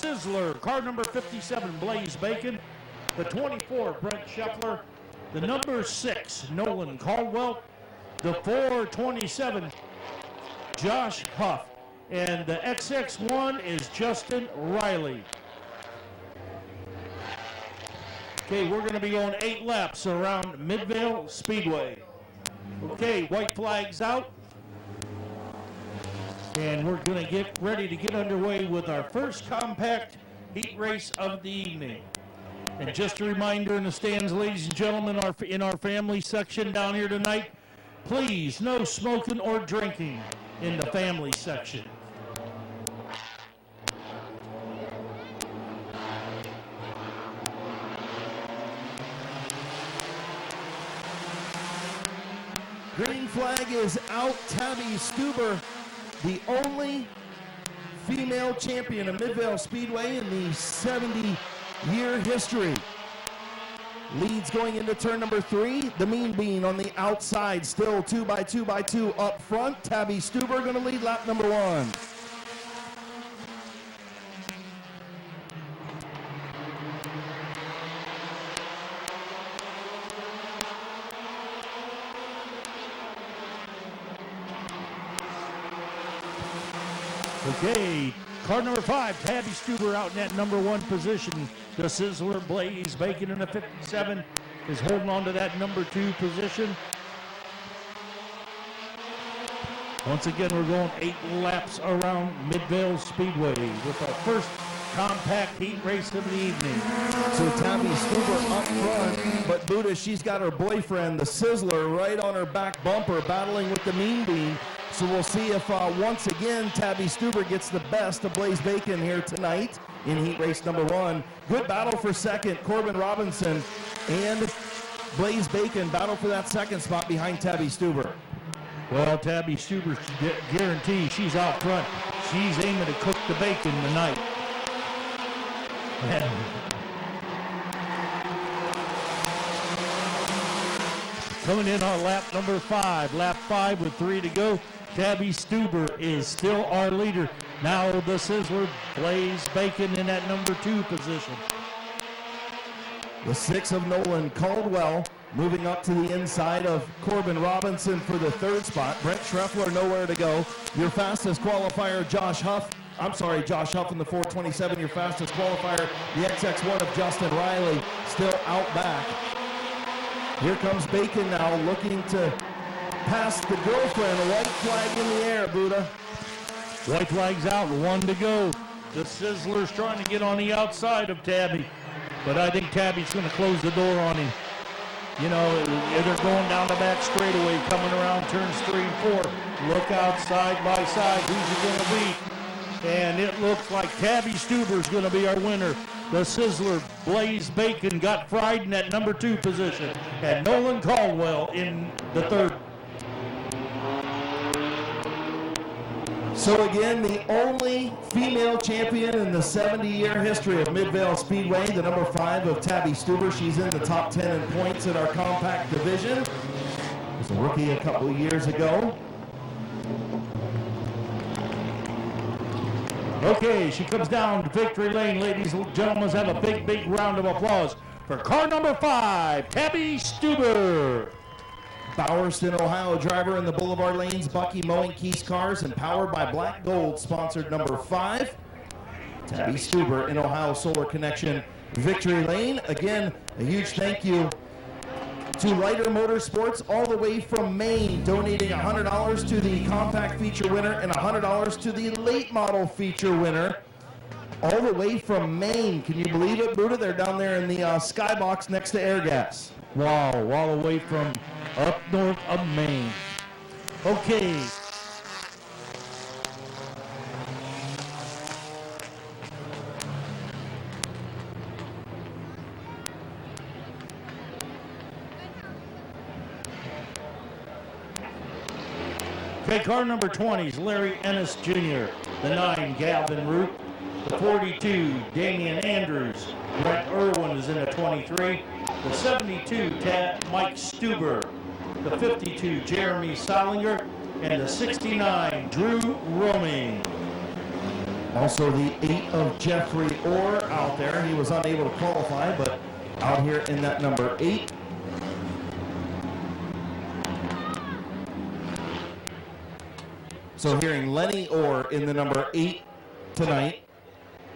Sizzler, car number 57, Blaze Bacon. The 24, Brent Scheffler. The number 6, Nolan Caldwell. The 427, Josh Huff. And the XX1 is Justin Riley. Okay, we're going to be going 8 laps around Midvale Speedway. Okay, white flag's out. And we're going to get ready to get underway with our first compact heat race of the evening. And just a reminder in the stands, ladies and gentlemen, in our family section down here tonight, please, no smoking or drinking in the family section. Green flag is out. Tabby Stuber, the only female champion of Midvale Speedway in the 70-year history. Leads going into turn number 3. The Mean Bean on the outside, still 2x2x2 up front. Tabby Stuber going to lead lap number 1. Okay, car number 5, Tabby Stuber out in that number 1 position. The Sizzler, Blaze Bacon in the 57 is holding on to that number 2 position. Once again, we're going 8 laps around Midvale Speedway with our first compact heat race of the evening. So Tabby Stuber up front, but Buddha, she's got her boyfriend, the Sizzler, right on her back bumper, battling with the Mean Bean. So we'll see if once again Tabby Stuber gets the best of Blaze Bacon here tonight in heat race number 1. Good battle for second. Corbin Robinson and Blaze Bacon battle for that second spot behind Tabby Stuber. Well, Tabby Stuber guarantee she's out front. She's aiming to cook the bacon tonight. Coming in on lap number 5. Lap 5 with 3 to go. Tabby Stuber is still our leader. Now the Sizzler, Blaze Bacon in that number 2 position. The 6 of Nolan Caldwell moving up to the inside of Corbin Robinson for the 3rd spot. Brent Scheffler nowhere to go. Your fastest qualifier, Josh Huff in the 427, your fastest qualifier. The XX1 of Justin Riley still out back. Here comes Bacon now looking to pass the girlfriend. A white flag in the air, Buddha. White flag's out, 1 to go. The Sizzler's trying to get on the outside of Tabby, but I think Tabby's going to close the door on him. You know, they're going down the back straightaway, coming around turns 3 and 4. Look out side by side, who's it going to be? And it looks like Tabby Stuber's going to be our winner. The Sizzler, Blaze Bacon, got fried in that number 2 position. And Nolan Caldwell in the 3rd. So again, the only female champion in the 70-year history of Midvale Speedway, the number 5 of Tabby Stuber. She's in the top 10 in points in our compact division. Was a rookie a couple of years ago. Okay, she comes down to victory lane, ladies and gentlemen. Let's have a big, big round of applause for car number 5, Tabby Stuber. Bowerston, Ohio driver in the Boulevard Lanes, Bucky Mowing Keys Cars, and powered by Black Gold, sponsored number 5. Tabby Stuber in Ohio Solar Connection victory lane. Again, a huge thank you to Lighter Motorsports all the way from Maine, donating $100 to the compact feature winner and $100 to the late model feature winner. All the way from Maine. Can you believe it, Buddha? They're down there in the skybox next to Airgas. Wow, all the way from up north of Maine. Okay. Okay, car number 20 is Larry Ennis Jr., the 9, Gavin Root, the 42, Damian Andrews, Brent Irwin is in the 23, the 72, Mike Stuber, the 52, Jeremy Solinger, and the 69, Drew Roaming. Also the 8 of Jeffrey Orr out there. He was unable to qualify, but out here in that number 8. So hearing Lenny Orr in the number 8 tonight,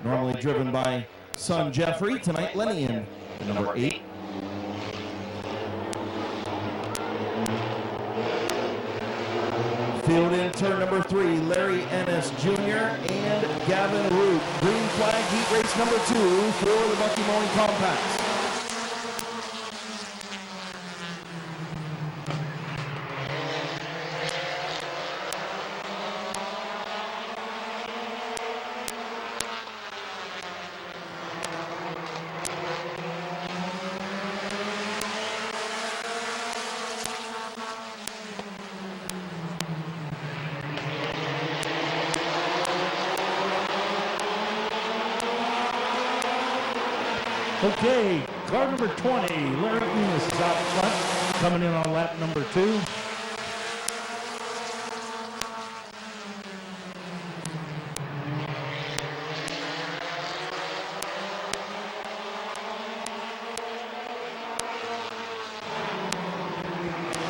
normally driven by son Jeffrey. Tonight, Lenny in the number 8. Field in turn number 3, Larry Ennis Jr. and Gavin Root. Green flag heat race number 2 for the Bucky Mowing Compacts. Okay, car number 20, Larry Enos is out front, coming in on lap number 2.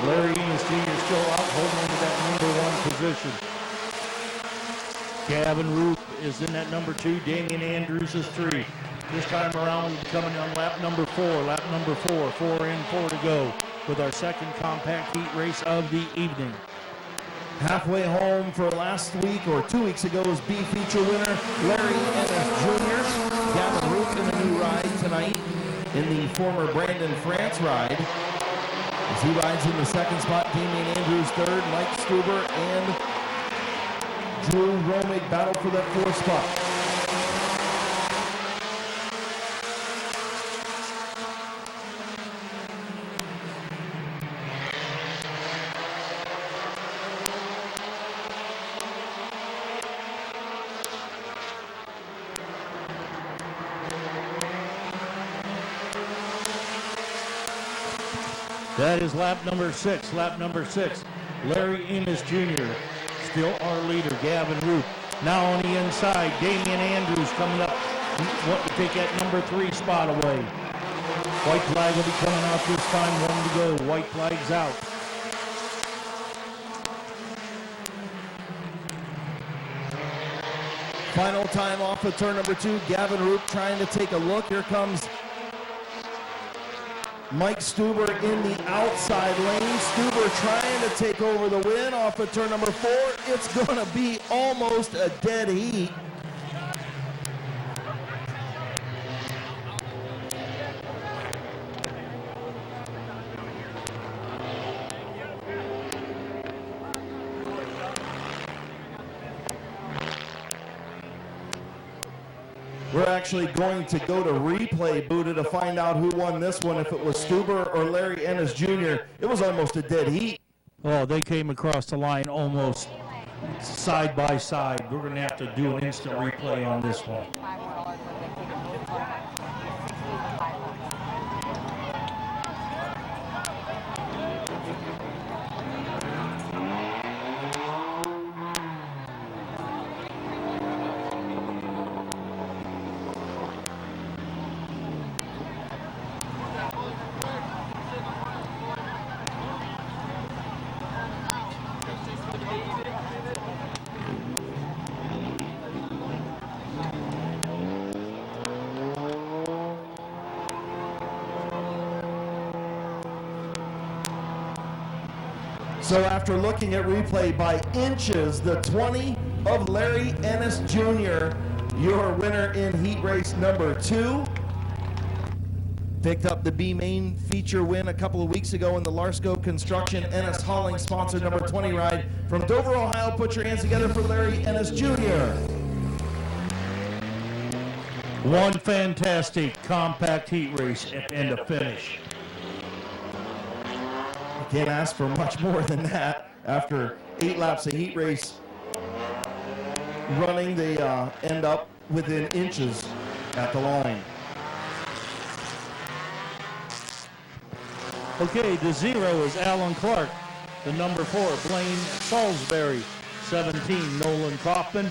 Larry Enos Jr. still out holding on to that number 1 position. Gavin Roop is in that number 2, Damian Andrews is 3. This time around, we'll be coming on lap number 4. Lap number 4, 4 in, 4 to go with our second compact heat race of the evening. Halfway home for last week or 2 weeks ago's B feature winner, Larry Ennis Jr. Gavin Root in a new ride tonight in the former Brandon France ride. As he rides in the second spot, Damian Andrews third, Mike Stuber and Drew Romig battle for that 4th spot. That is lap number 6. Lap number 6. Larry Enos Jr. Still our leader, Gavin Root. Now on the inside, Damian Andrews coming up. Wanting to take that number 3 spot away. White flag will be coming out this time. 1 to go. White flag's out. Final time off of turn number 2. Gavin Root trying to take a look. Here comes Mike Stuber in the outside lane. Stuber trying to take over the win off of turn number 4. It's going to be almost a dead heat. We're actually going to go to replay, Buddha, to find out who won this one, if it was Stuber or Larry Ennis Jr. It was almost a dead heat. Oh, they came across the line almost side by side. We're going to have to do an instant replay on this one. So after looking at replay by inches, the 20 of Larry Ennis Jr., your winner in heat race number 2. Picked up the B main feature win a couple of weeks ago in the Larsco Construction Ennis Hauling sponsored number 20 ride from Dover, Ohio. Put your hands together for Larry Ennis Jr. One fantastic compact heat race and a finish. Can't ask for much more than that. After 8 laps of heat race running, they end up within inches at the line. Okay, the 0 is Alan Clark. The number 4, Blaine Salisbury. 17, Nolan Kaufman.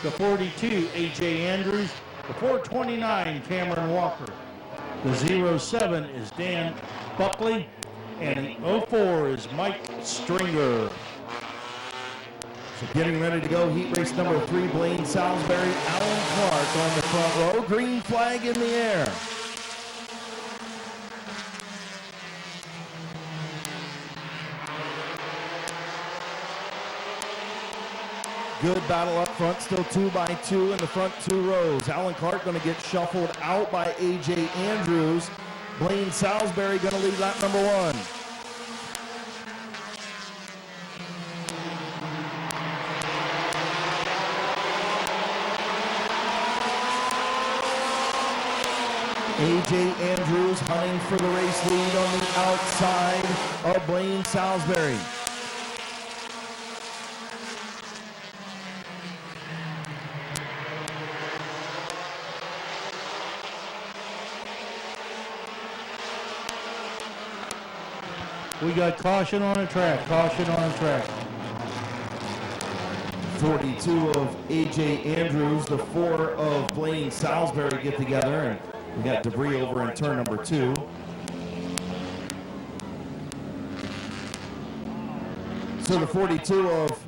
the 42, A.J. Andrews. The 429, Cameron Walker. The 07 is Dan Buckley. And the 04 is Mike Stringer. So getting ready to go, heat race number 3, Blaine Salisbury, Alan Clark on the front row. Green flag in the air. Good battle up front, still 2 by 2 in the front 2 rows. Alan Clark going to get shuffled out by A.J. Andrews. Blaine Salisbury going to lead lap number 1. A.J. Andrews hunting for the race lead on the outside of Blaine Salisbury. We got caution on the track, caution on the track. 42 of A.J. Andrews, the 4 of Blaine Salisbury get together, and we got debris over in turn number 2. So the 42 of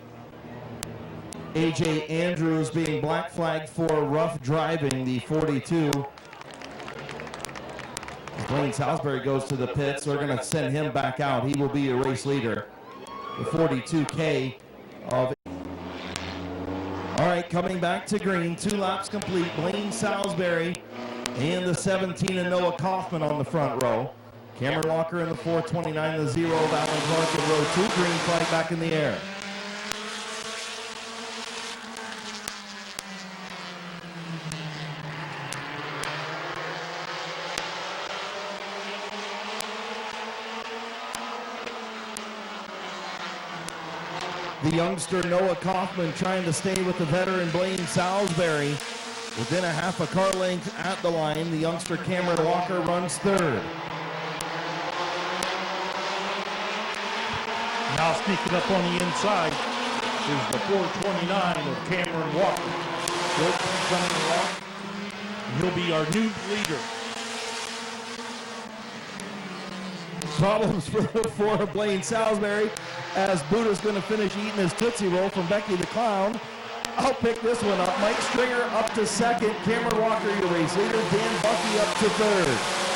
A.J. Andrews being black flagged for rough driving. The 42. Blaine Salisbury goes to the pits. We're going to send him back out. He will be a race leader. The 42K of... All right, coming back to green. 2 laps complete. Blaine Salisbury and the 17 and Noah Kaufman on the front row. Cameron Walker in the 429, the 0 of Alan Clark in row 2. Green flag back in the air. The youngster Noah Kaufman trying to stay with the veteran Blaine Salisbury. Within a half a car length at the line, the youngster Cameron Walker runs 3rd. Now sneaking up on the inside is the 429 of Cameron Walker. He'll come coming along, and he'll be our new leader. Problems for the 4 of Blaine Salisbury, as Buddha's going to finish eating his Tootsie Roll from Becky the Clown. I'll pick this one up. Mike Stringer up to 2nd. Cameron Walker, your race leader. Dan Bucky up to 3rd.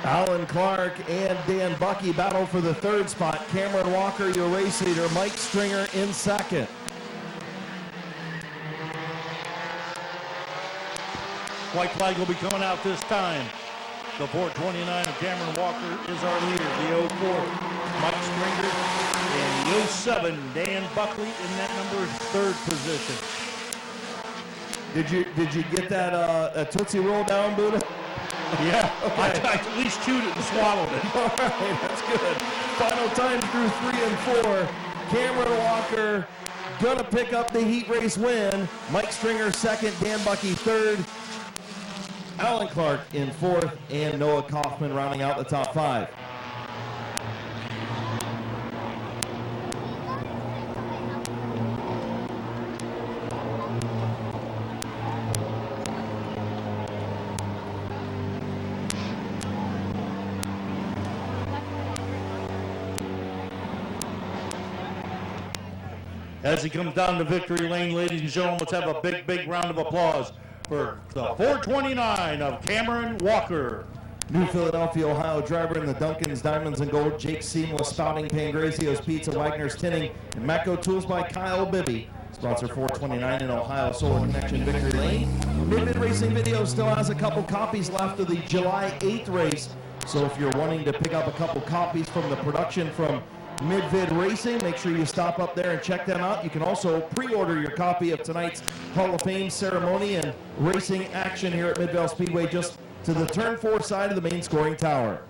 Alan Clark and Dan Bucky battle for the 3rd spot. Cameron Walker, your race leader. Mike Stringer in 2nd. White flag will be coming out this time. The 429 of Cameron Walker is our leader. The 04, Mike Stringer, and the 07, Dan Buckley in that number 3rd position. Did you get that a Tootsie Roll down, Buddha? Yeah, okay. I at least chewed it and swallowed it. All right, that's good. Final time through 3 and 4. Cameron Walker gonna pick up the heat race win. Mike Stringer 2nd, Dan Bucky 3rd. Alan Clark in 4th, and Noah Kaufman rounding out the top 5. As he comes down to victory lane, ladies and gentlemen, let's have a big, big round of applause for the 429 of Cameron Walker. New Philadelphia, Ohio driver in the Duncan's Diamonds and Gold, Jake Seamless, Spouting, Pangrazio's Pizza, Wagner's Tinning, and Matco Tools by Kyle Bibby. Sponsor 429 in Ohio Solar Connection Victory Lane. Mid-Vid Racing Video still has a couple copies left of the July 8th race. So if you're wanting to pick up a couple copies from the production from Mid-Vid Racing, make sure you stop up there and check them out. You can also pre-order your copy of tonight's Hall of Fame ceremony and racing action here at Midvale Speedway, just to the turn 4 side of the main scoring tower.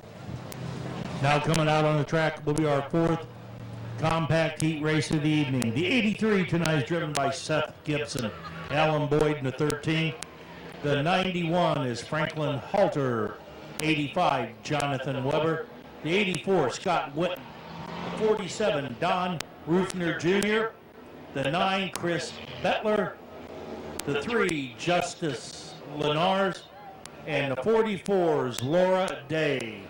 Now coming out on the track will be our 4th compact heat race of the evening. The 83 tonight is driven by Seth Gibson. Alan Boyd in the 13. The 91 is Franklin Halter. 85, Jonathan Weber. The 84, Scott Witten. The 47, Don Rufner Jr. The 9, Chris Bettler. The 3, Justice Lenars. And the 44 is Laura Day.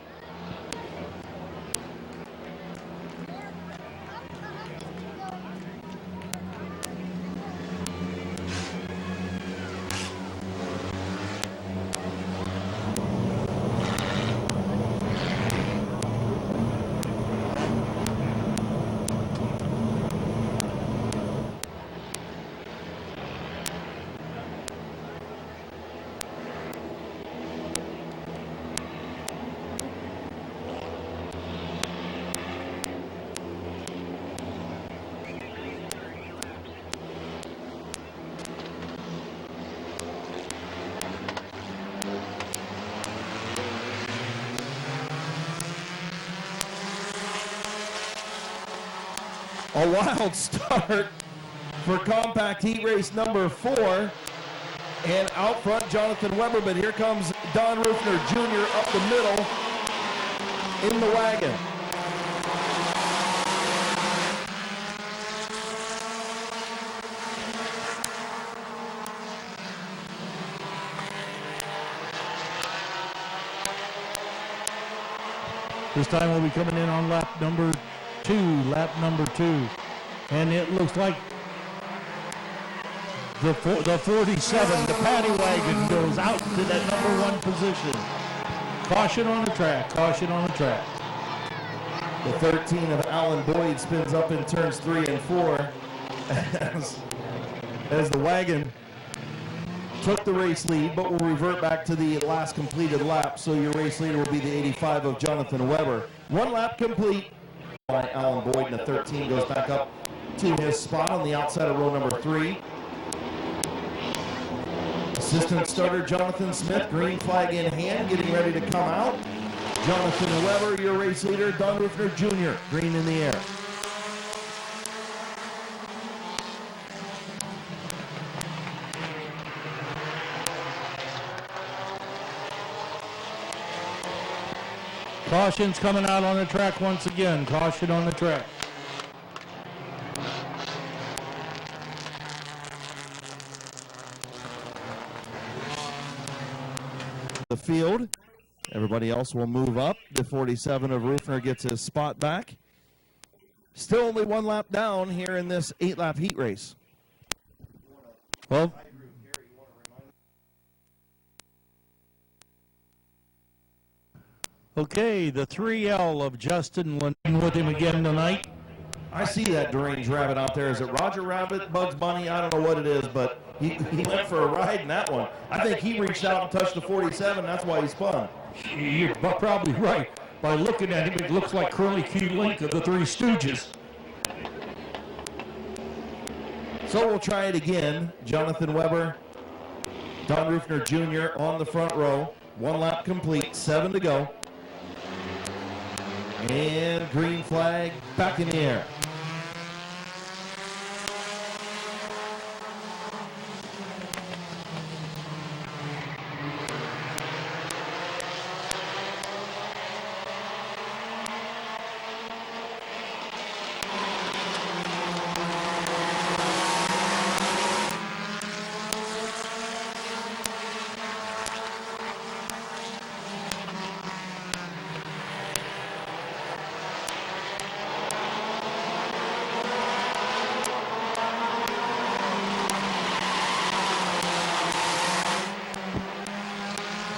A wild start for compact heat race number 4. And out front, Jonathan Weber, but here comes Don Rufner Jr. up the middle in the wagon. This time we'll be coming in on lap number 2. And it looks like the 47, the paddy wagon, goes out to that number 1 position. Caution on the track, caution on the track. The 13 of Alan Boyd spins up in turns 3 and 4 as the wagon took the race lead, but will revert back to the last completed lap. So your race leader will be the 85 of Jonathan Weber. 1 lap complete by Alan Boyd, and the 13 goes back up to his spot on the outside of row number 3. Assistant starter Jonathan Smith, green flag in hand, getting ready to come out. Jonathan Weber, your race leader, Don Rufner Jr., green in the air. Caution's coming out on the track once again. Caution on the track. The field. Everybody else will move up. The 47 of Rufner gets his spot back. Still only 1 lap down here in this 8-lap heat race. Well, okay, the 3L of Justin Lynn with him again tonight. I see that deranged rabbit out there. Is it Roger Rabbit, Bugs Bunny? I don't know what it is, but he went for a ride in that one. I think he reached out and touched the 47. That's why he spun. You're probably right. By looking at him, it looks like Curly Q Link of the Three Stooges. So we'll try it again. Jonathan Weber, Don Rufner Jr. on the front row. 1 lap complete, 7 to go. And green flag back in the air.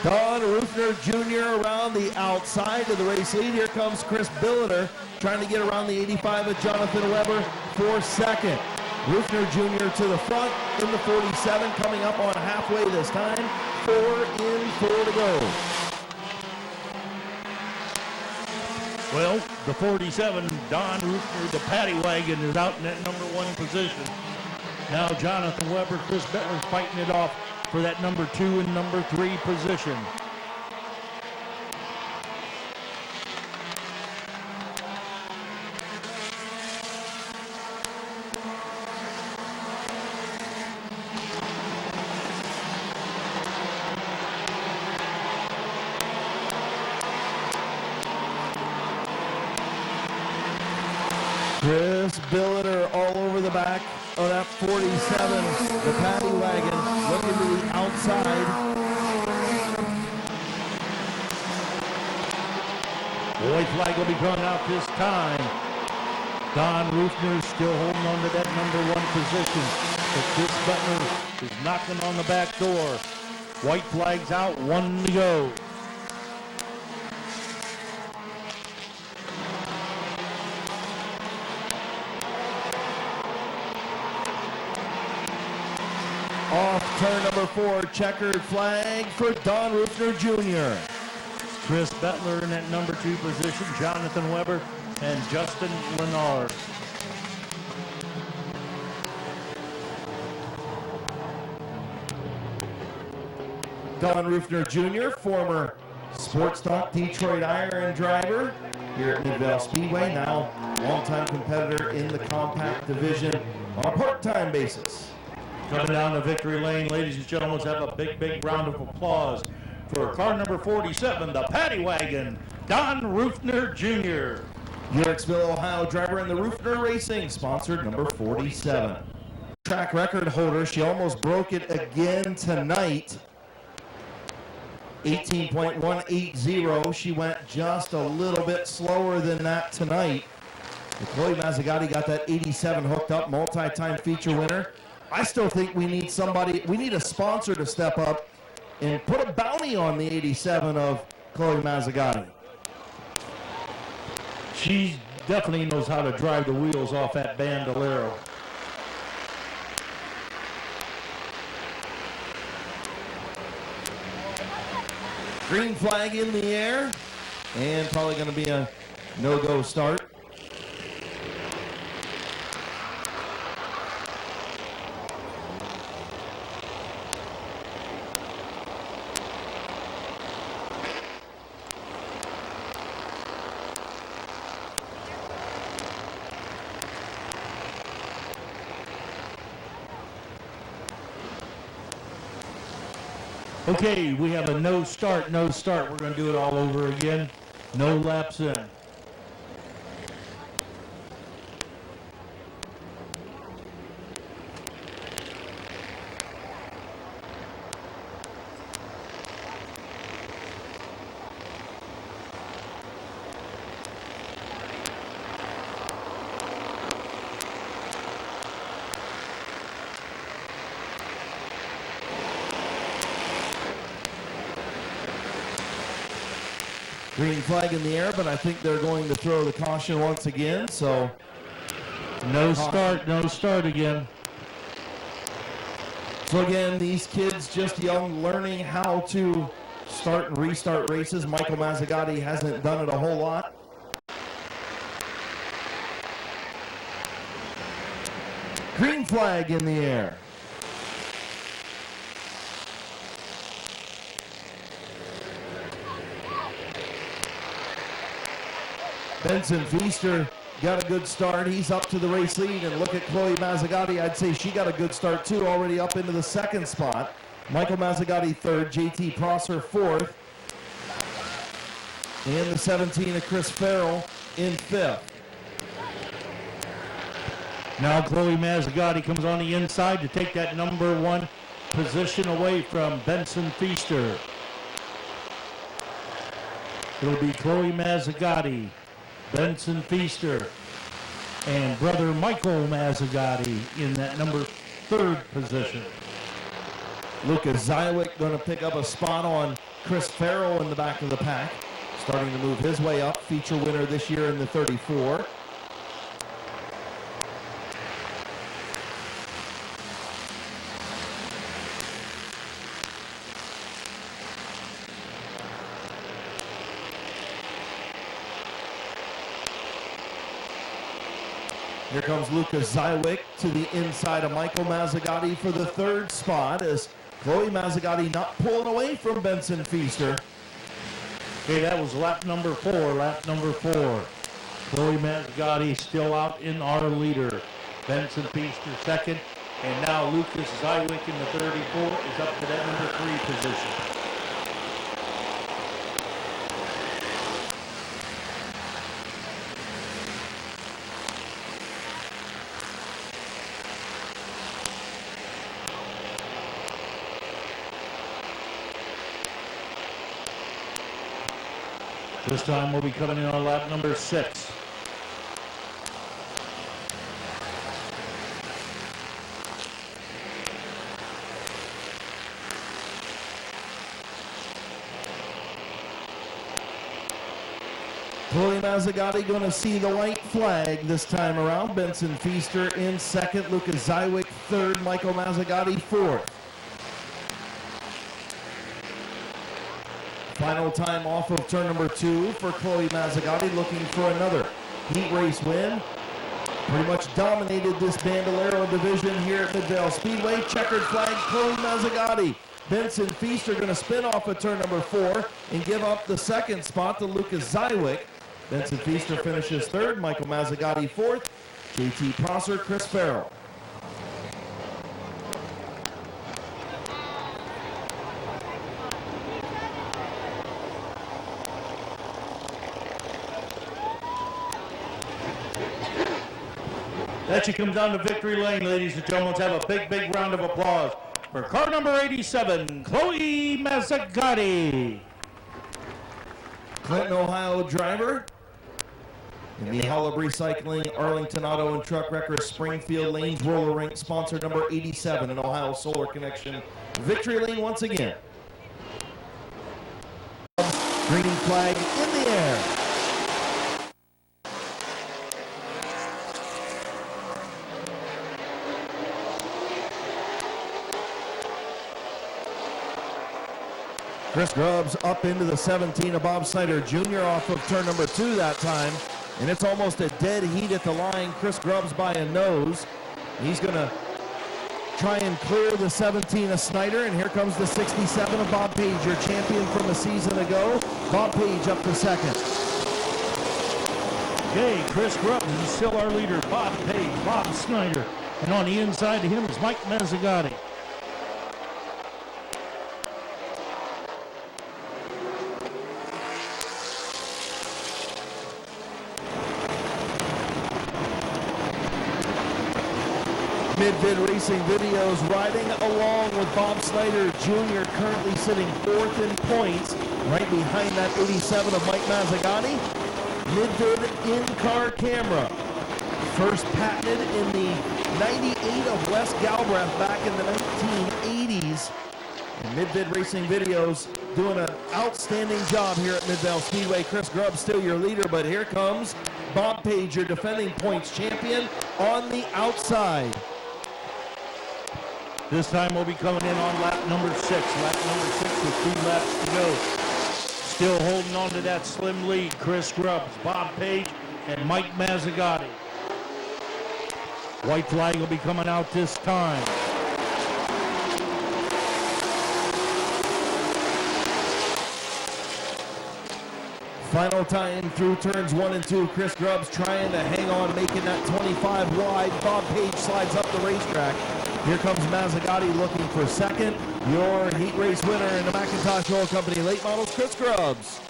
Don Rufner Jr. around the outside of the race lead. Here comes Chris Billiter trying to get around the 85 of Jonathan Weber for second. Rufner Jr. to the front in the 47, coming up on halfway this time. 4 in, 4 to go. Well, the 47, Don Rufner, the paddy wagon, is out in that number 1 position. Now Jonathan Weber, Chris Bettler's fighting it off for that number 2 and number 3 position. Chris Billiter all over the back of that 47. The paddy wagon looking to the outside. White flag will be drawn out this time. Don Rufner still holding on to that number 1 position. But Chris Butler is knocking on the back door. White flag's out, 1 to go. Off turn number 4, checkered flag for Don Rufner Jr. Chris Butler in that number 2 position, Jonathan Weber and Justin Lennard. Don Rufner Jr., former Sports Talk Detroit Iron driver here at Midvale Speedway, now longtime competitor in the compact division on a part-time basis. Coming down to victory lane, ladies and gentlemen, let's have a big round of applause for car number 47, the paddy wagon, Don Rufner Jr. Yorksville, Ohio driver in the Rufner Racing, sponsored number 47. Track record holder, she almost broke it again tonight. 18.180. She went just a little bit slower than that tonight. But Chloe Mazzagatti got that 87 hooked up, multi-time feature winner. I still think we need a sponsor to step up and put a bounty on the 87 of Chloe Mazzagatti. She definitely knows how to drive the wheels off that bandolero. Green flag in the air, and probably going to be a no-go start. Okay, we have a no start. We're going to do it all over again. No laps in. Green flag in the air, but I think they're going to throw the caution once again, so no start again. So again, these kids just young, learning how to start and restart races. Michael Mazzagatti hasn't done it a whole lot. Green flag in the air. Benson Feaster got a good start. He's up to the race lead. And look at Chloe Mazzagatti. I'd say she got a good start too, already up into the second spot. Michael Mazzagatti third, JT Prosser fourth. And the 17 of Chris Farrell in fifth. Now Chloe Mazzagatti comes on the inside to take that number 1 position away from Benson Feaster. It'll be Chloe Mazzagatti, Benson Feaster, and brother Michael Mazzagatti in that number 3rd position. Lucas Zywick going to pick up a spot on Chris Farrell in the back of the pack, starting to move his way up, feature winner this year in the 34. Here comes Lucas Zywick to the inside of Michael Mazzagatti for the 3rd spot, as Chloe Mazzagatti not pulling away from Benson Feaster. Okay, that was lap number 4. Chloe Mazzagatti still out in our leader. Benson Feaster second, and now Lucas Zywick in the 34 is up to that number 3 position. This time we'll be coming in on lap number 6. Chloe Mazzagatti going to see the white flag this time around. Benson Feaster in second, Lucas Zywick third, Michael Mazzagatti fourth. Final time off of turn number 2 for Chloe Mazzagatti, looking for another heat race win. Pretty much dominated this Bandolero division here at Midvale Speedway. Checkered flag, Chloe Mazzagatti. Benson Feaster going to spin off of turn number 4 and give up the second spot to Lucas Zywick. Benson Feaster finishes third, Michael Mazzagatti fourth, JT Prosser, Chris Farrell. That should come down to victory lane, ladies and gentlemen. Let's have a big, big round of applause for car number 87, Chloe Mazzagatti. Clinton, Ohio driver in the Hullab Recycling, Arlington Auto and Truck Wreckers, Springfield Lanes Roller Rink, sponsor number 87 in Ohio Solar Connection. Victory lane once again. Green flag in the air. Chris Grubbs up into the 17 of Bob Snyder Jr. off of turn number 2 that time. And it's almost a dead heat at the line. Chris Grubbs by a nose. He's going to try and clear the 17 of Snyder. And here comes the 67 of Bob Page, your champion from a season ago. Bob Page up to second. Okay, Chris Grubbs is still our leader. Bob Page, Bob Snyder. And on the inside of him is Mike Mazzagatti. Mid-Vid Racing Videos riding along with Bob Snyder Jr. currently sitting 4th in points, right behind that 87 of Mike Mazzagatti. Mid-Vid in-car camera, first patented in the 98 of Wes Galbraith back in the 1980s. And Mid-Vid Racing Videos doing an outstanding job here at Midvale Speedway. Chris Grubbs still your leader, but here comes Bob Page, your defending points champion, on the outside. This time we'll be coming in on lap number 6. Lap number 6 with 2 laps to go. Still holding on to that slim lead, Chris Grubbs, Bob Page, and Mike Mazzagatti. White flag will be coming out this time. Final time through turns 1 and 2. Chris Grubbs trying to hang on, making that 25 wide. Bob Page slides up the racetrack. Here comes Mazzagatti looking for second. Your heat race winner in the McIntosh Oil Company late models, Chris Grubbs.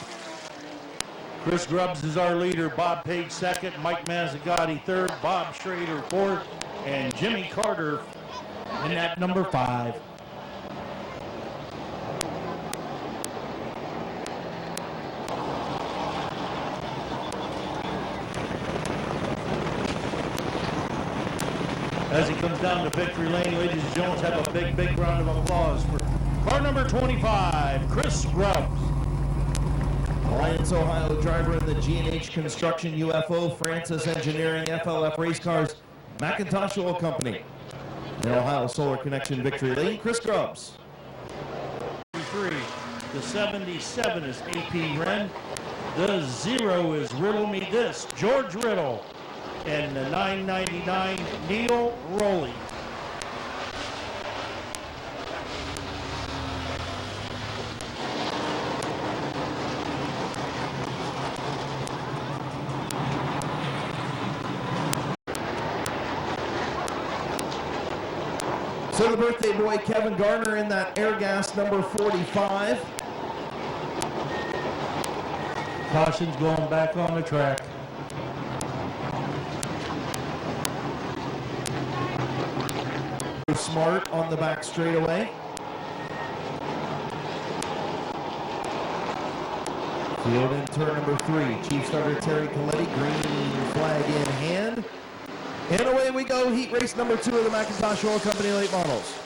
Chris Grubbs is our leader. Bob Page second, Mike Mazzagatti third, Bob Schrader fourth, and Jimmy Carter in that number 5. As he comes down to victory lane, ladies and gentlemen, have a big, big round of applause for car number 25, Chris Grubbs. Alliance, Ohio driver in the G&H Construction UFO, Francis Engineering, FLF Race Cars, McIntosh Oil Company. In Ohio Solar Connection victory lane, Chris Grubbs. 3, the 77 is AP Wren. The 0 is Riddle Me This, George Riddle. And the 999, Neil Rowley. So the birthday boy Kevin Garner in that air gas number 45. Caution's going back on the track. Smart on the back straightaway. Field in turn number 3. Chief starter Terry Coletti, green flag in hand. And away we go, heat race number 2 of the McIntosh Oil Company late models.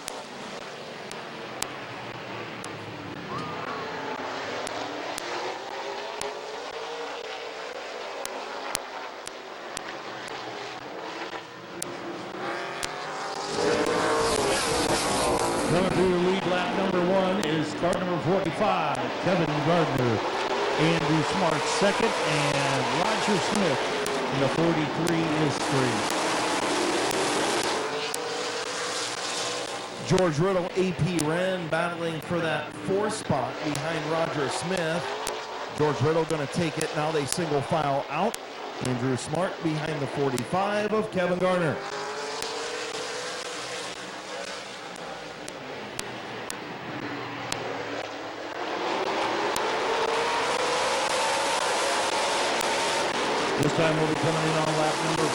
Coming through the lead lap number 1 is car number 45, Kevin Gardner. Andrew Smart second, and Roger Smith in the 43 is 3. George Riddle, AP Wren battling for that 4th spot behind Roger Smith. George Riddle going to take it. Now they single file out. Andrew Smart behind the 45 of Kevin Garner. This time we'll be coming in on lap number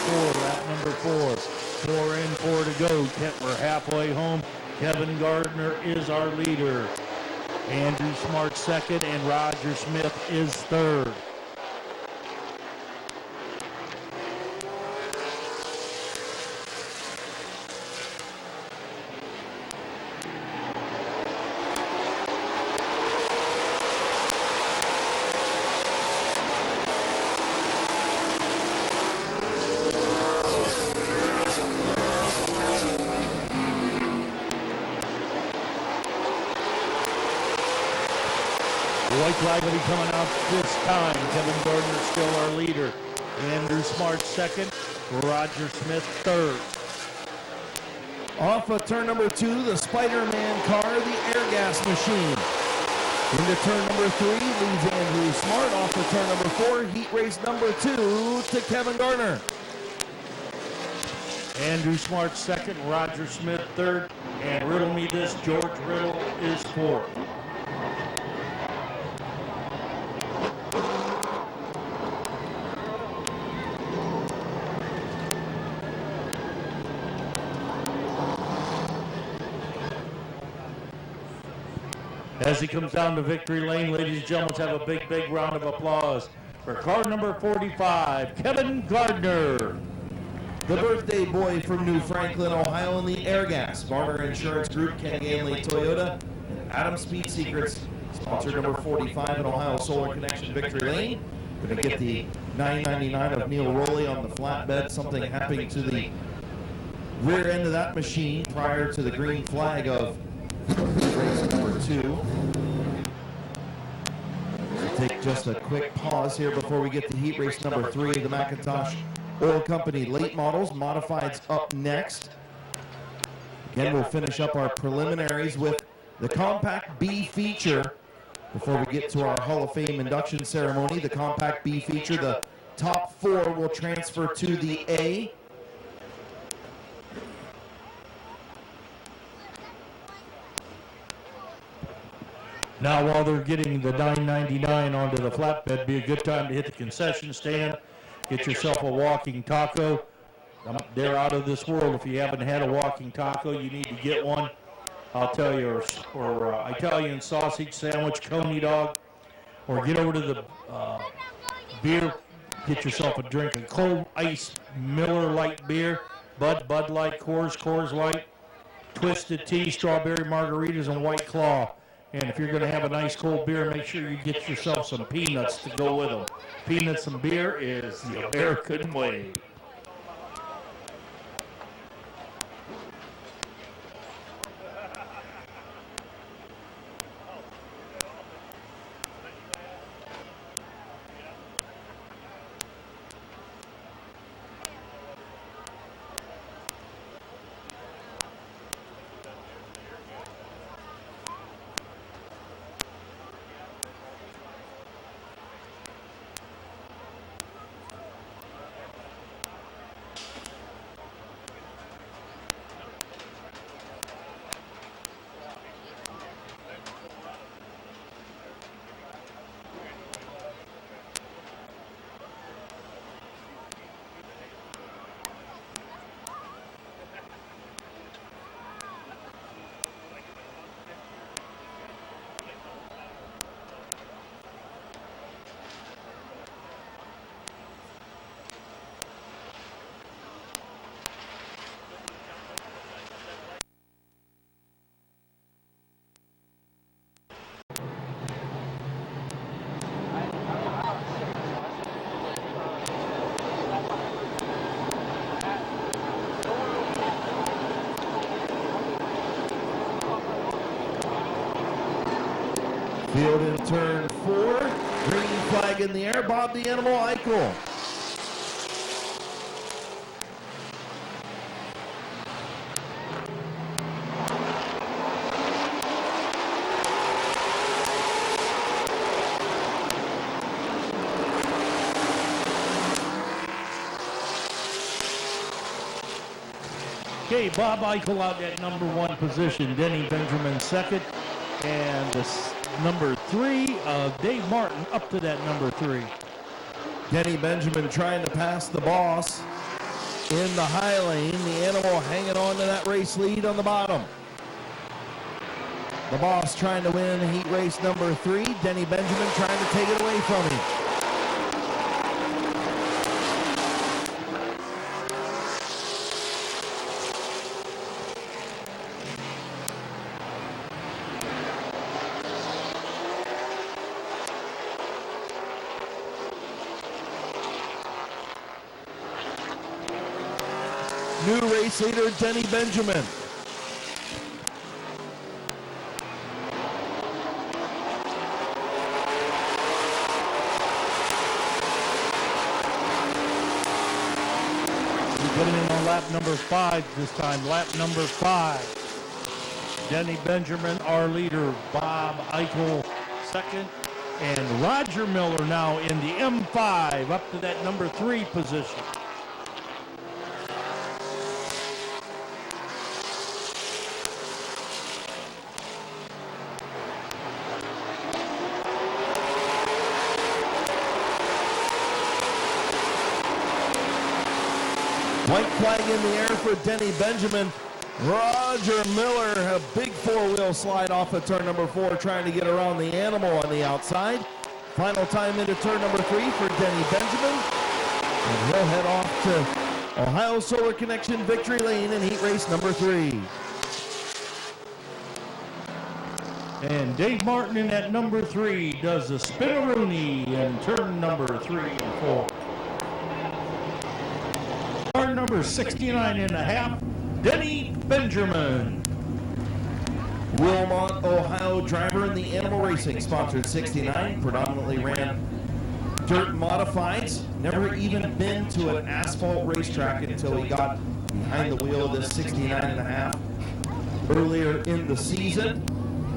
4. 4 in, 4 to go. We're halfway home. Kevin Gardner is our leader. Andrew Smart second, and Roger Smith is third. The white flag will be coming out this time. Kevin Gardner still our leader. Andrew Smart second. Roger Smith third. Off of turn number 2, the Spider-Man car, the air gas machine. Into turn number 3, leaves Andrew Smart. Off of turn number 4, heat race number 2 to Kevin Gardner. Andrew Smart second. Roger Smith third. And riddle me this, George Riddle is fourth. As he comes down to victory lane, ladies and gentlemen, let's have a big, big round of applause for car number 45, Kevin Gardner. The birthday boy from New Franklin, Ohio in the Airgas, Varner Insurance Group, Ken Ganley Toyota, and Adam Speed Secrets, sponsor number 45 in Ohio Solar Connection Victory Lane. Going to get the $9.99 of Neil Rowley on the flatbed. Something happening to the rear end of that machine prior to the green flag of race number 2. We'll take just a quick pause here before we get to heat race number 3 of the McIntosh Oil Company late models. Modifieds up next. Again, we'll finish up our preliminaries with the Compact B feature before we get to our Hall of Fame induction ceremony. The Compact B feature, the top 4 will transfer to the A. Now, while they're getting the $9.99 onto the flatbed, be a good time to hit the concession stand, get yourself a walking taco. They're out of this world. If you haven't had a walking taco, you need to get one. I'll tell you, or Italian sausage sandwich, coney dog, or get over to the beer, get yourself a drink, a cold ice Miller Lite beer, Bud Light, Coors Light, Twisted Tea, strawberry margaritas, and White Claw. And if you're going to have a nice cold beer, make sure you get yourself some peanuts to go with them. Peanuts and beer is the American way. Field in turn 4. Green flag in the air. Bob the Animal Eichel. Okay, Bob Eichel out at number 1 position. Denny Benjamin second. And number 3, Dave Martin up to that number 3. Denny Benjamin trying to pass the boss in the high lane. The Animal hanging on to that race lead on the bottom. The boss trying to win heat race number 3. Denny Benjamin trying to take it away from him. New race leader, Denny Benjamin. We're putting in on lap number 5 this time. Lap number 5. Denny Benjamin, our leader. Bob Eichel second. And Roger Miller now in the M5 up to that number 3 position. White flag in the air for Denny Benjamin. Roger Miller, a big four-wheel slide off of turn number 4, trying to get around the Animal on the outside. Final time into turn number 3 for Denny Benjamin. And he'll head off to Ohio Solar Connection Victory Lane in heat race number 3. And Dave Martin in at number 3 does the spin-a-rooney in turn number 3 and 4. Car number 69 and a half, Denny Benjamin. Wilmot, Ohio driver in the Animal Racing, sponsored 69, predominantly ran dirt modifieds. Never even been to an asphalt racetrack until he got behind the wheel of this 69 and a half earlier in the season.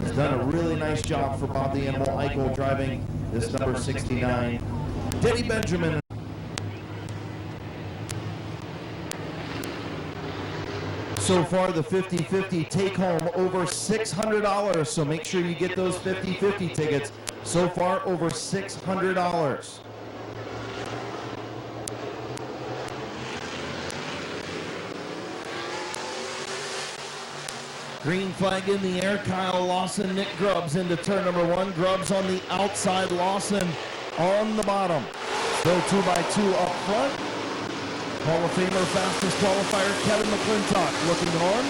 Has done a really nice job for Bob the Animal Eichel driving this number 69. Denny Benjamin. So far, the 50-50 take home over $600, so make sure you get those 50-50 tickets. So far, over $600. Green flag in the air. Kyle Lawson, Nick Grubbs into turn number 1. Grubbs on the outside, Lawson on the bottom. Still 2x2 up front. Hall of Famer fastest qualifier Kevin McClintock looking on.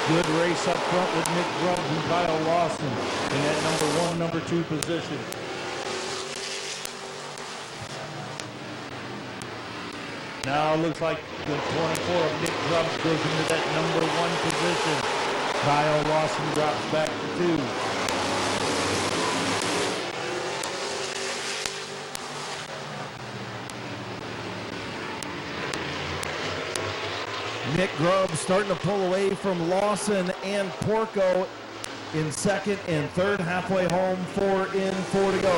Good race up front with Nick Grubbs and Kyle Lawson in that number 1, number 2 position. Now it looks like the 24 of Nick Grubbs goes into that number 1 position. Kyle Lawson drops back to 2. Nick Grubbs starting to pull away from Lawson and Porco in second and third. Halfway home, 4 in, 4 to go.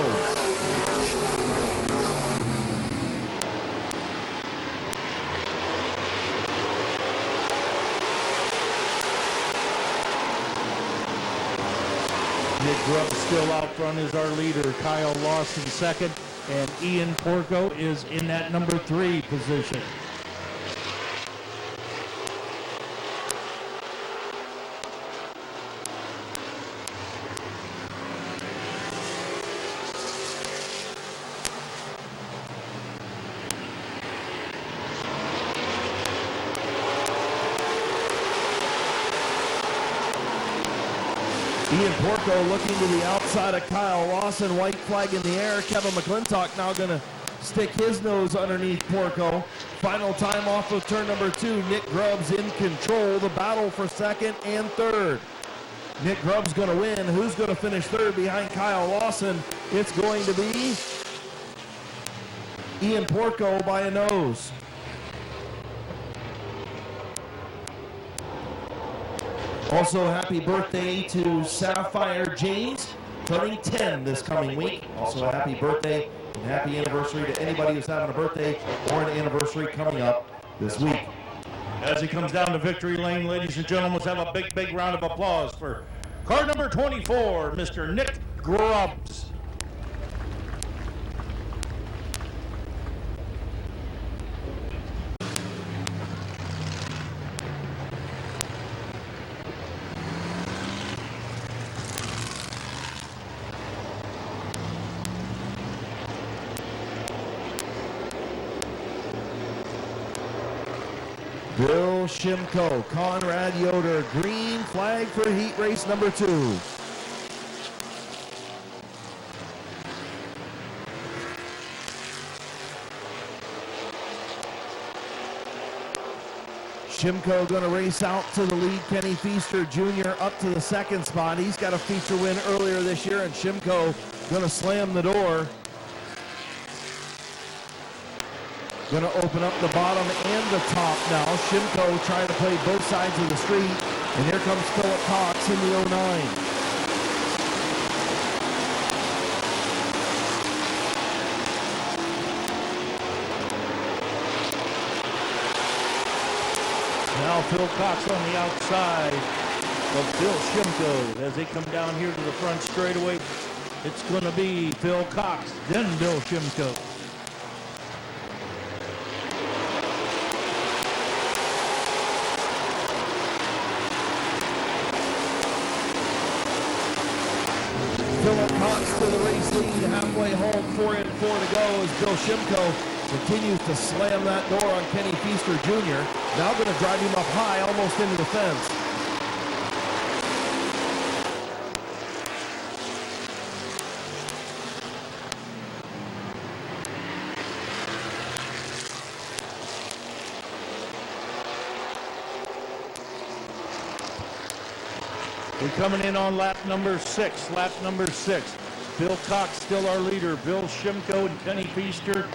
Nick Grubbs still out front is our leader. Kyle Lawson second, and Ian Porco is in that number 3 position. Ian Porco looking to the outside of Kyle Lawson. White flag in the air. Kevin McClintock now going to stick his nose underneath Porco. Final time off of turn number 2. Nick Grubbs in control. The battle for second and third. Nick Grubbs going to win. Who's going to finish third behind Kyle Lawson? It's going to be Ian Porco by a nose. Also, happy birthday to Sapphire James, turning 10 this coming week. Also, a happy birthday and happy anniversary to anybody who's having a birthday or an anniversary coming up this week. As he comes down to victory lane, ladies and gentlemen, let's have a big round of applause for car number 24, Mr. Nick Grubbs. Bill Shimko, Conrad Yoder, green flag for heat race number 2. Shimko going to race out to the lead. Kenny Feaster Jr. up to the second spot. He's got a feature win earlier this year, and Shimko going to slam the door. Going to open up the bottom and the top now. Shimko trying to play both sides of the street. And here comes Philip Cox in the 09. Now Phil Cox on the outside of Bill Shimko. As they come down here to the front straightaway, it's going to be Phil Cox, then Bill Shimko. Philip Cox to the race lead, halfway home, 4 and 4 to go as Bill Shimko continues to slam that door on Kenny Feaster Jr. Now going to drive him up high, almost into the fence. We're coming in on lap number 6. Lap number 6. Bill Cox still our leader. Bill Shimko and Kenny Feaster.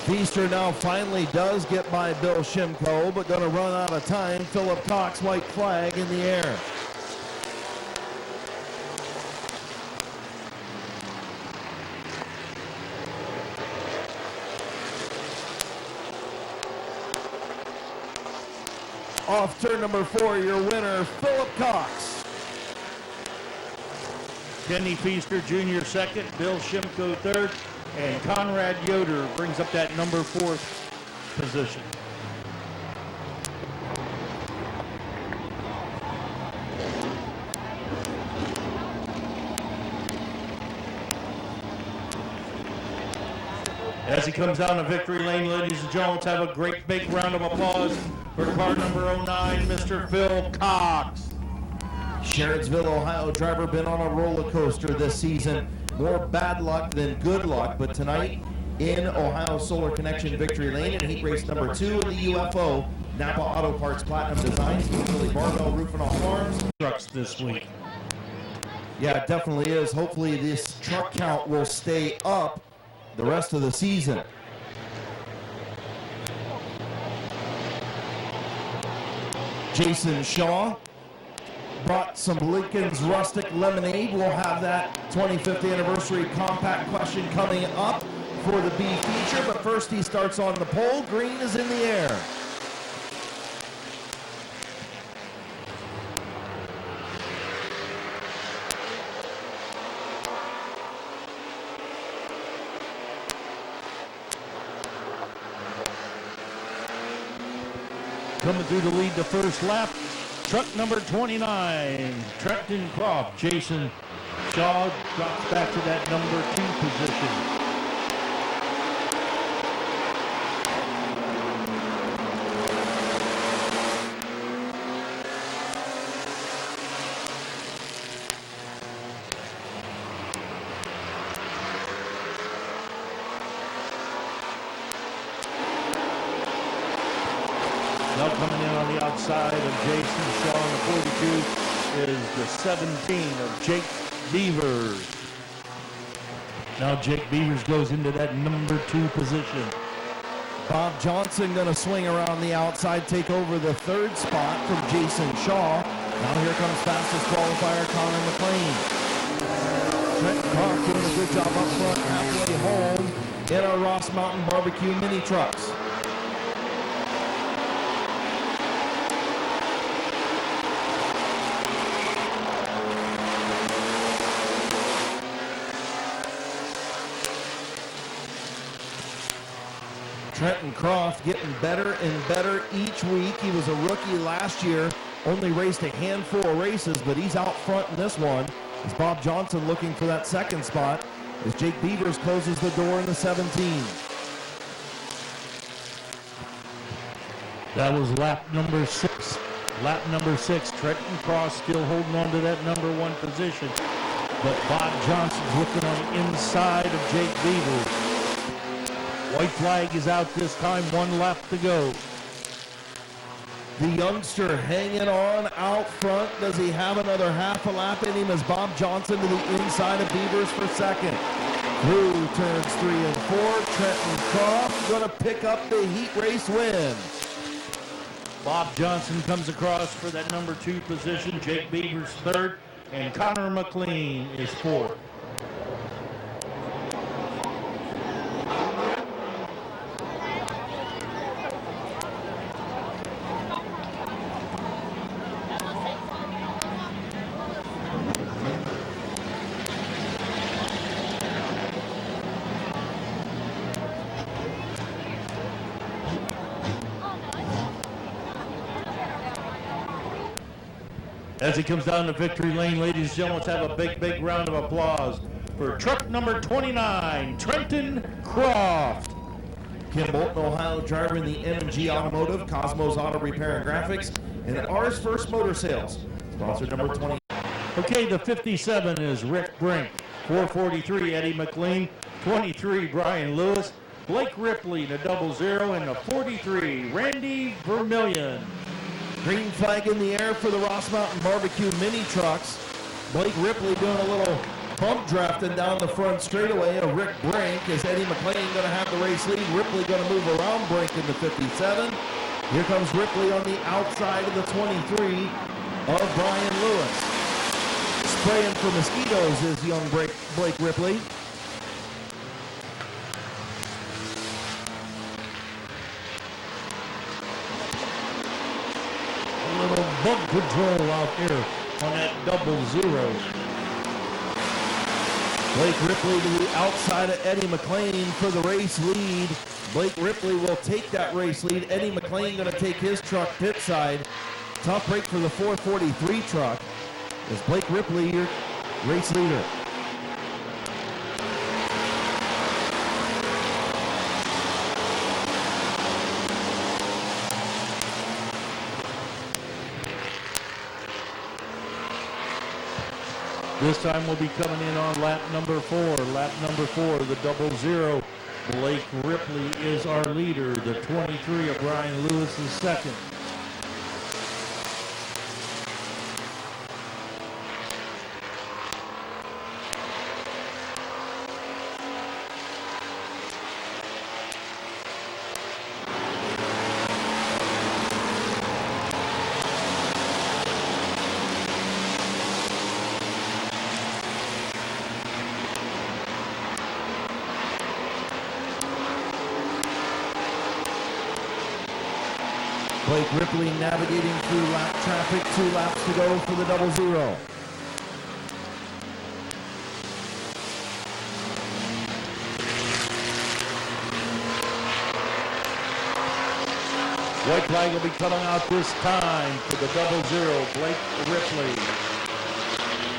Feaster now finally does get by Bill Shimko, but going to run out of time. Philip Cox, white flag in the air. Off turn number 4, your winner, Philip Cox. Kenny Feaster Jr. second, Bill Shimko third, and Conrad Yoder brings up that number 4th position. As he comes down to victory lane, ladies and gentlemen, let's have a great big round of applause for car number 09, Mr. Phil Cox. Sharonsville, Ohio driver, been on a roller coaster this season. More bad luck than good luck, but tonight in Ohio Solar Connection victory lane in heat race number 2 in the UFO, Napa Auto Parts Platinum Designs, Philly Barbell Roof and All Farms. Trucks this week. Yeah, it definitely is. Hopefully this truck count will stay up the rest of the season. Jason Shaw brought some Lincoln's Rustic Lemonade. We'll have that 25th anniversary compact question coming up for the B feature, but first he starts on the pole. Green is in the air. Coming through to lead the first lap, truck number 29, Trenton Croft. Jason Shaw drops back to that number 2 position. Coming in on the outside of Jason Shaw, and the 42 is the 17 of Jake Beavers. Now Jake Beavers goes into that number 2 position. Bob Johnson going to swing around the outside, take over the 3rd spot from Jason Shaw. Now here comes fastest qualifier Connor McLean. Trent Clark doing a good job up front, halfway home in our Ross Mountain Barbecue mini trucks. Trenton Croft getting better and better each week. He was a rookie last year, only raced a handful of races, but he's out front in this one. As Bob Johnson looking for that 2nd spot as Jake Beavers closes the door in the 17. That was lap number 6. Lap number 6, Trenton Croft still holding on to that number 1 position, but Bob Johnson's looking on the inside of Jake Beavers. White flag is out this time, 1 lap to go. The youngster hanging on out front. Does he have another half a lap in him as Bob Johnson to the inside of Beavers for 2nd? Through turns 3 and 4, Trenton Croft going to pick up the heat race win. Bob Johnson comes across for that number 2 position, Jake Beavers 3rd, and Connor McLean is 4th. As he comes down the victory lane, ladies and gentlemen, let's have a big, big round of applause for truck number 29, Trenton Croft. Ken Bolton, Ohio driver in the M&G Automotive, Cosmos Auto Repair and Graphics, and Ours First Motor Sales. Sponsor number 20. Okay, the 57 is Rick Brink. 443, Eddie McLean. 23, Brian Lewis. Blake Ripley, the 00, and the 43, Randy Vermillion. Green flag in the air for the Ross Mountain Barbecue mini trucks. Blake Ripley doing a little bump drafting down the front straightaway of Rick Brink as Eddie McLean going to have the race lead. Ripley going to move around Brink in the 57. Here comes Ripley on the outside of the 23 of Brian Lewis. Spraying for mosquitoes is young Blake Ripley. Little bug control out here on that 00. Blake Ripley to the outside of Eddie McLean for the race lead. Blake Ripley will take that race lead. Eddie McLean going to take his truck pit side. Tough break for the 443 truck as Blake Ripley, your race leader. This time we'll be coming in on lap number 4. Lap number 4, the 00. Blake Ripley is our leader. The 23 of Brian Lewis is second. Blake Ripley navigating through lap traffic, 2 laps to go for the 00. White flag will be coming out this time for the 00, Blake Ripley.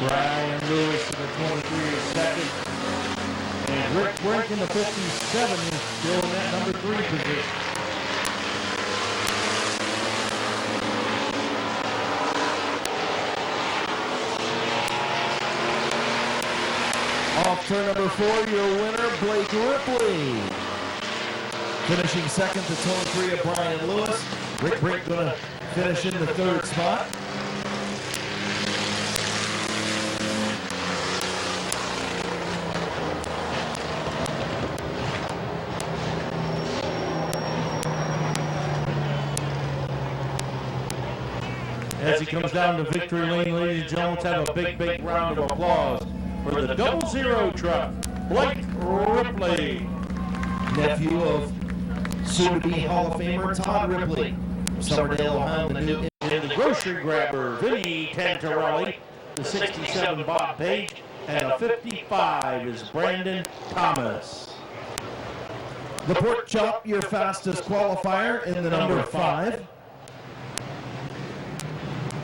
Brian Lewis in the 23 is second. And Rick Brink in the 57 is still in that number 3 position. Off turn number 4, your winner, Blake Ripley. Finishing second, the 23 of Brian Lewis. Rick Brink going to finish in the third spot. As he comes down to victory lane, ladies and gentlemen, let's have a big, big round of applause for the 00 truck, Blake Ripley. Nephew of soon-to-be Hall of Famer Todd Ripley from Summerdale, Ohio. The new In the grocery grabber, Vinny Tantarelli, the 67, Bob Page, and the 55 is Brandon Thomas. The Pork Chop, your fastest qualifier in the number 5.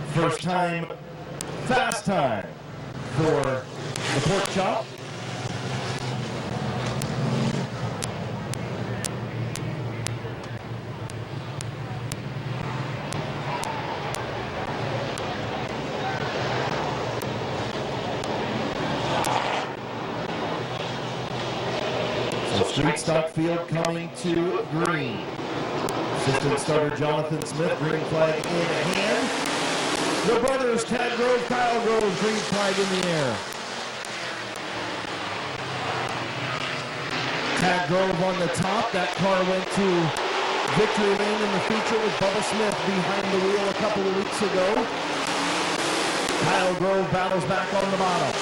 First time, fast time for the Pork Chop. So street stock field coming to green. Assistant starter Jonathan Smith, green flag in hand. The brothers, Tad Grove, Kyle Grove, green flag in the air. Tad Grove on the top. That car went to victory lane in the feature with Bubba Smith behind the wheel a couple of weeks ago. Kyle Grove battles back on the bottom.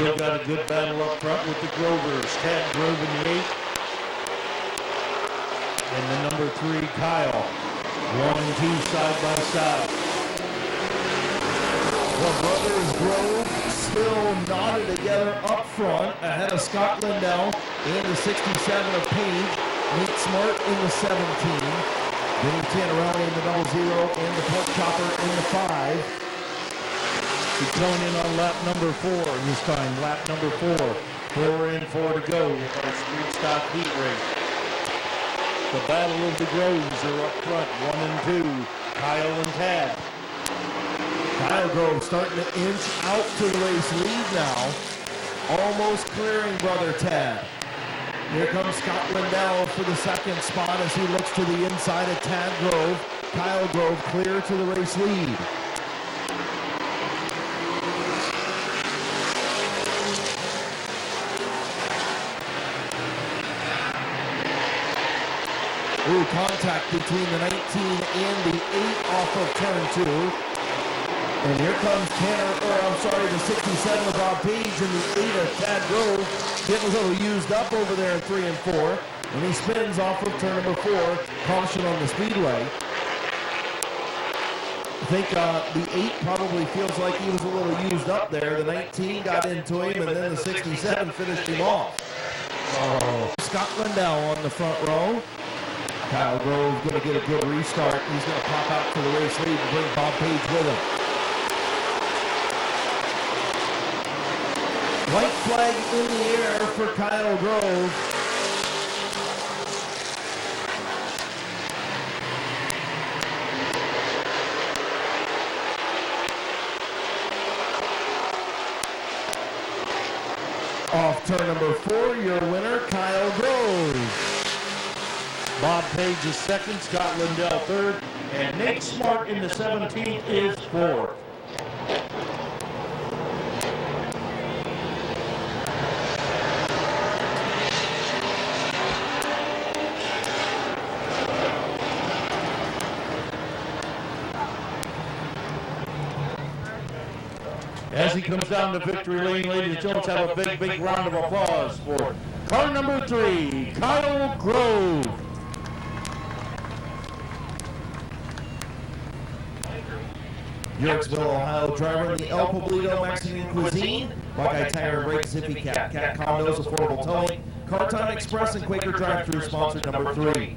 Still got a good battle up front with the Grovers. Tad Grove in the 8. And the number 3, Kyle. 1 and 2 side by side. The brothers Grove still knotted together up front ahead of Scott Lindell and the 67 of Page. Nate Smart in the 17. Vinny Tantarelli in the 00 and the Pork Chopper in the 5. He's going in on lap number 4 this time. Lap number 4. 4 in, 4 to go with our street stock heat race. The battle of the Groves are up front. 1 and 2. Kyle and Tad. Kyle Grove starting to inch out to the race lead now. Almost clearing brother Tad. Here comes Scott Lindell for the second spot as he looks to the inside of Tad Grove. Kyle Grove clear to the race lead. Ooh, contact between the 19 and the 8 off of turn 2. And here comes the 67 of Bob Page and the 8 of Tad Grove. Getting a little used up over there in 3 and 4. And he spins off of turn number 4. Caution on the speedway. I think the 8 probably feels like he was a little used up there. The 19 got into him, and then the 67 finished him off. Oh. Scott Lindell on the front row. Kyle Grove going to get a good restart. He's going to pop out to the race lead and bring Bob Page with him. White flag in the air for Kyle Grove. Off turn number 4, your winner, Kyle Grove. Bob Page is 2nd, Scott Lindell 3rd, and Nate Smart in the 17th is 4th. As he comes down to victory lane, ladies and gentlemen, have a big, big round of applause for car number 3, Kyle Grove. Yorksville, Ohio driver in the El Poblito Mexican Cuisine, Buckeye Tire and Brake, Zippy Cat, Cat Condos, Affordable Towing, Car Time Express, and Quaker Drive-Thru sponsor number 3.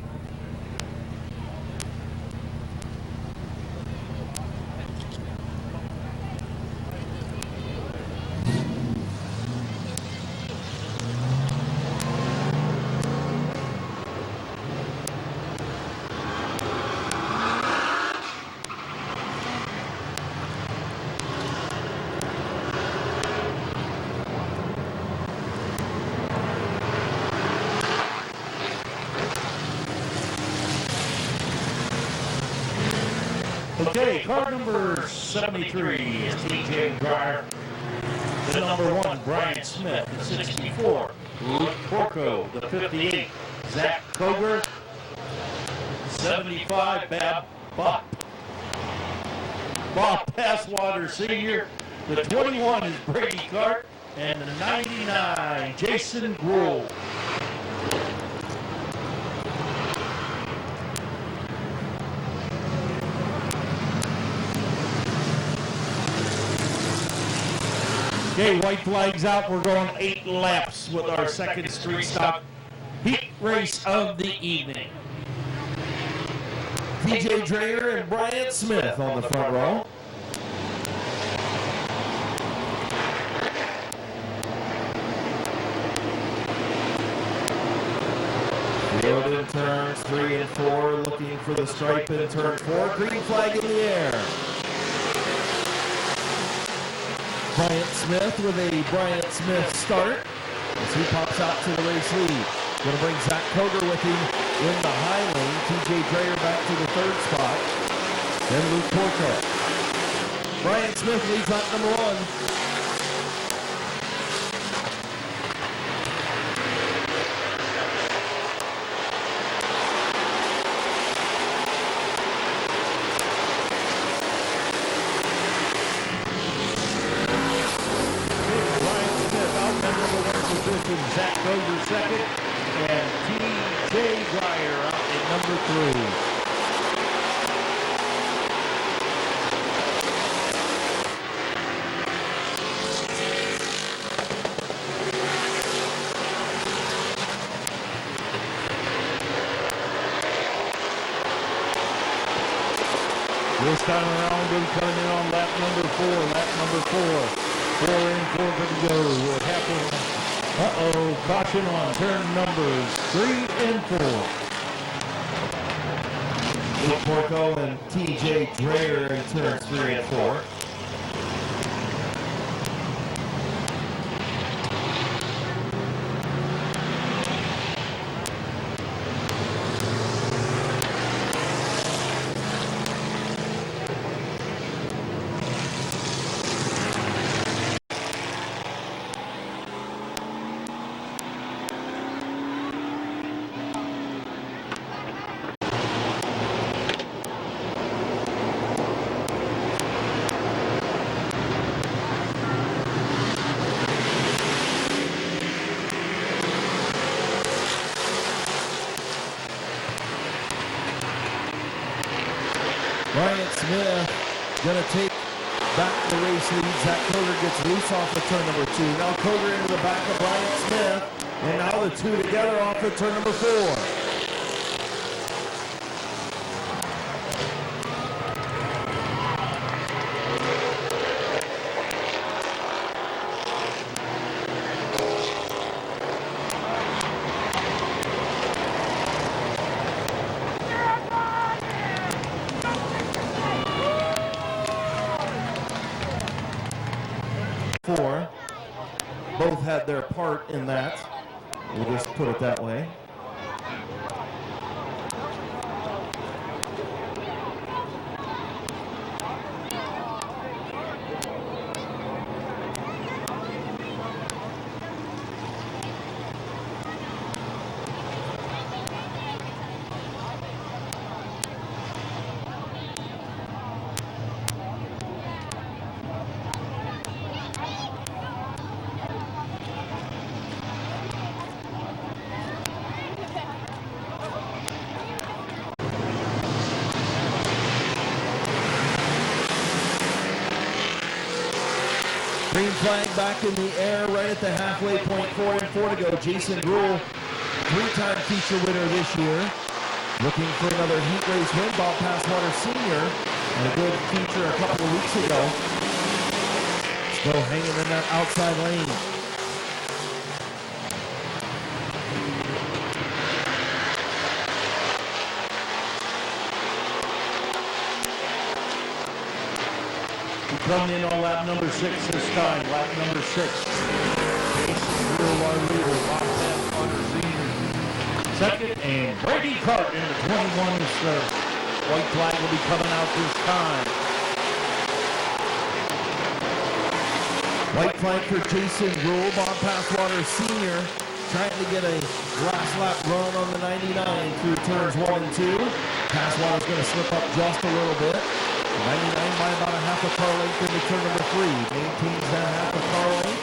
Okay, car number 73 is TJ Dryer. The number 1, Brian Smith. The 64, Luke Porco. The 58, Zach Koger. 75, Bob Passwater Sr. The 21 is Brady Cart. And the 99, Jason Gruhl. Okay, white flags out. We're going 8 laps with our second street stock heat race of the evening. TJ Dreyer and Brian Smith on the front row. Field in turns 3 and 4, looking for the stripe in turn 4. Green flag in the air. Bryant Smith with a Bryant Smith start as he pops out to the race lead. Going to bring Zach Koger with him in the high lane. TJ Dreyer back to the 3rd spot. Then Luke Porco. Bryant Smith leads lap number 1. Zach Koger second, and TJ Dryer out at number 3. This time around, we'll be coming in on lap number 4. Lap number 4. 4 in, 4 to go. We're halfway. Caution on turn numbers 3 and 4. Luke Porco and TJ Dreyer in turns 3 and 4. Brian Smith going to take back the race lead. Zach Koger gets loose off of turn number 2. Now Koger into the back of Brian Smith. And now the 2 together off of turn number 4. Both had their part in that. We'll just put it that way. Green flag back in the air right at the halfway point. 4 and 4 to go. Jason Gruhl, 3-time feature winner this year. Looking for another heat race win. Bob Passwater Sr. and a good feature a couple of weeks ago. Still hanging in that outside lane. Coming in on lap number 6 this time. Lap number 6. Jason Gruhl, our leader. Bob Passwater Sr. second, and Brady Cart in the 21 is third. White flag will be coming out this time. White flag for Jason Rule, Bob Passwater Sr. trying to get a last lap run on the 99 through turns 1 and 2. Passwater's going to slip up just a little bit. 99 by about a half a car length into turn number 3. Maintains that half a car length.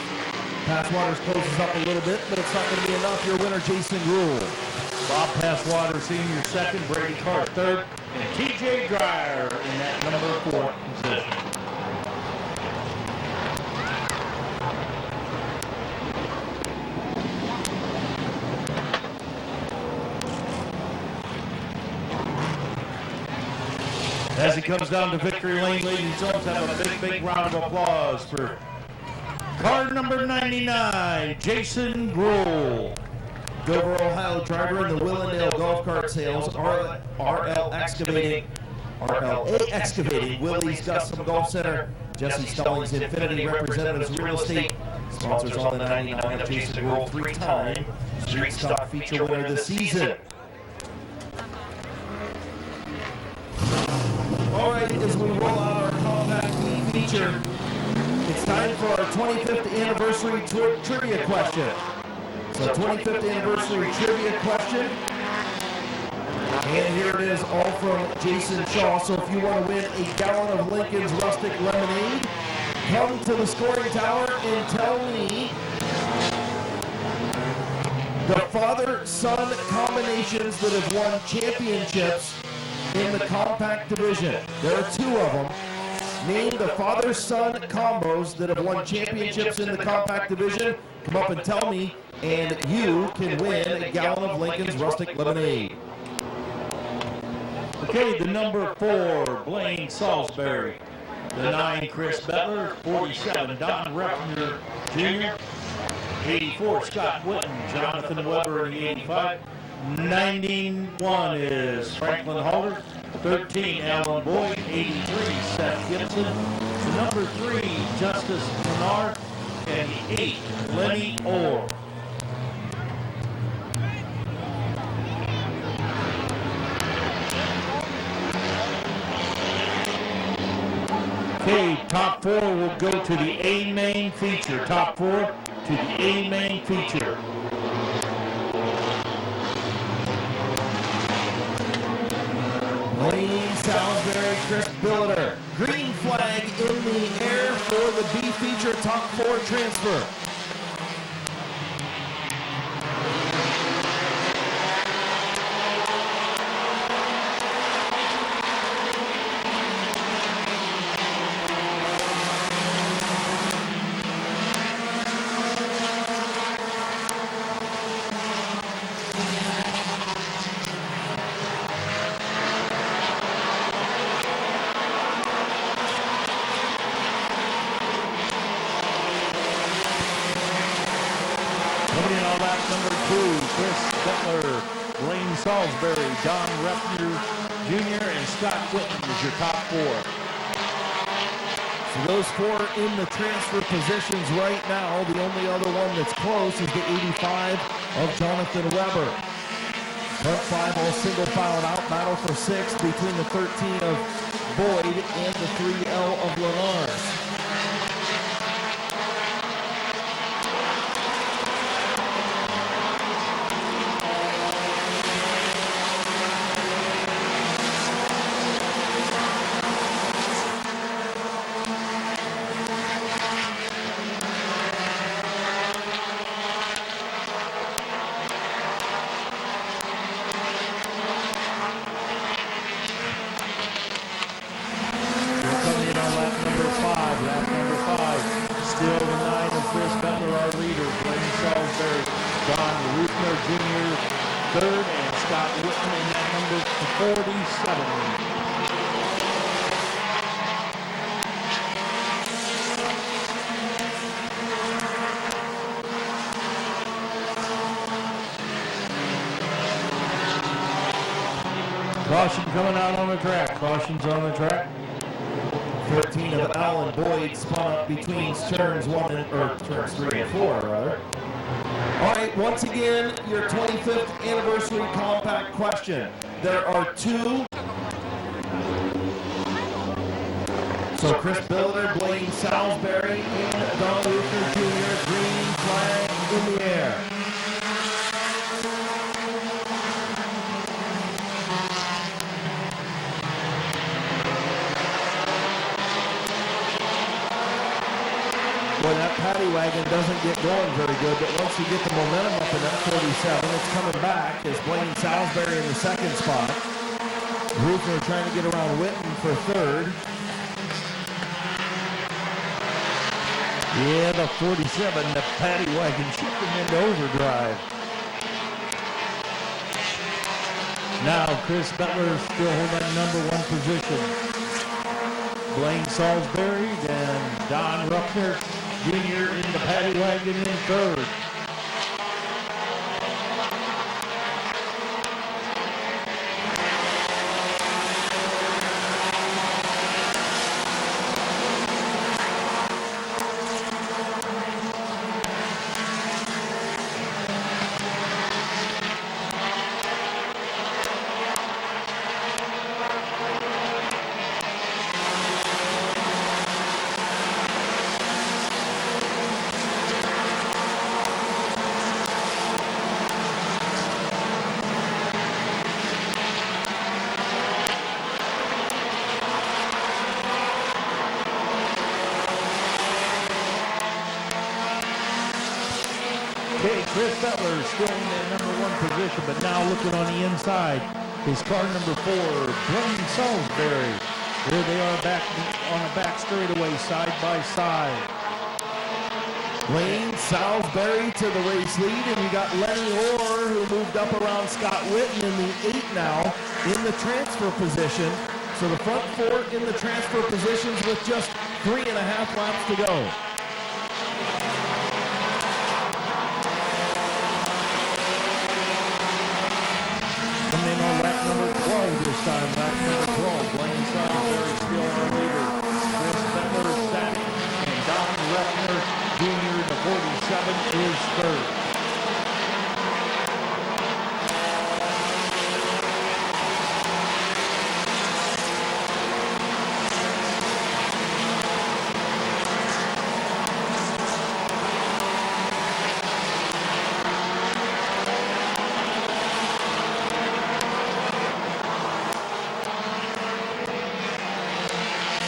Passwater closes up a little bit, but it's not going to be enough. Your winner, Jason Rule. Bob Passwater Sr. second, Brady Carr third, and TJ Dreyer in that number 4 position. As he comes down to victory lane, ladies and gentlemen, have a big round of applause for car number 99, Jason Grohl. Dover, Ohio driver in the Willendale Golf Cart Sales, RLA Excavating, Willie's Custom Golf Center, Jesse Stallings Infinity Representatives Real Estate, sponsors on the 99 of Jason Grohl, 3-time Street Stock feature winner this season. All right, as we roll out our Compact B feature, it's time for our 25th anniversary trivia question. So 25th anniversary trivia question. And here it is, all from Jason Shaw. So if you want to win a gallon of Lincoln's Rustic Lemonade, come to the scoring tower and tell me the father-son combinations that have won championships in the compact division. There are 2 of them. Name the father-son combos that have won championships in the compact division. Come up and tell me, and you can win a gallon of Lincoln's Rustic Lemonade. Okay, the number 4, Blaine Salisbury. The 9, Chris Bettler. 47, Don Refner Jr. 84, Scott Whitten. Jonathan Weber in the 85. 91 is Franklin Halter. 13, Alan Boyd. 83, Seth Gibson. The number 3, Justice Menard. And 8, Lenny Orr. Okay, top 4 will go to the A main feature. Top 4 to the A main feature. Blaine Salisbury, Chris Billiter. Green flag in the air for the B feature top 4 transfer. Coming in on lap number 2, Chris Bettler, Blaine Salisbury, Don Refner Jr., and Scott Whitten is your top 4. So those 4 in the transfer positions right now. The only other one that's close is the 85 of Jonathan Weber. Front 5 all single filed out. Battle for 6th between the 13 of Boyd and the 3L of Lenars. Still the 9 of Chris Bettler, our leader. Blaine Salisbury, Don Refner Jr. third, and Scott Whitten in that number 47. Caution coming out on the track. Caution's on the track. 13 of Alan Boyd spun up between turns 3 and 4, rather. All right, once again, your 25th anniversary compact question. There are 2 So Chris Billiter, Blaine Salisbury, and Don Luther Jr., green flag in the air. Boy, that paddy wagon doesn't get going very good, but once you get the momentum up in that 47, it's coming back as Blaine Salisbury in the second spot. Rufner trying to get around Whitten for third. Yeah, the 47, the paddy wagon shifting into overdrive. Now Chris Butler still holding that number one position. Blaine Salisbury, then Don Ruffner Jr. in the paddy wagon in third. Okay, Chris Butler still in the number one position, but now looking on the inside is car number 4, Blaine Salisbury. There they are back on the back straightaway, side by side. Blaine Salisbury to the race lead, and you got Lenny Orr, who moved up around Scott Whitten in the 8 now in the transfer position. So the front 4 in the transfer positions with just 3.5 laps to go. Coming in on lap number 12 this time, lap number 12. Blaine Salisbury still our leader. Chris Butler is second, and Don Ruffner Jr. the 47 is third.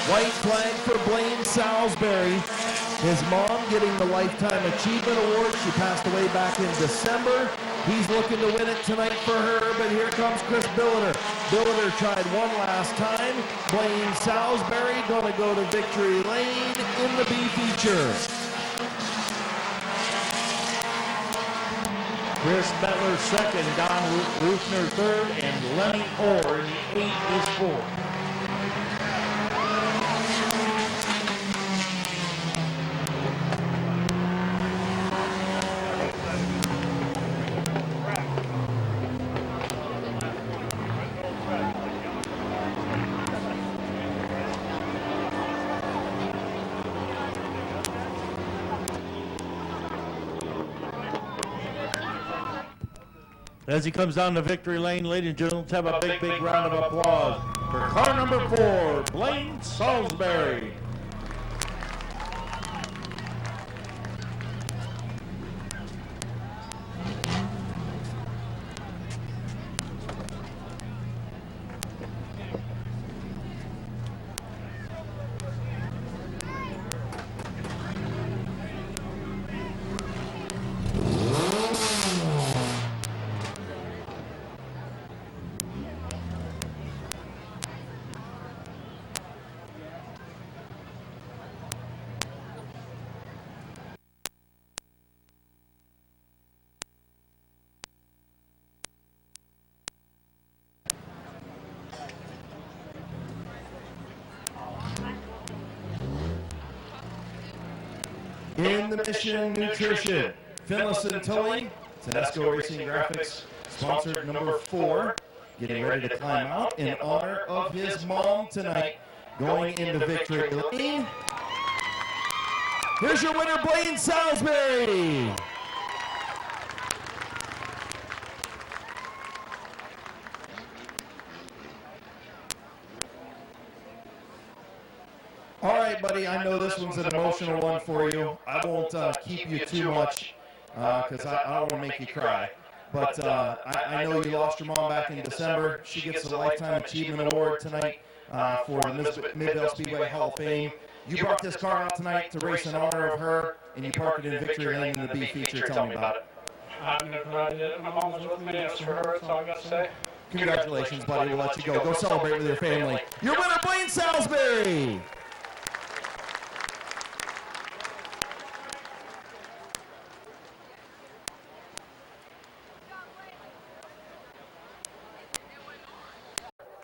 White flag for Blaine Salisbury. His mom getting the Lifetime Achievement Award. She passed away back in December. He's looking to win it tonight for her, but here comes Chris Billiter. Billiter tried one last time. Blaine Salisbury going to go to victory lane in the B feature. Chris Butler second, Don Rufner third, and Lenny Orr in the 8 is fourth. As he comes down the victory lane, ladies and gentlemen, let's have a big, big round of applause for car number 4, Blaine Salisbury. In the Mission Nutrition, Finlayson Towing, Tedesco Racing Graphics, sponsored number 4, getting ready to climb out in honor of his mom tonight, going into victory lane. Here's your winner, Blaine Salisbury. right, buddy. I know this one's an emotional one for you. I won't keep you too much because I don't want to make you cry. But I know you lost your mom back in December. She gets the Lifetime Achievement Award tonight for the Midvale Speedway Hall of Fame. You brought this car out tonight to race in honor of her, and you parked it in Victory Lane in the B feature. Tell me about it. I've never ridden it. My mom was with me. It's for her. That's all I got to say. Congratulations, buddy. We'll let you go. Go celebrate with your family. Your winner, Blaine Salisbury.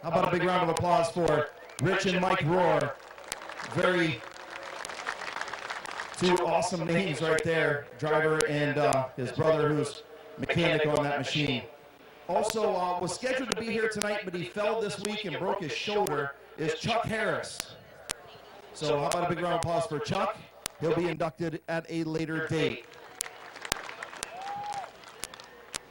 How about a big round of applause for Rich and Mike Rohr? Two awesome names right there. Driver and his brother, who's mechanic on that machine. Also was scheduled to be here tonight, but he fell this week and broke his shoulder, is Chuck Harris. So how about a big round of applause for Chuck? He'll be inducted at a later date.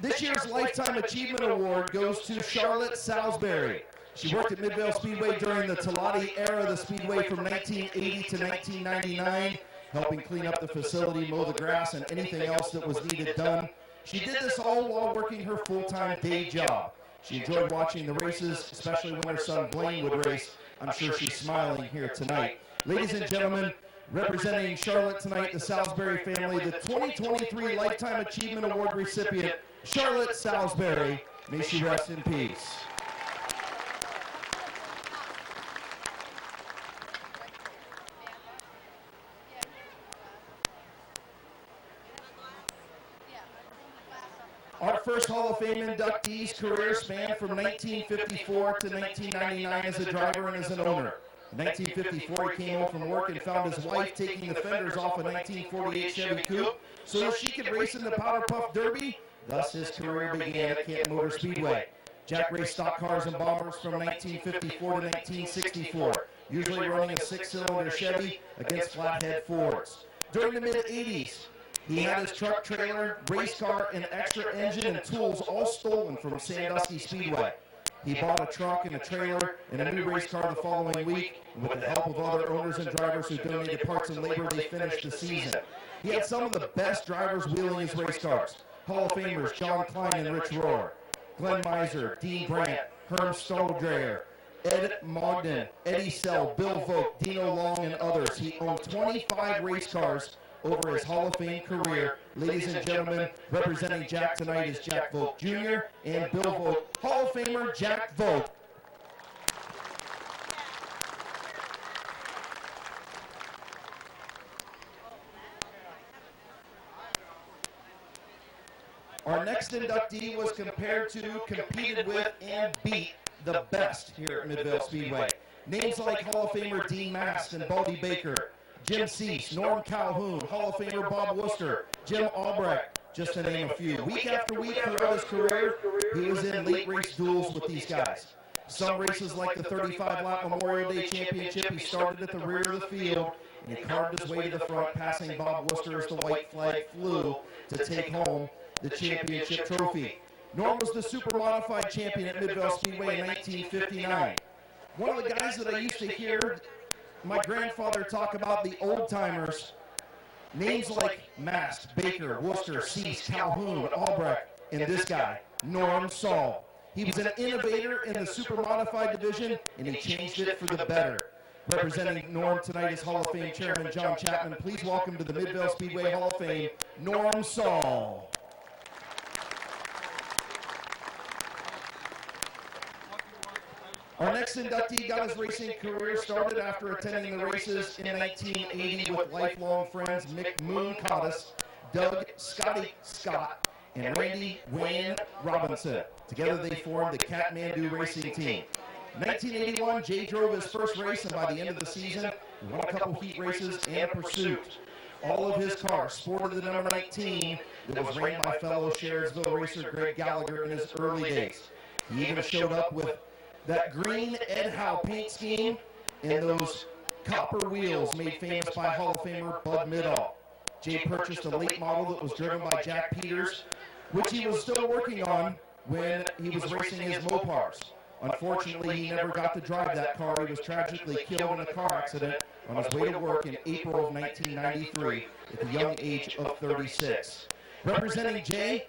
This year's Lifetime Achievement Award goes to Charlotte Salisbury. She worked at Midvale Speedway during the Talati era of the Speedway from 1980 to 1999, helping clean up the facility, mow the grass, and anything else that was needed done. She did this all while working her full-time day job. She enjoyed watching the races, especially when her son Blaine would race. I'm sure she's smiling here tonight. Ladies and gentlemen, representing Charlotte tonight, the Salisbury family, the 2023 Lifetime Achievement Award recipient, Charlotte Salisbury. May she rest in peace. Our first Hall of Fame inductee's career spanned from 1954 to 1999 as a driver and as an owner. In 1954, he came home from work and found his wife taking the fenders off a 1948 Chevy Coupe so that she could race in the Powder Puff Derby. Thus, his career began at Canton Motor Speedway. Jack raced stock cars and bombers from 1954 to 1964, usually running a six-cylinder Chevy against flathead Fords. During the mid-'80s, he had his truck, trailer, race car, and extra engine and tools all stolen from Sandusky Speedway. He bought a truck and a trailer and a new race car the following week. And with the help of other owners and drivers who donated parts and labor, they finished the season. He had some of the best drivers wheeling his race cars. Hall of Famers John Klein and Rich Rohr, Glenn Miser, Dean Brandt, Herm Stoldrayer, Ed Mogden, Eddie Sell, Bill Vogt, Dino Long, and others. He owned 25 race cars over his Hall of Fame career. Ladies and gentlemen, representing Jack tonight is Jack Vogt Jr. and Bill Vogt. Hall of Famer Jack Vogt. Our next inductee was compared to, competed with, and beat the best here at Midvale Speedway. Names like Hall of Famer Dean Mast and Baldy Baker, Jim Cease, Norm Calhoun, Hall of Famer Bob Worcester, Jim Albrecht, just to name a few. Week after week throughout his career, he was in late race duels with these guys. Some races like the 35-lap Memorial Day Championship, he started at the rear of the field, and he carved his way to the front, passing Bob Worcester as the white flag flew to take home the championship trophy. Norm was the super modified champion at Midvale Speedway in 1959. One of the guys that I used to hear my grandfather talk about, the old timers, names like Mast, Baker, Worcester, Cease, Calhoun, Albrecht, and this guy, Norm Saul. He was an innovator in the super modified division, and he changed it for the better. Representing Norm tonight is Hall of Fame Chairman John Chapman. Please welcome to the Midvale Speedway Hall of Fame, Norm Saul. Our next inductee got his racing career started after attending the races in 1980 with lifelong friends Mick Moon Cottis, Doug Scotty Scott, and Randy Wayne Robinson. Together they formed the Kathmandu Racing Team. In 1981, Jay drove his first race, and by the end of the season, he won a couple heat races and pursuit. All of his cars sported the number 19 that was ran by fellow Sherridsville racer Greg Gallagher in his early days. He even showed up with that green Ed Howe paint scheme and those copper wheels made famous by Hall of Famer Bud Midall. Jay purchased a late model that was driven by Jack Peters, which he was still working on when he was racing his Mopars. Unfortunately, he never got to drive that car. He was tragically killed in a car accident on his way to work in April of 1993 at the young age of 36. Representing Jay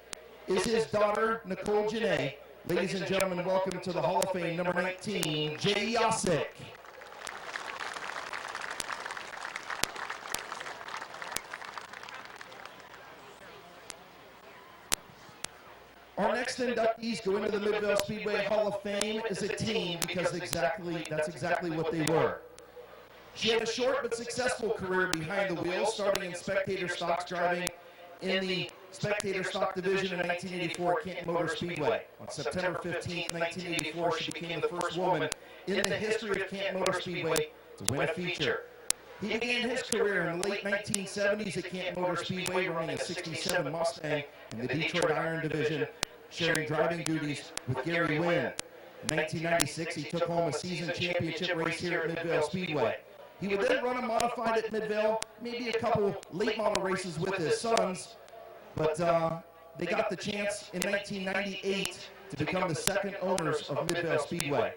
is his daughter, Nicole Janae. Ladies and gentlemen, welcome to the Hall of Fame, number 19, Jay Yasik. Our next inductees go into the Midvale Speedway Hall of Fame as a team because that's exactly what they were. She had a short but successful career behind the wheel, starting in spectator stocks, driving in the spectator stock division in 1984 at Canton Motor Speedway. On September 15, 1984, she became the first woman in the history of Canton Motor Speedway to win a feature. He began his career in the late 1970s at Canton Motor Speedway, running a 67 Mustang in the Detroit Iron Division, sharing driving duties with Gary Wynn. In 1996, he took home a season championship race here at Midvale Speedway. He would then run a modified at Midvale, maybe a couple late model races with his sons, but they got the chance in 1998 to become the second owners of Midvale Speedway.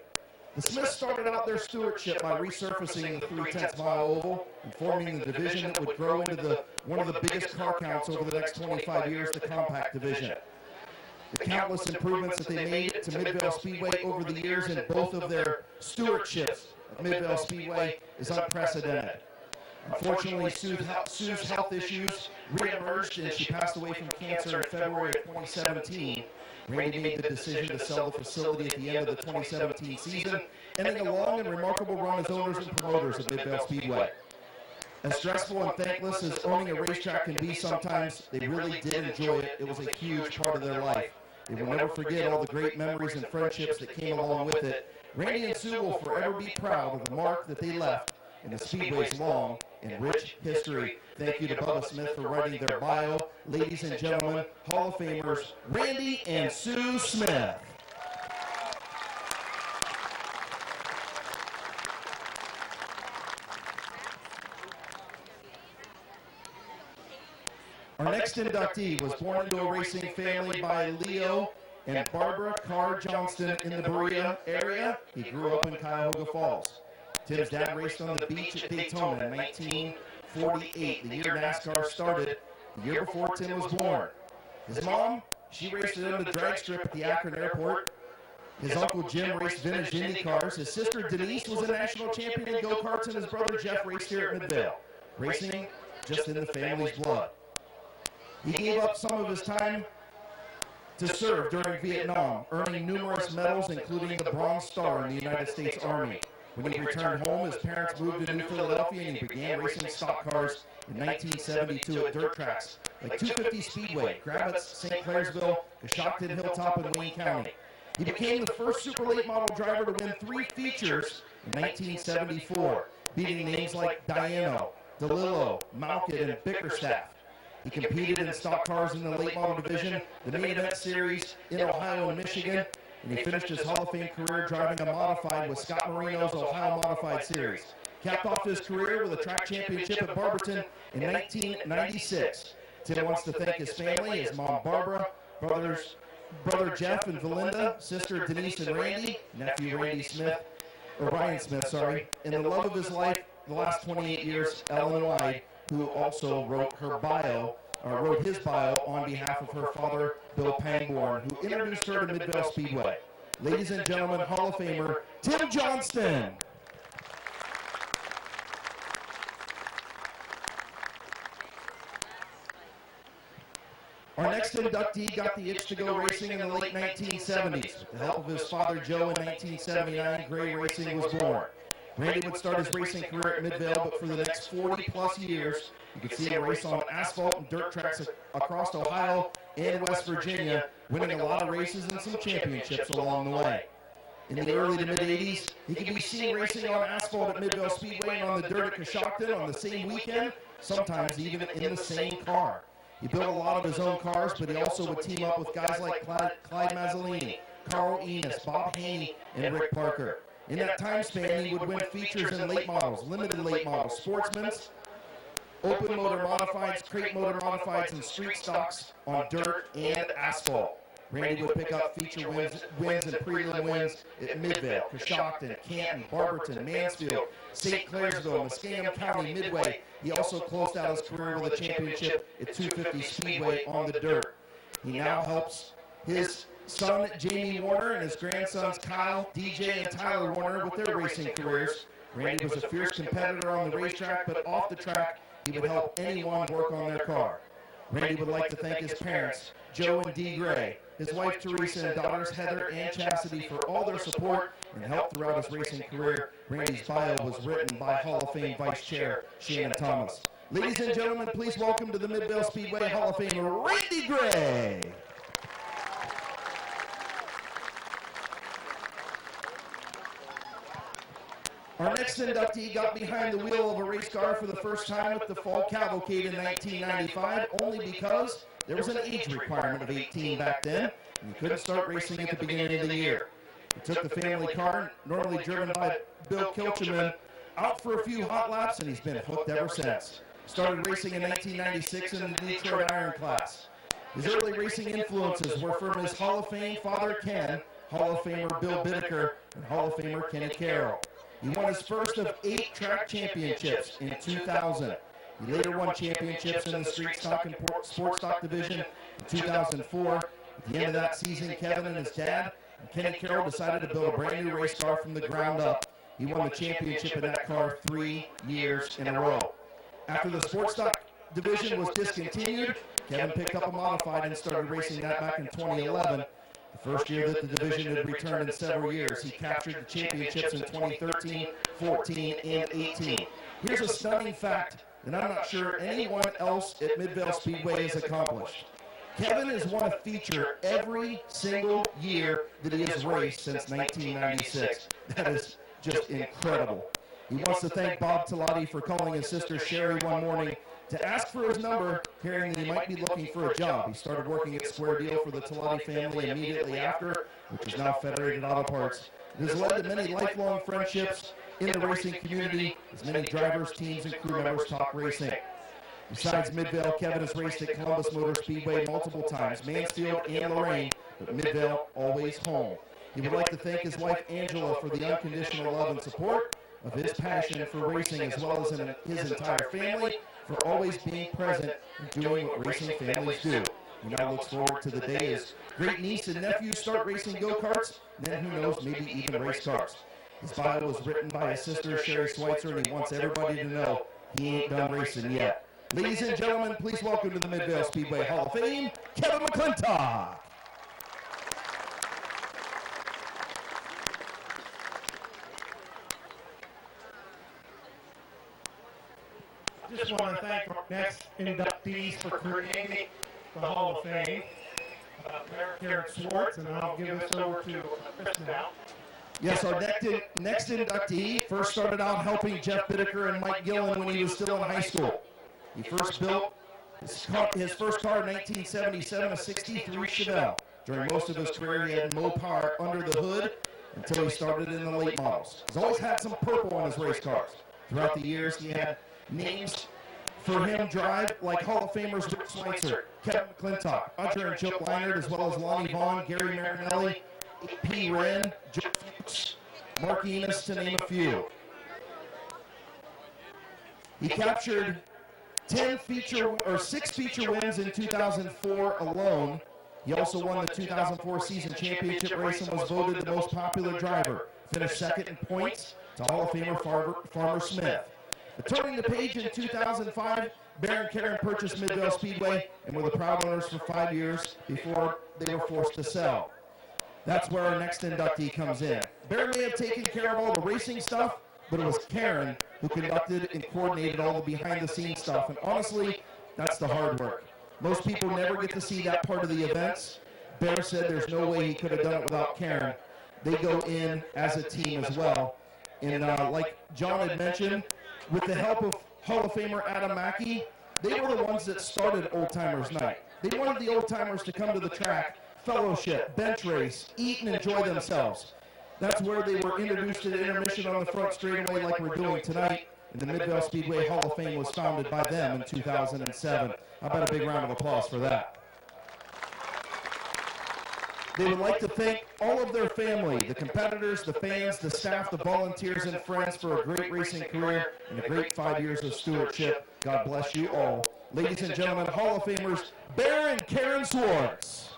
The Smiths started out their stewardship by resurfacing the 3/10 mile oval and forming the division that would grow into one of the biggest car counts over the next 25 years, the compact division. The countless improvements that they made to Midvale Speedway over the years in both of their stewardships of Midvale Speedway is unprecedented. Unfortunately, Sue's health issues reemerged and she passed away from cancer in February of 2017. Randy made the decision to sell the facility at the end of the 2017 season, ending a long and remarkable run as owners and promoters of Midvale Speedway. As stressful and thankless as owning a racetrack can be sometimes, they really did enjoy it. It was a huge part of their life. They will never forget all the great memories and friendships that came along with it. Randy and Sue will forever be proud of the mark that they left in the Speedway's long and rich history. Thank you to Bubba Smith for writing their bio. Ladies and gentlemen, Hall of Famers Randy and Sue Smith. Our next inductee was born into a racing family by Leo and Barbara Carr Johnston in the Berea area. He grew up in Cuyahoga Falls. Tim's dad raced on the beach at Daytona in 1948, the year NASCAR started, the year before Tim was born. His mom, she raced it on the drag strip at the Akron Airport. His uncle Jim raced vintage Indy cars. His sister Denise was a national champion in go-karts, and his brother Jeff raced here at Midvale, racing just in the family's blood. He gave up some of his time to serve during Vietnam, earning numerous medals, including the Bronze Star in the United States Army. When he returned home, his parents moved to New Philadelphia and he began racing stock cars in 1972 at dirt tracks like 250 Speedway, Gravitz, St. Clairsville, Coshocton, Hilltop, and Wayne County. He became the first super late model driver to win 3 features in 1974, beating names like Diano, DeLillo, Malkin, and Bickerstaff. He competed in stock cars in the late model division, the main event series in Ohio and Michigan, and he finished his Hall of Fame career driving a modified with Scott Marino's Ohio Modified Series. Capped off his career with a track championship at Barberton in 1996. Tim wants to thank his family, his mom Barbara, brother Jeff and Valinda, sister Denise and Randy, nephew Ryan Smith, and the love of his life the last 28 years, Ellen White, who also wrote his bio on behalf of her father, Bill Pangborn, who introduced her to Midvale Speedway. Ladies and gentlemen, Hall of Famer Tim Johnston. Our next inductee got the itch to go racing in the late 1970s. With the help of his father Joe in 1979, Gray Racing was born. Randy would start his racing career at Midvale, but for the next 40-plus years, you could see him race on asphalt and dirt tracks across Ohio and West Virginia, winning a lot of races and some championships along the way. In the early to mid-'80s, he could be seen racing on asphalt at Midvale Speedway and on the dirt at Coshocton on the same weekend, sometimes even in the same car. He built a lot of his own cars, but he also would team up with guys like Clyde Mazzolini, Carl Enos, Bob Haney, and Rick Parker. In that time span, he would win features in late models, limited late models, sportsmen's, open motor modifieds, crate motor modifieds, and street stocks on dirt and asphalt. Randy would pick up feature wins and prelim wins at Midvale, Coshocton, Canton, Barberton, Mansfield, St. Clairsville, Muskingum County, Midway. He also closed out his career with a championship at 250 Speedway on the dirt. He now helps his son Jamie Warner and his grandsons Kyle, DJ, and Tyler Warner with their racing careers. Randy was a fierce competitor on the racetrack, but off the track, he would help anyone work on their car. Randy would like to thank his parents, Joe and Dee Gray, his wife Teresa, and daughters Heather and Chastity for all their support and help throughout his racing career. Randy's bio was written by Hall of Fame Vice Chair Shannon Thomas. Ladies and gentlemen, please welcome to the Midvale Speedway Hall of Famer, Randy Gray. Our next inductee got behind the wheel of a race car for the first time at the Fall Cavalcade in 1995, only because there was an age requirement of 18 back then, and you couldn't start racing at the beginning of the year. He took the family car, normally driven by Bill Kilcherman, out for a few hot laps, and he's been hooked ever since. Started racing in 1996 in the Detroit Iron class. His early racing influences were from his Hall of Fame father Ken, Hall of Famer Bill Bittaker, and Hall of Famer Kenny Carroll. He won his first of 8 track championships in 2000. He later won championships in the street stock and sports stock division in 2004. At the end of that season, Kevin and his dad and Kenny Carroll decided to build a brand new race car from the ground up. He won the championship in that car 3 years in a row. After the sports stock division was discontinued, Kevin picked up a modified and started racing that back in 2011. The first year that the division had returned in several years. He captured the championships in 2013, 14, and 18. Here's a stunning fact that I'm not sure anyone else at Midvale Speedway has accomplished. Kevin has won a feature every single year that he has raced since 1996. That is just incredible. He wants to thank Bob Talati for calling his sister Sherry one morning to ask for his number, hearing that he might be looking for a job. He started working at Square Deal for the Talati family immediately after, which is now Federated Auto Parts. It has led to many lifelong friendships in the racing community as many drivers, teams, and crew members talk racing. Besides Midvale, Kevin has raced at Columbus Motor Speedway multiple times, Mansfield and Lorraine, but Midvale always home. He would like to thank his wife Angela for the unconditional love and support of his passion for racing, as well as his entire family, for always being present and doing what racing families do. He now looks forward to the day his great niece and nephew start racing go-karts, and then who knows, maybe even race cars. His bio was written by his sister Sherry Schweitzer, and he wants everybody to know he ain't done racing yet. Ladies and gentlemen, please welcome to the Midvale Speedway Hall of Fame, Kevin McClintock. Just want to thank our next inductees for creating the Hall of Fame, Garrett Swartz, and I'll give this over to Chris now. Yes, our next inductee first started out helping Jeff Bittaker and Mike Gillen when he was still in high school. He first built his first car in 1977, a 63 Chevelle. During most of his career, he had Mopar under the hood until he started in the late models. He's always had some purple on his race cars. Throughout the years, he had names for him drive like Hall of Famers Rick Schweitzer, Kevin McClintock, Roger and Chip Leinert, as well as Lonnie Vaughn, Gary Marinelli, P. Wren, Joe Fuchs, Mark Enos, to name a few. He captured 6 feature wins in 2004 alone. He also won the 2004 season championship race and was voted the most popular driver. Finished second in points to Hall of Famer Farmer Smith. But turning the page in 2005, Bear and Karen purchased Midvale Speedway and were the proud owners for 5 years before they were forced to sell. That's where our next inductee comes in. Bear may have taken care of all the racing stuff, but it was Karen who conducted and coordinated all the behind-the-scenes stuff. And honestly, that's the hard work. Most people never get to see that part of the events. Bear said there's no way he could have done it without Karen. They go in as a team as well. And like John had mentioned, with the help of Hall of Famer Adam Mackey, they were the ones that started Old Timers Night. They wanted the old timers to come to the track, fellowship, bench race, eat and enjoy themselves. That's where they were introduced to the intermission on the front straightaway like we're doing tonight. And the Midvale Speedway Hall of Fame was founded by them in 2007. How about a big round of applause for that? They would like to thank all of their family, the competitors, the fans, the staff, the volunteers, and friends for a great racing career and a great 5 years of stewardship. God bless you all. Ladies and gentlemen, Hall of Famers, Bear and Karen Swartz.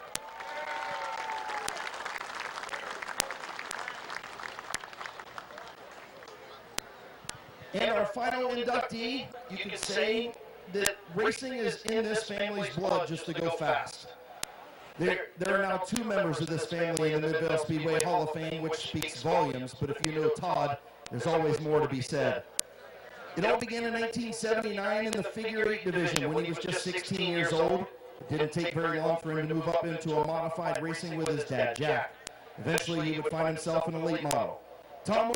And our final inductee, you could say that racing is in this family's blood just to go fast. There are now 2 members of this family in the Midvale Speedway Hall of Fame, which speaks volumes, but if you know Todd, there's always more to be said. It all began in 1979 in the figure 8 division when he was just 16 years old. It didn't take very long for him to move up into a modified racing with his dad, Jack. Eventually, he would find himself in a late model. Todd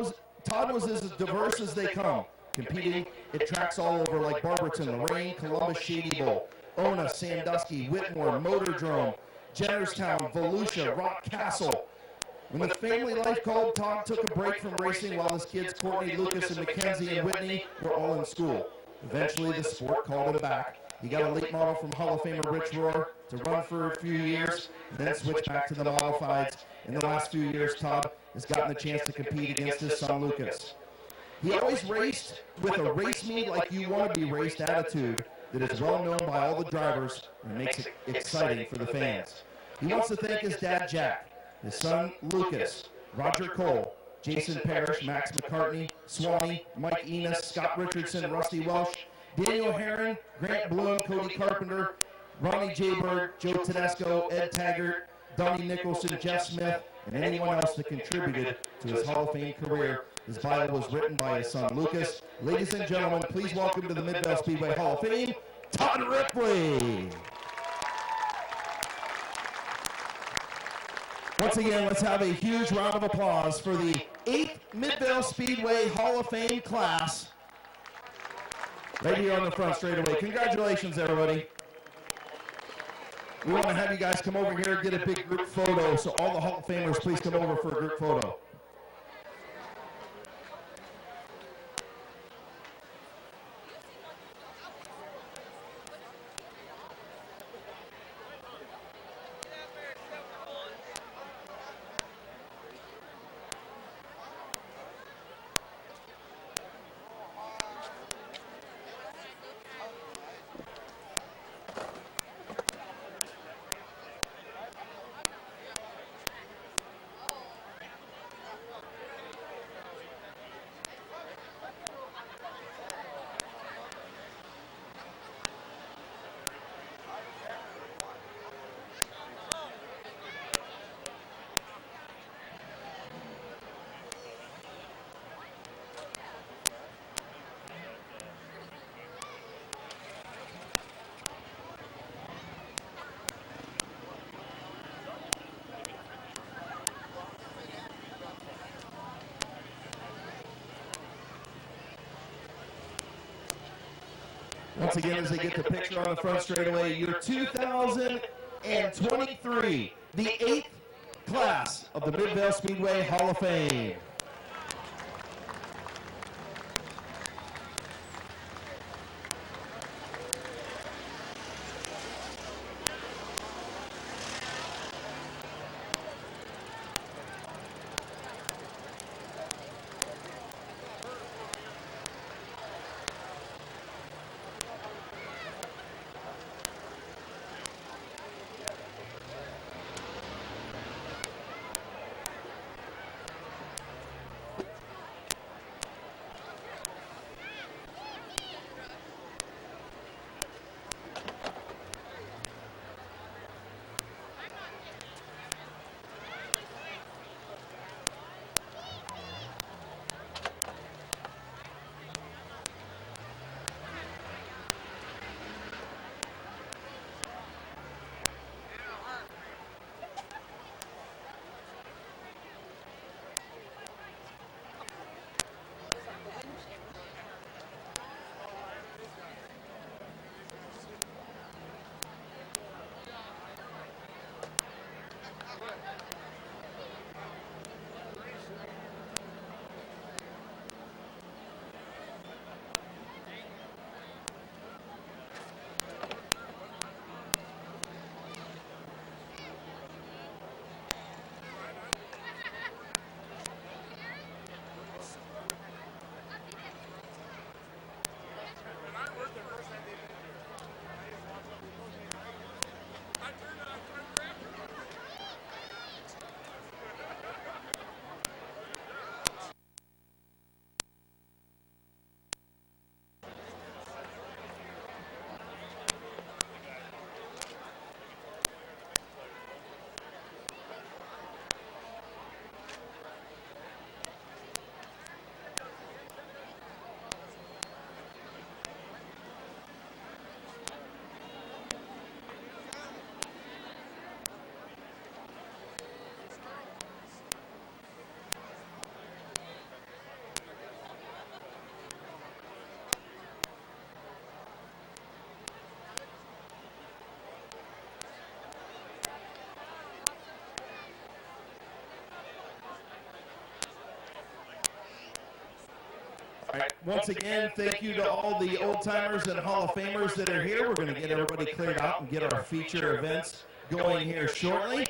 was as diverse as they come, competing at tracks all over like Barberton, Lorraine, Columbus, Shady Bowl, Ona, Sandusky, Whitmore, Motordrome, Jennerstown, Volusia, Rock Castle. When the family life called, Todd took a break from racing while his kids Courtney, Lucas, and Mackenzie and Whitney were all in school. Eventually, the sport called him back. He got a late model from Hall of Famer Rich Rohr to run for a few years, and then switched back to the modifieds. In the last few years, Todd has gotten the chance to compete against his son, Lucas. He always raced with a race me like you want to be raced attitude that is well known by all the drivers and makes it exciting for the fans. He wants to thank his dad, Jack, his son, Lucas, Roger Cole, Jason Parrish, Max McCartney, Swanee, Mike Enos, Scott Richardson, Rusty Welsh, Daniel Herron, Grant Bloom, Cody Carpenter, Ronnie Jayberg, Joe Tedesco, Ed Taggart, Donnie Nicholson, Jeff Smith, and anyone else that contributed to his Hall of Fame career. His bio was written by his son, Lucas. Ladies and gentlemen, please welcome to the Midvale Speedway Hall of Fame, Todd Ripley. Once again, let's have a huge round of applause for the 8th Midvale Speedway Hall of Fame class. Right here on the front straightaway. Congratulations, everybody. We want to have you guys come over here and get a big group photo. So all the Hall of Famers, please come over for a group photo. Once again, as they get the picture on the front straightaway, your 2023, the 8th class of the Midvale Speedway Hall of Fame. once again, thank you to all the old timers and Hall of Famers that are here. We're going to get everybody cleared out and get our feature events going here shortly.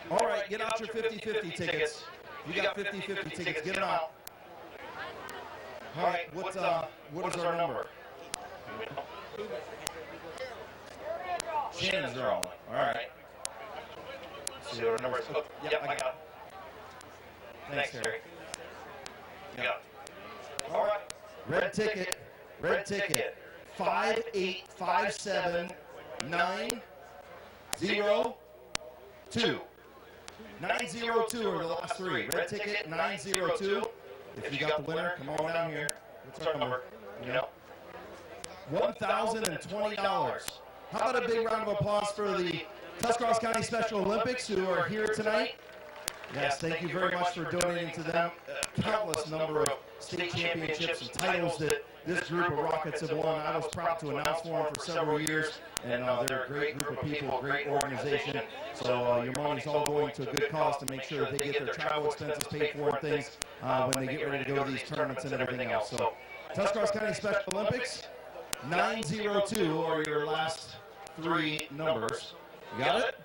All right, get out your 50-50 tickets. You got 50-50 tickets, get them out. All right, what is our number? Shannon's drawing. All right. Let's see what our number is. Oh, yep, I got it. Thanks, Terry. You got it. All right. Red ticket. 5857902. 902 are the last three. Red ticket 902. If you got the winner, come on down here. What's our number? You know? $1,020. How about a big round of applause for the Tuscarawas County Special Olympics who are here tonight? Yes, thank you very much for donating to them. Countless number of state championships and titles that this group of Rockets have won. I was proud to announce for them for several years, and they're a great group of people, a great organization. So your money's all going to a good cause to make sure that they get their travel expenses paid for and things when they get ready to go to these tournaments and everything else. So Tuscarawas County Special Olympics, 902 are your last three numbers. You got it?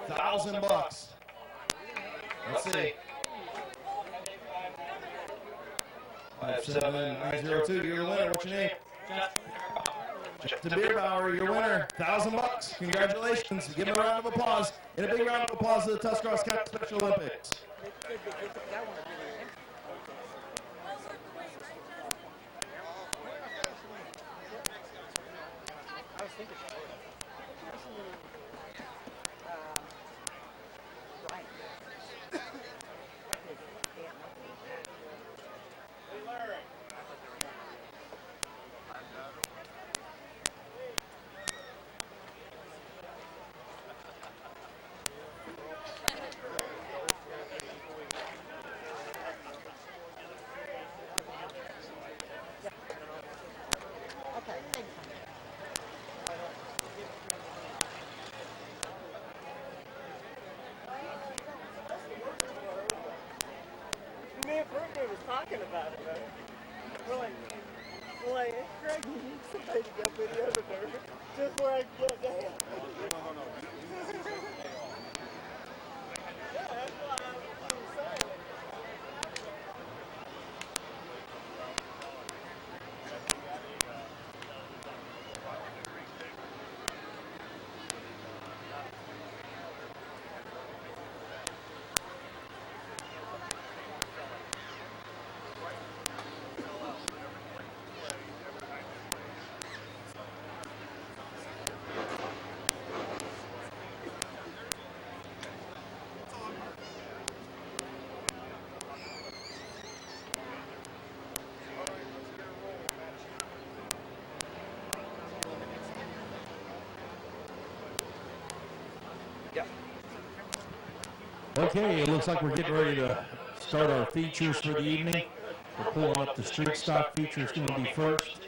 $1,000. Let's see. 57902, you're the winner. What's your name? Justin Bierbauer, your winner. $1,000. Congratulations. Give him a round of applause. And a big round of applause to the Tuscarawas County Special Olympics. Me and Brittany was talking about it, right? We're like, Greg, you need somebody to go video the dirt just where I can put it down. Yeah, that's what I was saying. Okay, it looks like we're getting ready to start our features for the evening. We're pulling up the street stock feature. It's going to be first.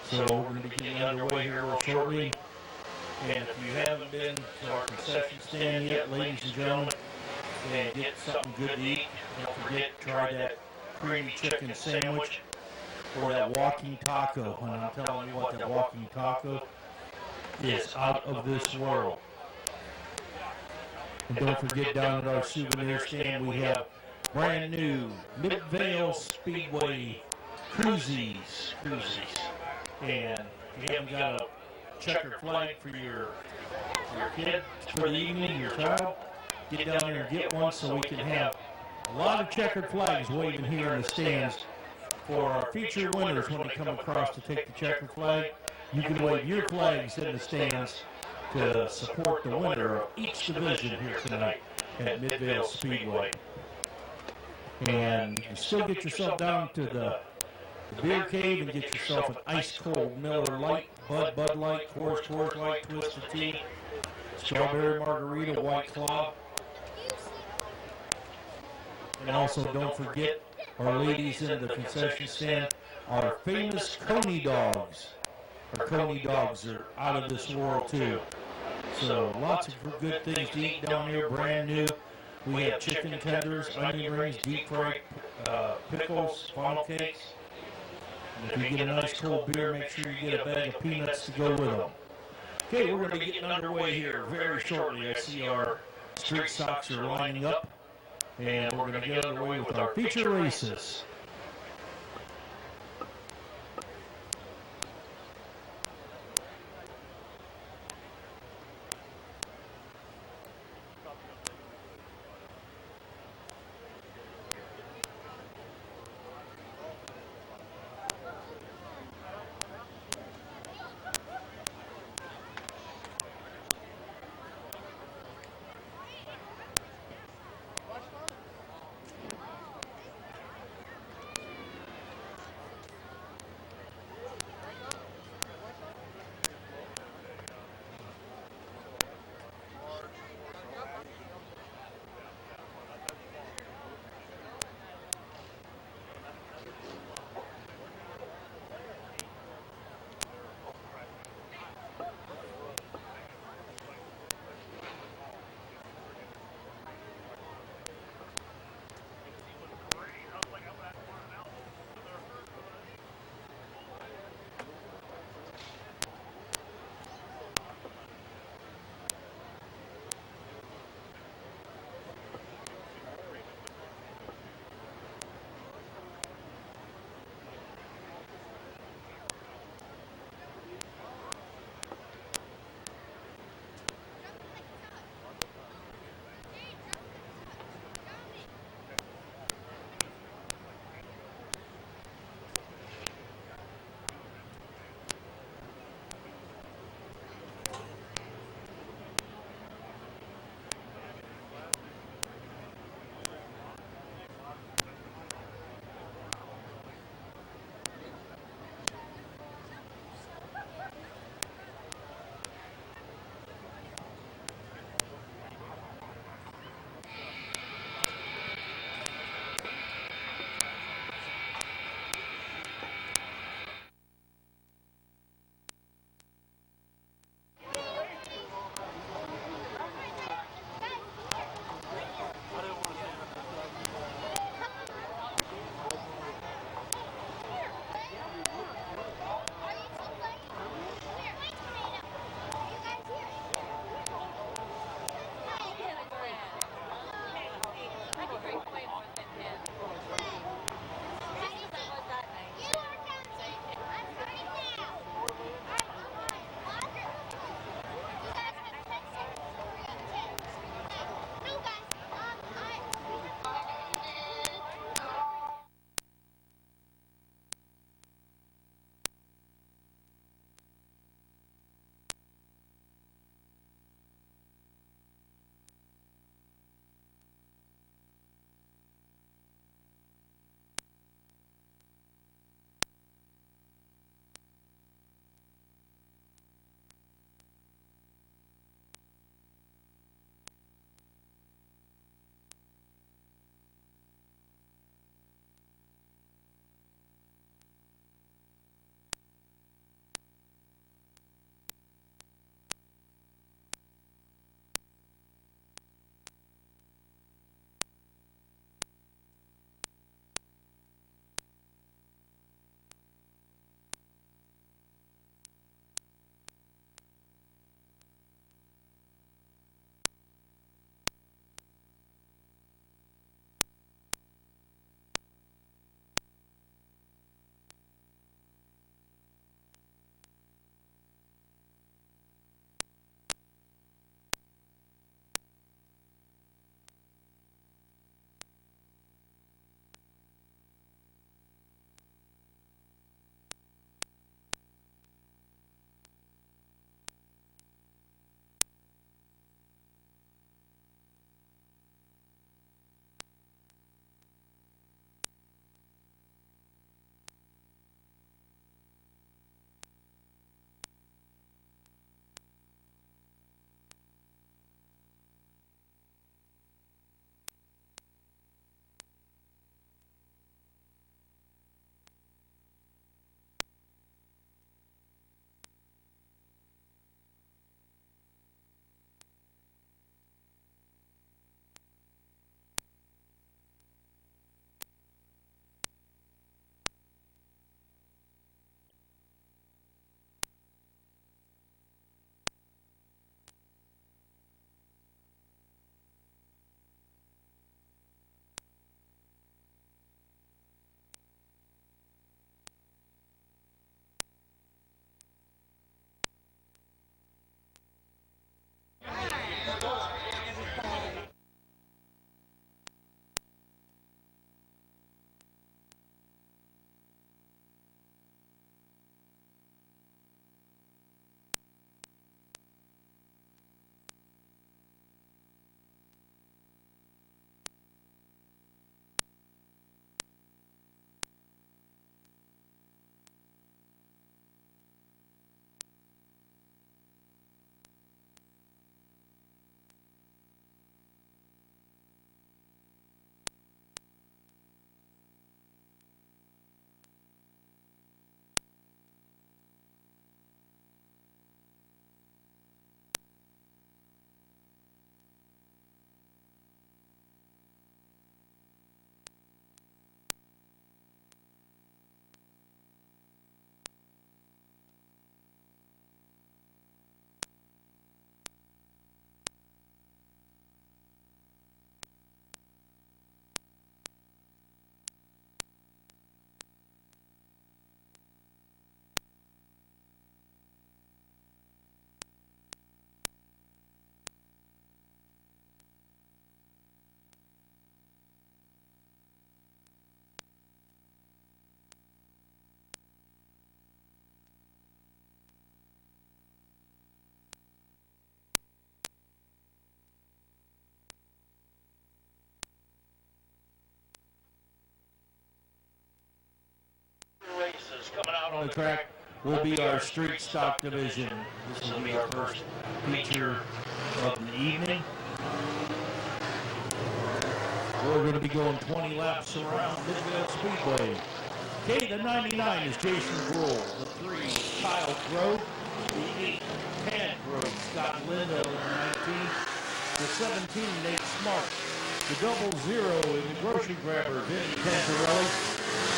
So we're going to be getting underway here real shortly. And if you haven't been to our concession stand yet, ladies and gentlemen, and get something good to eat, don't forget, try that creamy chicken sandwich or that walking taco. And I'm telling you what, that walking taco is out of this world. And don't forget, down at our souvenir stand, we have brand new Mid-Vale Speedway Cruisies. And if you haven't got a checkered flag for your kid for the evening, your child, get down there and get one so we can have a lot of checkered flags waving here in the stands for our feature winners when they come across to take the checkered flag. You can wave your flags in the stands to support the winner of each division here tonight at Mid-Vale Speedway. And you can still get yourself down to the beer cave and get yourself an ice-cold Miller Lite, Bud Light, Coors Light, Twisted Tea, strawberry margarita, White Claw. And also don't forget, our ladies in the concession stand, our famous Coney dogs. Our Coney dogs are out of this world too. So lots of good things to eat down here, brand new. We have chicken tenders, onion rings, deep fried pickles, funnel cakes. And if you get a nice cold beer, make sure you get a bag of peanuts to go with them. Okay, we're going to be getting underway here very shortly. I see our street stocks are lining up, and we're going to get underway with our feature races. out on the track will be our street stock division. This will be our first feature of the evening. We're going to be going 20 laps around Mid-Vid Speedway. Okay, the 99 is Jason Grohl. The 3, Kyle Grove. The 8, Tad Grove. Scott Linda in the 19. The 17, Nate Smart. The 00 in the grocery grabber, Vinny Cantarelli.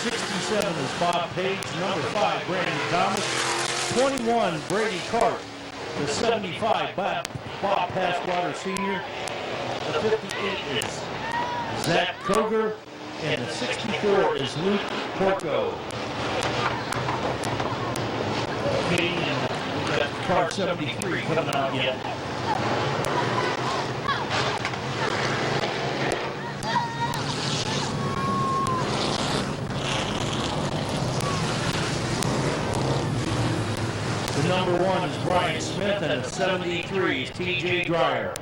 67 is Bob Page. Number 5, Brandon Thomas. 21, Brady Cart. The 75, Bob Passwater Sr. The 58 is Zach Koger, and the 64 is Luke Porco. Okay, and we've got car 73 coming out yet. The number 1 is Brian Smith, and the 73 is TJ Dreyer.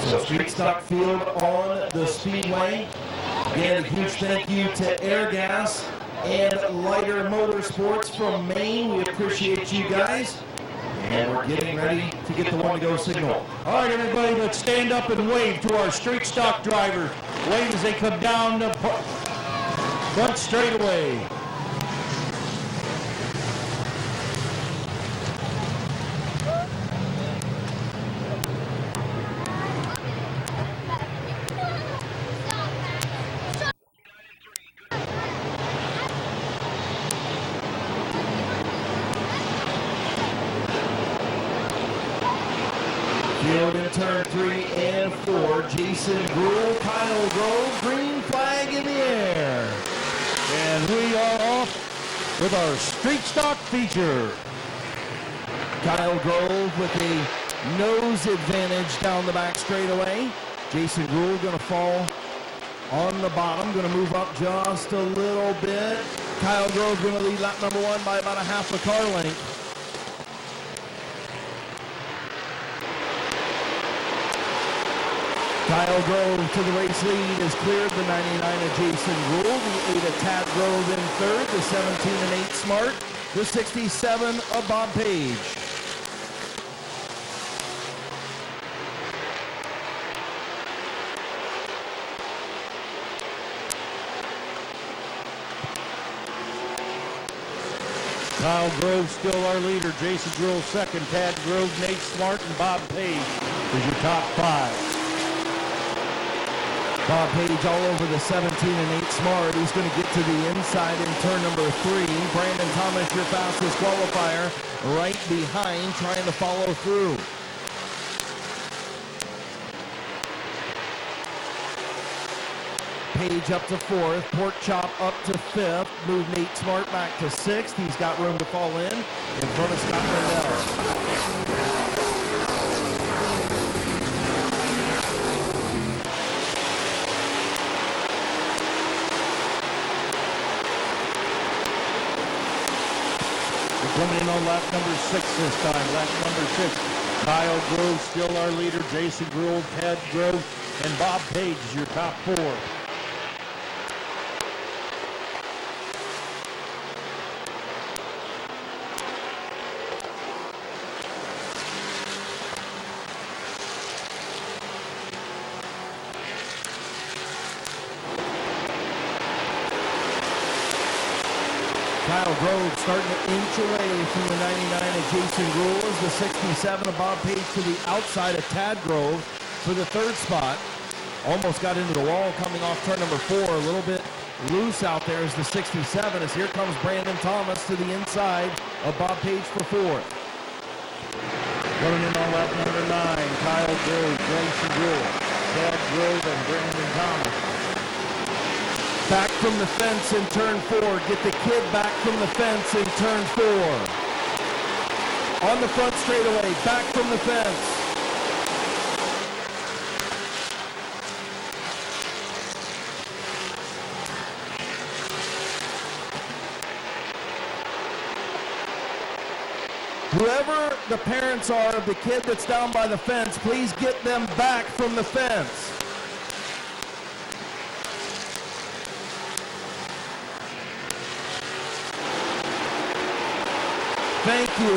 So street stock field on the speedway. Again, a huge thank you to Airgas and Lighter Motorsports from Maine. We appreciate you guys. And we're getting ready to get the one-to-go signal. All right, everybody, let's stand up and wave to our street stock drivers. Wave as they come down the front straightaway. Field in turn 3 and 4. Jason Gruhl, Kyle Grove, green flag in the air. And we are off with our street stock feature. Kyle Grove with a nose advantage down the back straightaway. Jason Gruhl going to fall on the bottom, going to move up just a little bit. Kyle Grove going to lead lap number 1 by about a half a car length. Kyle Grove to the race lead has cleared the 99 of Jason Gruhl, the 8 of Tad Grove in third, the 17 and 8 Smart, the 67 of Bob Page. Kyle Grove still our leader. Jason Gruhl second. Tad Grove, Nate Smart, and Bob Page is your top 5. Bob Page all over the 17 and 8 Smart. He's going to get to the inside in turn number 3. Brandon Thomas, your fastest qualifier, right behind, trying to follow through. Page up to 4th, Pork Chop up to 5th, move Nate Smart back to 6th. He's got room to fall in front of Scott Lindell. Coming in on lap number 6 this time. Lap number 6. Kyle Grove still our leader. Jason Gruhl, Tad Grove, and Bob Page is your top 4. Kyle Grove starting to inch away from the 99 of Jason Gruhl as the 67 of Bob Page to the outside of Tad Grove for the 3rd spot. Almost got into the wall coming off turn number 4. A little bit loose out there as the 67 as here comes Brandon Thomas to the inside of Bob Page for 4th. Running in on lap number 9. Kyle Grove, Jason Gruhl, Tad Grove, and Brandon Thomas. Back from the fence in turn 4. Get the kid back from the fence in turn 4. On the front straightaway, back from the fence. Whoever the parents are of the kid that's down by the fence, please get them back from the fence. Thank you.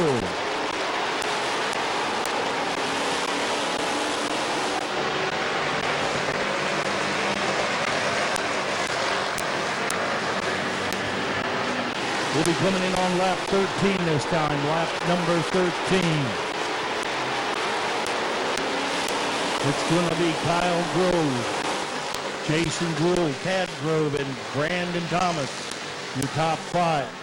We'll be coming in on lap 13 this time, lap number 13. It's going to be Kyle Grove, Jason Gould, Tad Grove, and Brandon Thomas, your top 5.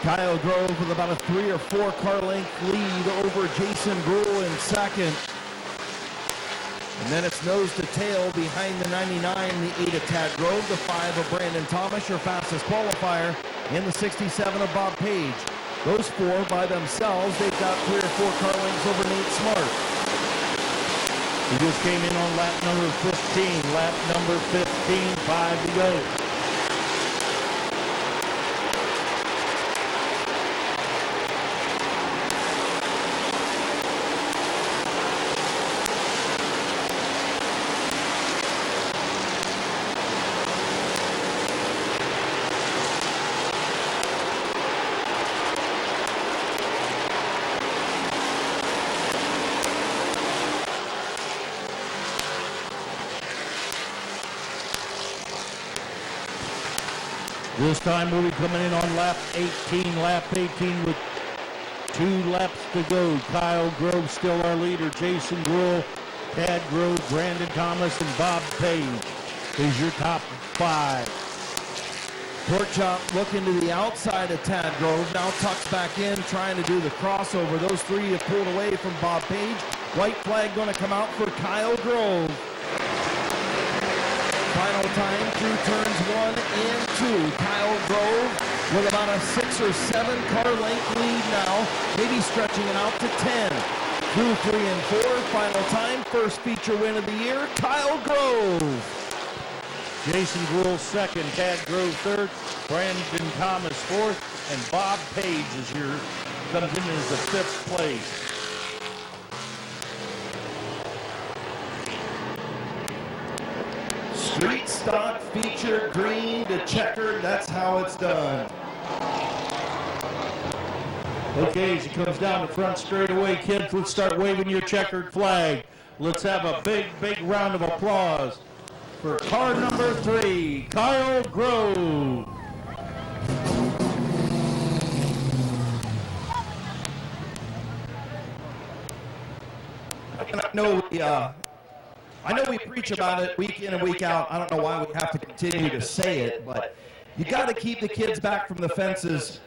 Kyle Grove with about a 3 or 4 car length lead over Jason Gould in second. And then it's nose to tail behind the 99, the 8 of Tad Grove, the 5 of Brandon Thomas, your fastest qualifier, and the 67 of Bob Page. Those 4 by themselves, they've got 3 or 4 car lengths over Nate Smart. He just came in on lap number 15. Lap number 15, 5 to go. This time we'll be coming in on lap 18 with 2 laps to go. Kyle Grove still our leader. Jason Gruhl, Tad Grove, Brandon Thomas, and Bob Page is your top 5. Pork Chop looking to the outside of Tad Grove. Now tucks back in, trying to do the crossover. Those 3 have pulled away from Bob Page. White flag going to come out for Kyle Grove. Final time through turns 1 and 2. Kyle Grove with about a 6 or 7 car length lead now, maybe stretching it out to 10. Through 3 and 4, final time, first feature win of the year, Kyle Grove. Jason Gruhl second, Tad Grove third, Brandon Thomas fourth, and Bob Page comes in as the 5th place. Street stock feature, green to checkered, that's how it's done. Okay, as he comes down the front straightaway, kids, let's start waving your checkered flag. Let's have a big, big round of applause for car number 3, Kyle Grove. I know we preach about it week in and week out. I don't know why we have to continue to say it, but you got to keep the kids back from the fences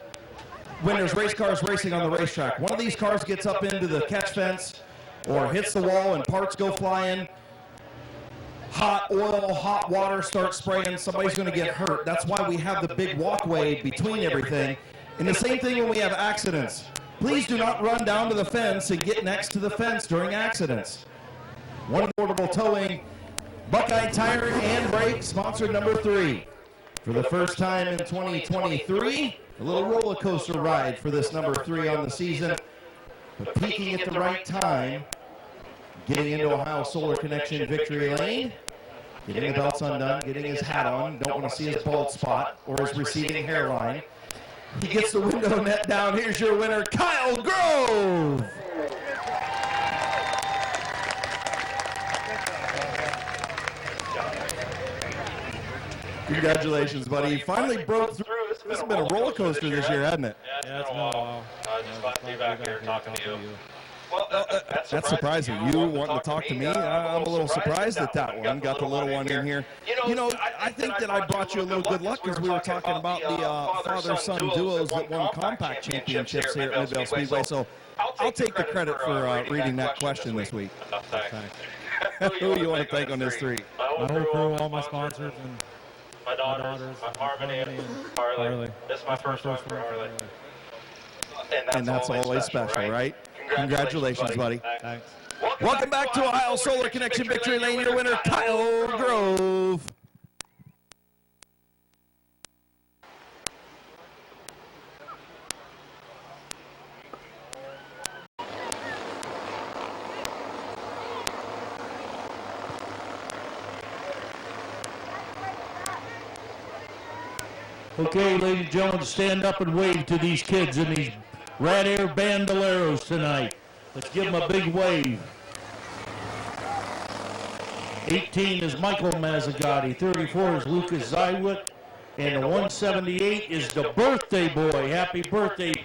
when there's race cars racing on the racetrack. One of these cars gets up into the catch fence or hits the wall and parts go flying. Hot oil, hot water starts spraying. Somebody's going to get hurt. That's why we have the big walkway between everything. And the same thing when we have accidents. Please do not run down to the fence and get next to the fence during accidents. One portable towing, Buckeye Tire and Brake, sponsor number 3. For the first time in 2023, a little roller coaster ride for this number 3 on the season, but peaking at the right time, getting into Ohio Solar Connection victory lane, getting the belts undone, getting his hat on, don't want to see his bald spot or his receding hairline. He gets the window net down. Here's your winner, Kyle Grove. Congratulations, buddy. You finally broke through. This has been a roller coaster this year, hasn't it? Yeah, it's been a while. Just glad to be back here talking to you. Well, that's surprising. You wanting to talk to me? I'm a little surprised at that one. Got the little one in here. You know, I think that I brought you a little good luck because we were talking about the father-son duos that won compact championships here at Midvale Speedway. So I'll take the credit for reading that question this week. Who do you want to thank on this 3? My whole crew, all my sponsors, and my daughters, my Harmony and Harley. This is my first one for Harley. And that's always special, right? Congratulations, buddy. Thanks. Welcome back to Ohio Solar Connection Victory Lane. Your winner, Kyle Grove. Okay, ladies and gentlemen, stand up and wave to these kids in these Rat Air Bandoleros tonight. Let's give them a big wave. 18 is Michael Mazzagatti, 34 is Lucas Zywick, and the 178 is the birthday boy. Happy birthday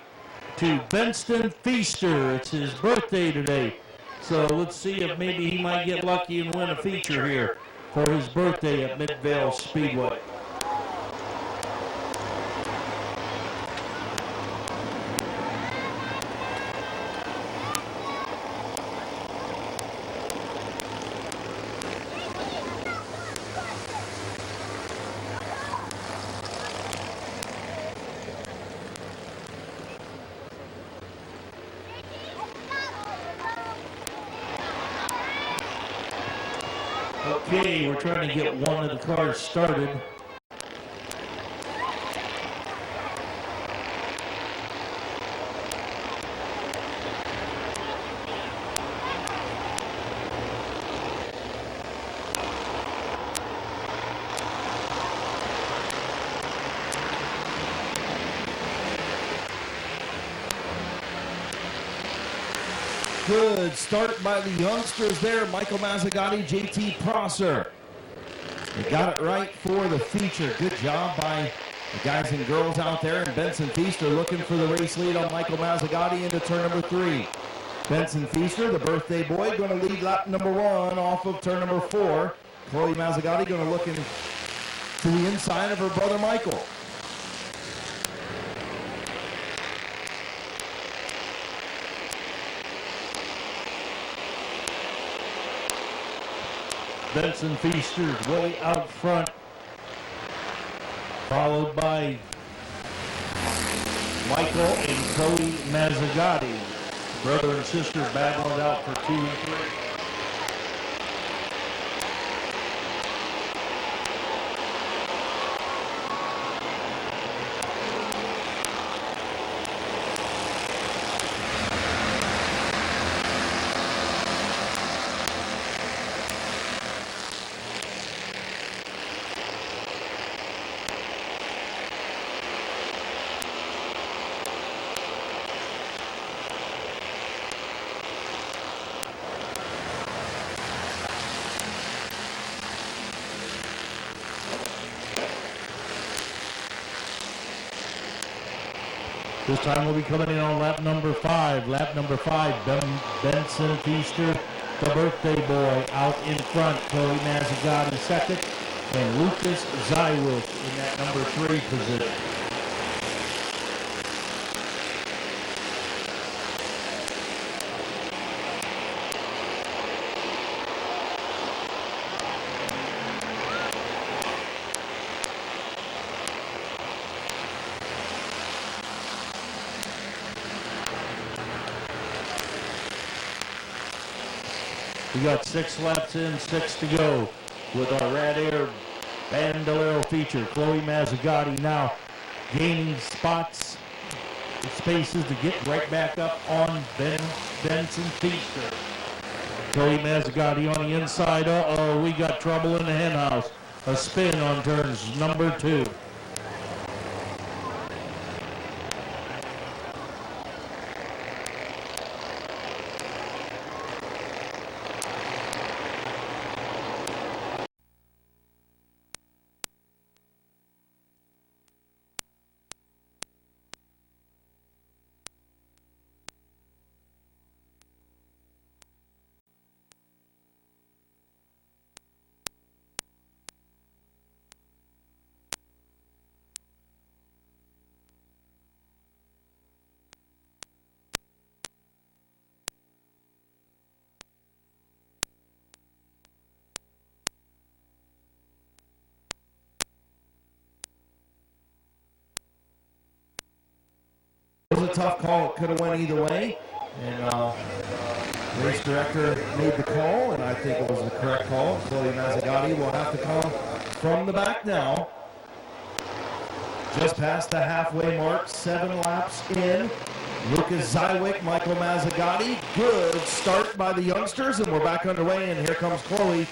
to Benston Feaster. It's his birthday today. So let's see if maybe he might get lucky and win a feature here for his birthday at Midvale Speedway. Okay, we're trying to get one of the cars started. Good start by the youngsters there. Michael Mazzagatti, JT Prosser. They got it right for the feature. Good job by the guys and girls out there. And Benson Feaster looking for the race lead on Michael Mazzagatti into turn number 3. Benson Feaster, the birthday boy, going to lead lap number 1 off of turn number 4. Chloe Mazzagatti going to look to the inside of her brother Michael. Benson Feaster's way out front, followed by Michael and Chloe Mazzagatti. Brother and sister battling it out for 2 and 3. This time we'll be coming in on lap number 5. Lap number 5, Benson Feaster, the birthday boy, out in front. Chloe Mazzagatti second, and Lucas Zywick in that number 3 position. We got 6 laps in, 6 to go with our Rat Air Bandolero feature. Chloe Mazzagatti now gaining spots and spaces to get right back up on Benson Feaster. Chloe Mazzagatti on the inside. Uh-oh, we got trouble in the hen house. A spin on turns number 2. It was a tough call. It could have went either way. And race director made the call, and I think it was the correct call. Chloe Mazzagatti will have to come from the back now. Just past the halfway mark, 7 laps in. Lucas Zywick, Michael Mazzagatti. Good start by the youngsters, and we're back underway, and here comes Chloe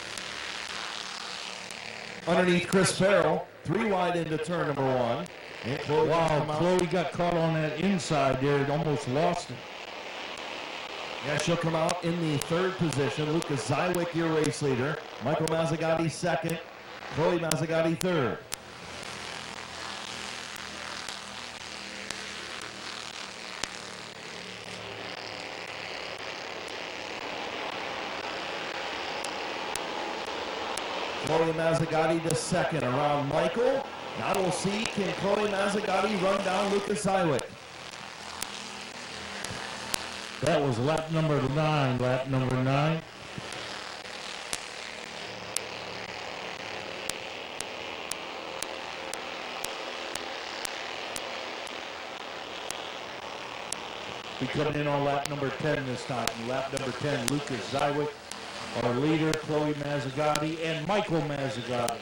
underneath Chris Farrell. 3 wide into turn number 1. And Chloe gonna come Wow, out. Chloe got caught on that inside there. It almost lost it. Yeah, she'll come out in the third position. Lucas Zywick, your race leader. Michael Mazzagatti second. Chloe Mazzagatti third. Chloe Mazzagatti to second around Michael. Now we'll see, can Chloe Mazzagatti run down Lucas Zywick? That was lap number 9. We coming in on lap number 10 this time. Lap number 10, Lucas Zywick, our leader, Chloe Mazzagatti, and Michael Mazzagatti.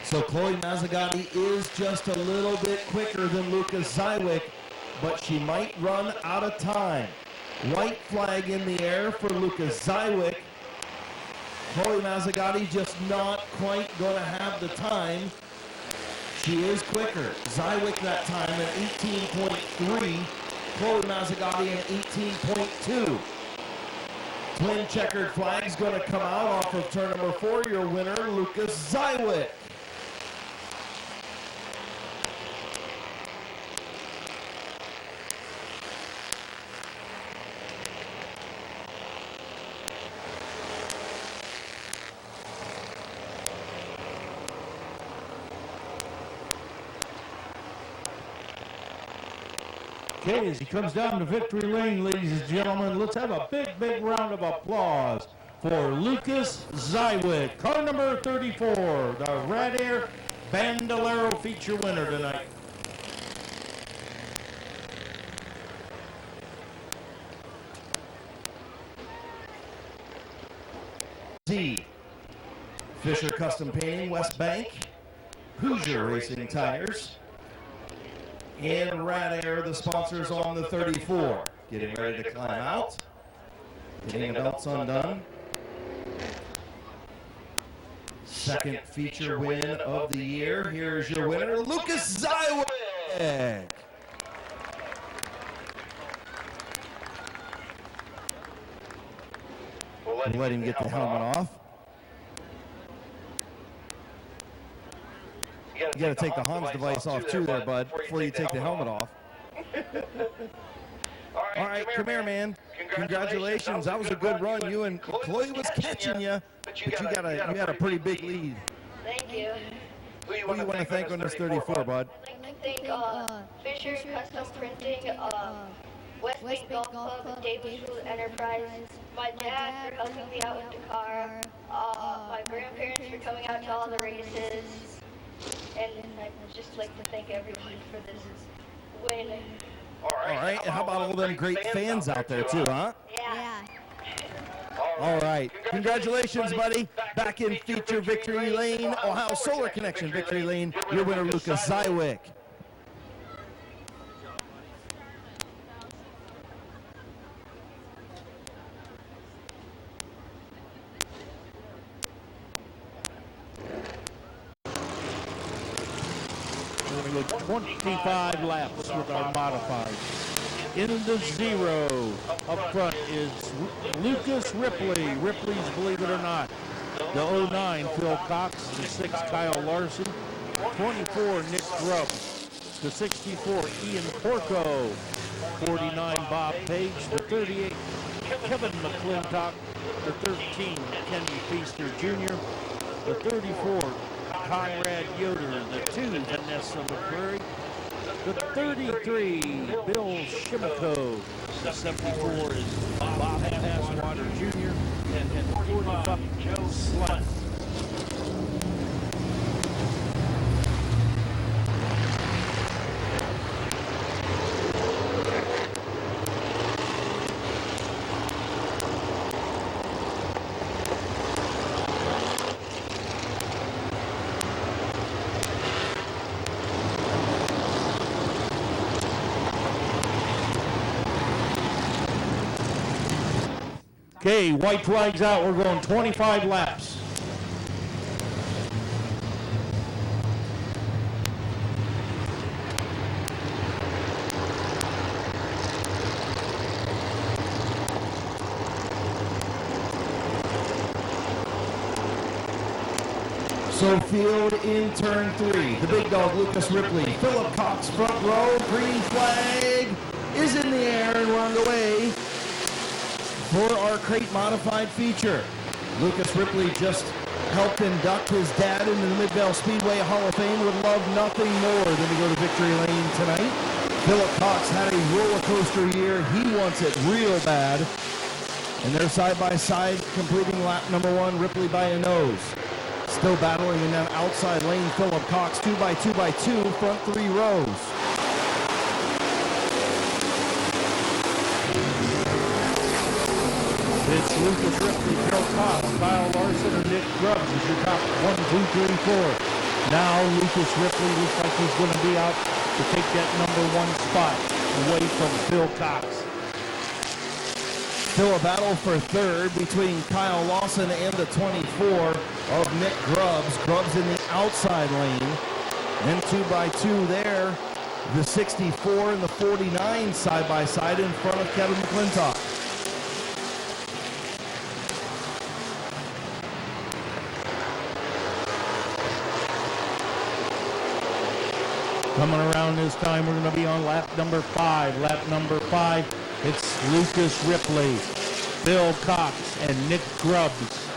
So Chloe Mazzagatti is just a little bit quicker than Lucas Zywick, but she might run out of time. White flag in the air for Lucas Zywick. Chloe Mazzagatti just not quite going to have the time. She is quicker. Zywick that time at 18.3. Chloe Mazzagatti at 18.2. Twin checkered flag's going to come out off of turn number 4. Your winner, Lucas Zywick. Okay, as he comes down to victory lane, ladies and gentlemen, let's have a big, big round of applause for Lucas Zywick, car number 34, the Red Air Bandolero feature winner tonight. Z. Fisher Custom Painting, West Bank. Hoosier Racing Tires. And Rad Air, the sponsors on the 34. Getting ready to climb out. Getting the belts undone. Second feature win of the year. Here's your winner, Lucas Zywick. We'll let him get the helmet off. You got to take the Hans device off too there, bud, before you take the helmet off. All right, come here, man. Congratulations. That was a good run. You and Chloe was catching you, but you had a pretty big lead. Thank you. Who do you want to thank on this 34, bud? I'd like to thank Fisher Custom Printing, West Bank Golf Club, Davis Food Enterprise, my dad for helping me out with the car, my grandparents for coming out to all the races, and I'd just like to thank everyone for this win. All right, and how about all them great fans out there too, huh? Yeah. All right, congratulations, buddy. Back in feature victory lane, Ohio Solar Connection victory lane, your winner, Lucas Zywick. We're going to go 25 laps with our modified. In the zero, up front is Lucas Ripley. Ripley's, believe it or not, the 09 Phil Cox, the 6 Kyle Larson, 24 Nick Grubb, the 64 Ian Porco, 49 Bob Page, the 38 Kevin McClintock, the 13 Kenny Feaster Jr., the 34 Conrad Yoder, the 2 Vanessa McCrary, the 33 Bill Shimiko, the 74 is Bob Passwater Jr., and the 45 Joe Slut. Okay, white flag's out. We're going 25 laps. So field in turn 3. The big dog, Lucas Ripley. Philip Cox, front row. Green flag is in the air, and we're underway for our crate modified feature. Lucas Ripley just helped induct his dad into the Midvale Speedway Hall of Fame. Would love nothing more than to go to victory lane tonight. Philip Cox had a roller coaster year. He wants it real bad. And they're side by side, completing lap number 1, Ripley by a nose. Still battling in that outside lane, Philip Cox, 2x2x2, front 3 rows. It's Lucas Ripley, Phil Cox, Kyle Larson, and Nick Grubbs is your top 1, 2, 3, 4. Now Lucas Ripley looks like he's going to be out to take that number 1 spot away from Phil Cox. Still a battle for third between Kyle Lawson and the 24 of Nick Grubbs. Grubbs in the outside lane. Then 2x2 there. The 64 and the 49 side by side in front of Kevin McClintock. Coming around this time, we're going to be on lap number 5. Lap number 5, it's Lucas Ripley, Phil Cox, and Nick Grubbs.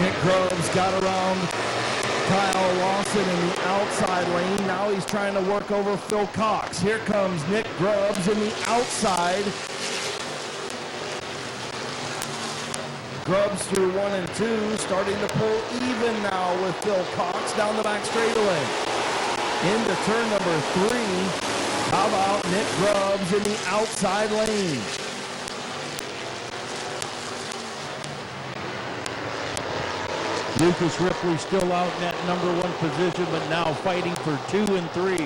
Nick Grubbs got around Kyle Lawson in the outside lane. Now he's trying to work over Phil Cox. Here comes Nick Grubbs in the outside. Grubbs through 1 and 2, starting to pull even now with Phil Cox down the back straightaway. Into turn number 3. How about Nick Grubbs in the outside lane? Lucas Ripley still out in that number 1 position, but now fighting for 2 and 3.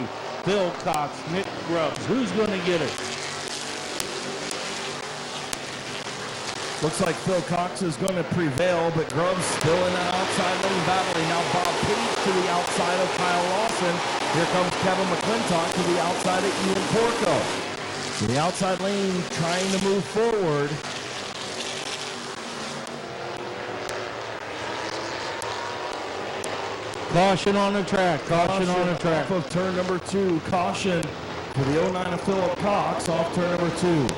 Phil Cox, Nick Grubbs. Who's going to get it? Looks like Phil Cox is going to prevail, but Grubbs still in that outside lane battling. Now Bob Page to the outside of Kyle Lawson. Here comes Kevin McClintock to the outside of Ian Porco. The outside lane trying to move forward. Caution on the track. Caution on the track. Off of turn number 2. Caution for the 09 of Philip Cox off turn number 2.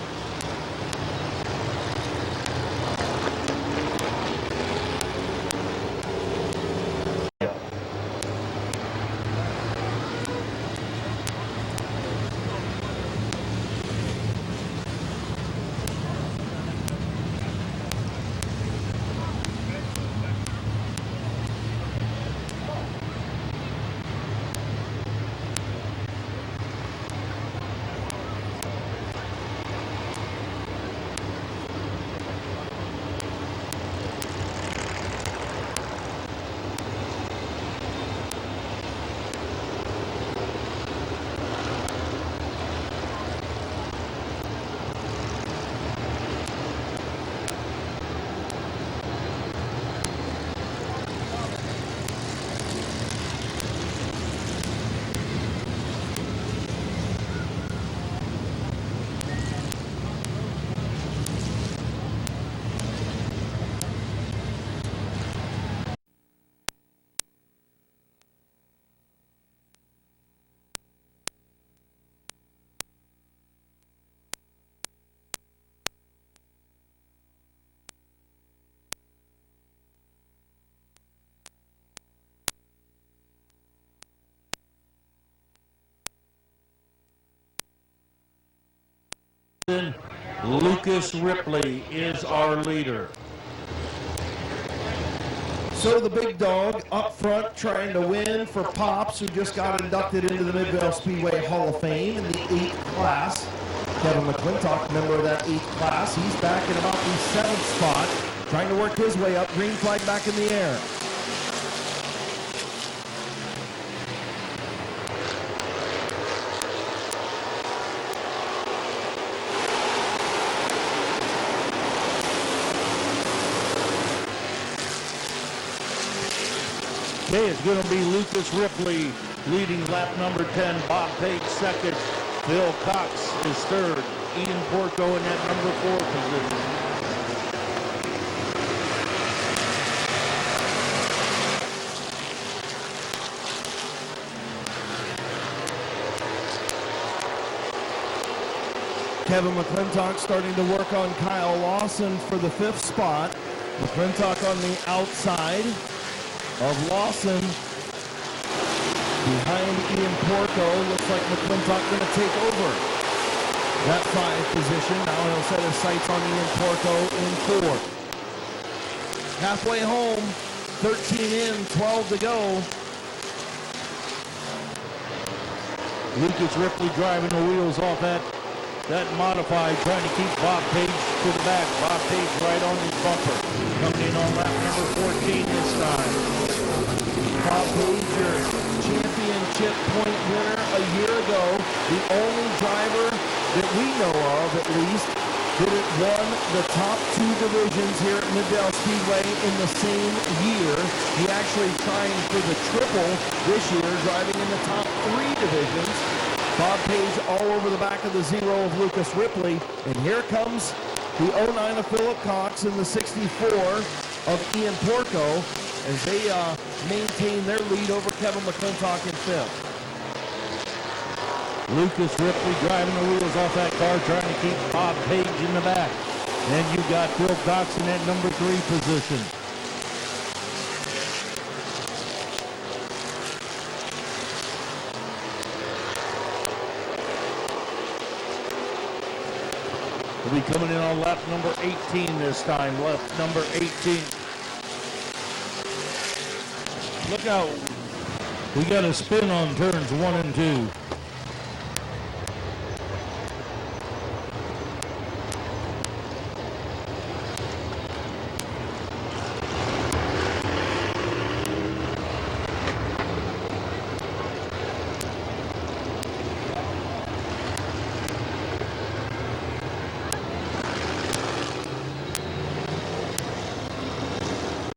Lucas Ripley is our leader. So the big dog up front trying to win for Pops, who just got inducted into the Midvale Speedway Hall of Fame in the 8th class. Kevin McClintock, member of that 8th class. He's back in about the 7th spot, trying to work his way up. Green flag back in the air. Okay, it's going to be Lucas Ripley leading lap number 10, Bob Page second, Phil Cox is third, Ian Porco in that number 4 position. Kevin McClintock starting to work on Kyle Lawson for the 5th spot. McClintock on the outside of Lawson. Behind Ian Porco, looks like McClintock going to take over that 5 position. Now he'll set his sights on Ian Porco in 4th. Halfway home, 13 in, 12 to go. Lucas Ripley driving the wheels off that modified, trying to keep Bob Page to the back. Bob Page right on his bumper. Coming in on lap number 14 this time. Bob Page, your championship point winner a year ago. The only driver that we know of, at least, that it won the top 2 divisions here at Midvale Speedway in the same year. He actually trying for the triple this year, driving in the top 3 divisions. Bob Page all over the back of the 0 of Lucas Ripley. And here comes the 09 of Philip Cox and the 64 of Ian Porco as they maintain their lead over Kevin McClintock in 5th. Lucas Ripley driving the wheels off that car, trying to keep Bob Page in the back. Then you got Phil Cox in that number 3 position. Will be coming in on lap number 18 this time. Lap number 18. Look out. We got a spin on turns 1 and 2.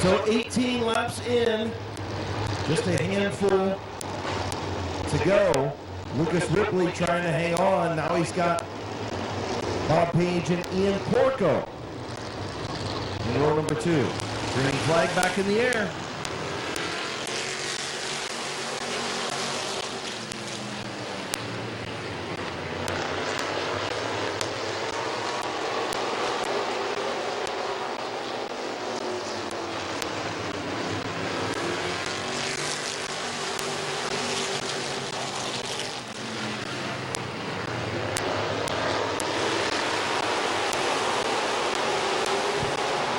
So 18 laps in, just a handful to go. Lucas Ripley trying to hang on. Now he's got Bob Page and Ian Porco in row number 2. Green flag back in the air.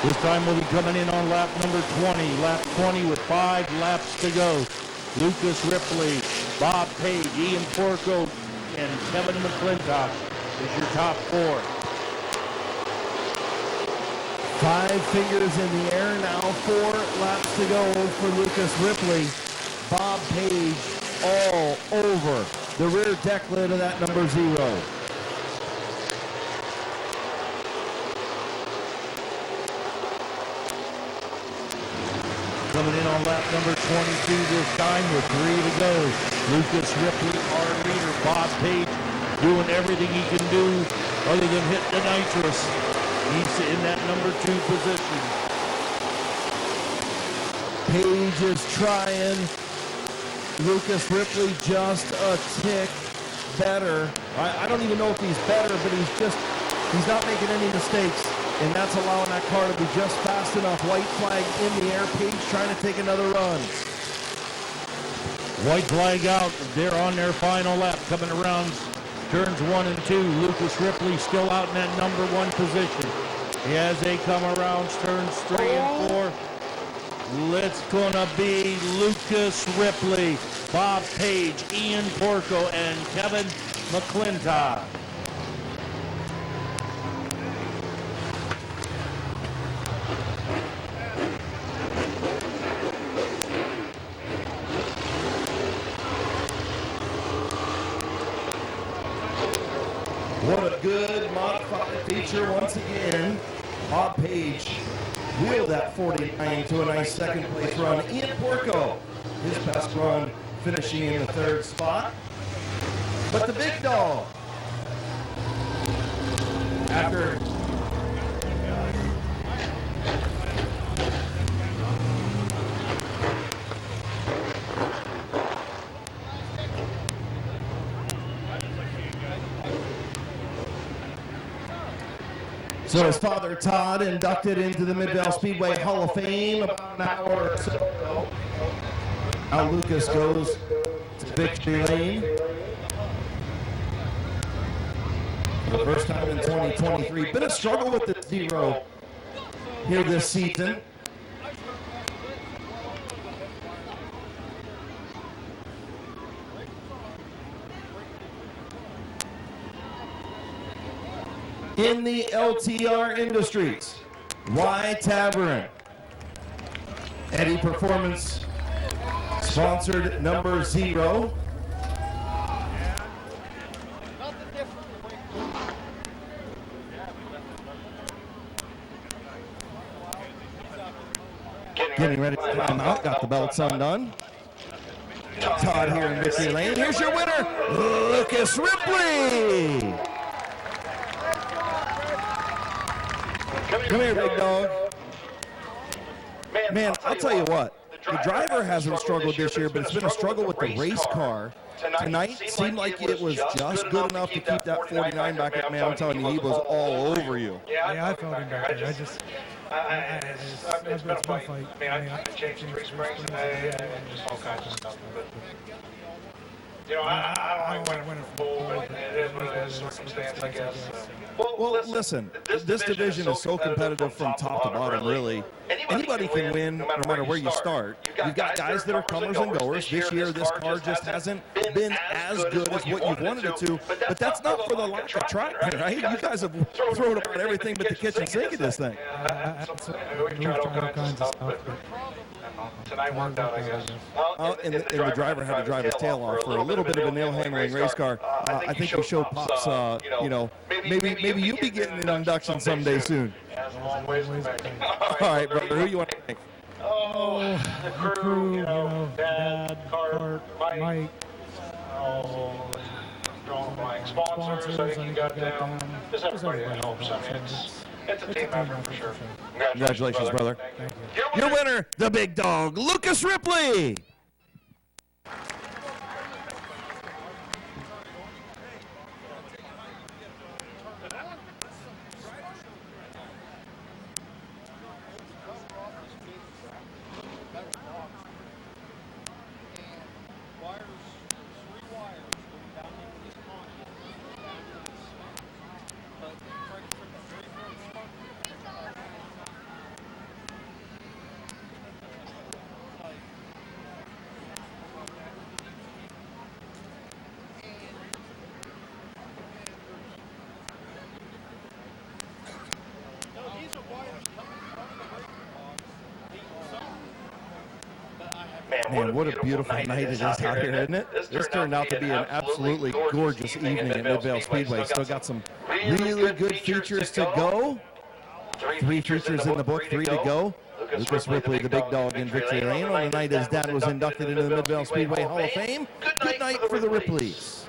This time we'll be coming in on lap number 20. Lap 20 with 5 laps to go. Lucas Ripley, Bob Page, Ian Porco, and Kevin McClintock is your top 4. 5 fingers in the air now. 4 laps to go for Lucas Ripley. Bob Page all over the rear deck lid of that number 0. Coming in on lap number 22 this time with 3 to go. Lucas Ripley, our leader. Bob Page doing everything he can do other than hit the nitrous. He's in that number 2 position. Page is trying. Lucas Ripley just a tick better. I don't even know if he's better, but he's not making any mistakes. And that's allowing that car to be just fast enough. White flag in the air. Page trying to take another run. White flag out. They're on their final lap. Coming around turns 1 and 2. Lucas Ripley still out in that number 1 position. As they come around turns 3 and 4. It's gonna be Lucas Ripley, Bob Page, Ian Porco, and Kevin McClintock. What a good modified feature once again. Bob Page wheeled that 49 to a nice second place run. Ian Porco, his best run, finishing in the 3rd spot. But the big dog, after So his father, Todd, inducted into the Midvale Speedway Hall of Fame about an hour or so ago. Now Lucas goes to victory lane. For the first time in 2023. Been a struggle with the zero here this season. In the LTR Industries, Y Tavern, Eddie Performance, sponsored number 0. Getting ready to come out, got the belts undone. Todd here in victory lane. Here's your winner, Lucas Ripley. Come here, big dog. Man, I'll tell you what. The driver hasn't struggled this year, but it's been a struggle with the race car. Tonight seemed like it was just good enough to keep that 49 back up. Man, I'm telling you, he was all over you. Yeah, I felt him back there. It's been a fight. I mean, I changed 3 springs and just all kinds of stuff. But, you know, I don't like winning full, but it is what it is, circumstance, I guess. Well, listen, this division is so competitive from top to bottom, really. Anybody can win no matter where you start. You've got guys that are comers and goers. This year, this car just hasn't been as good as what you've wanted it to. But that's not for the lack of trying, right? You guys have thrown about everything but the kitchen sink at this thing. We tried all kinds of stuff. Tonight worked out, I guess. And the driver had to drive his tail off for a little bit of a nail-handling race car. I think you showed Pops, you know, maybe you'll be getting an induction someday soon. All right, brother, who you want to thank? Oh, the crew, you know, Dad, Cart, Mike. Oh, strong blank. Sponsors, I think you got down. Just everybody that helps. I mean, it's a team effort for sure. Congratulations, brother. Thank you. Your winner, the big dog, Lucas Ripley. Man, what a beautiful night it is out here, isn't it? This turned out to be an absolutely gorgeous evening at Midvale Speedway. Still got some really good features to go. 3 features in the book, 3 to go. Lucas Ripley, the big dog, in victory lane on the night his dad was inducted into the Midvale Speedway Hall of Fame. Good night for the Ripleys.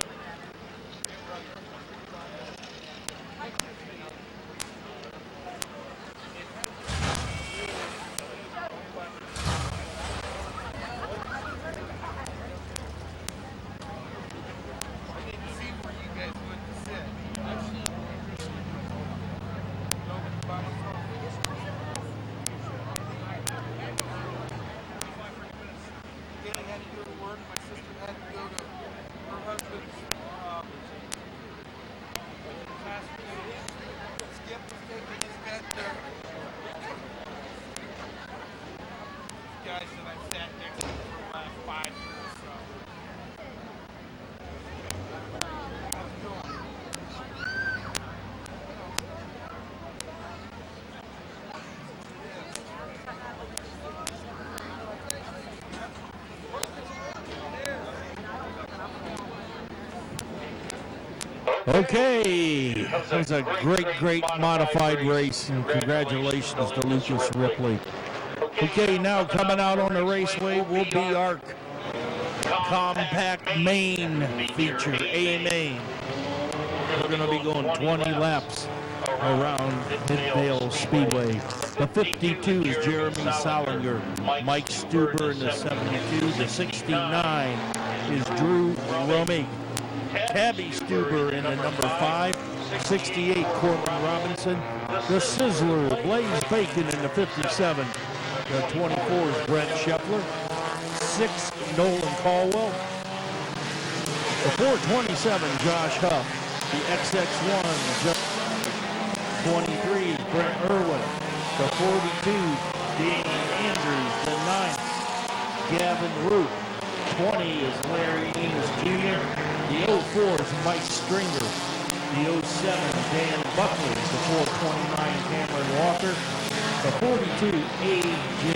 Okay, that was a great modified race, and congratulations to Lucas Ripley. Okay, now coming out on the raceway will be our compact main feature, A main. We're going to be going 20 laps around Midvale Speedway. The 52 is Jeremy Salinger, Mike Stuber in the 72. The 69 is Drew Romig. Tabby Stuber in the number 5, 68, Corbin Robinson. The Sizzler, Blaze Bacon in the 57. The 24 is Brent Scheffler. 6, Nolan Caldwell. The 427, Josh Huff. The XX1, 23 is Brent Irwin. The 42, Danny Andrews. The 9th, Gavin Root. 20 is Larry Enos Jr. The 04 is Mike Stringer. The 07, Dan Buckley. The 429, Cameron Walker. The 42, A.J.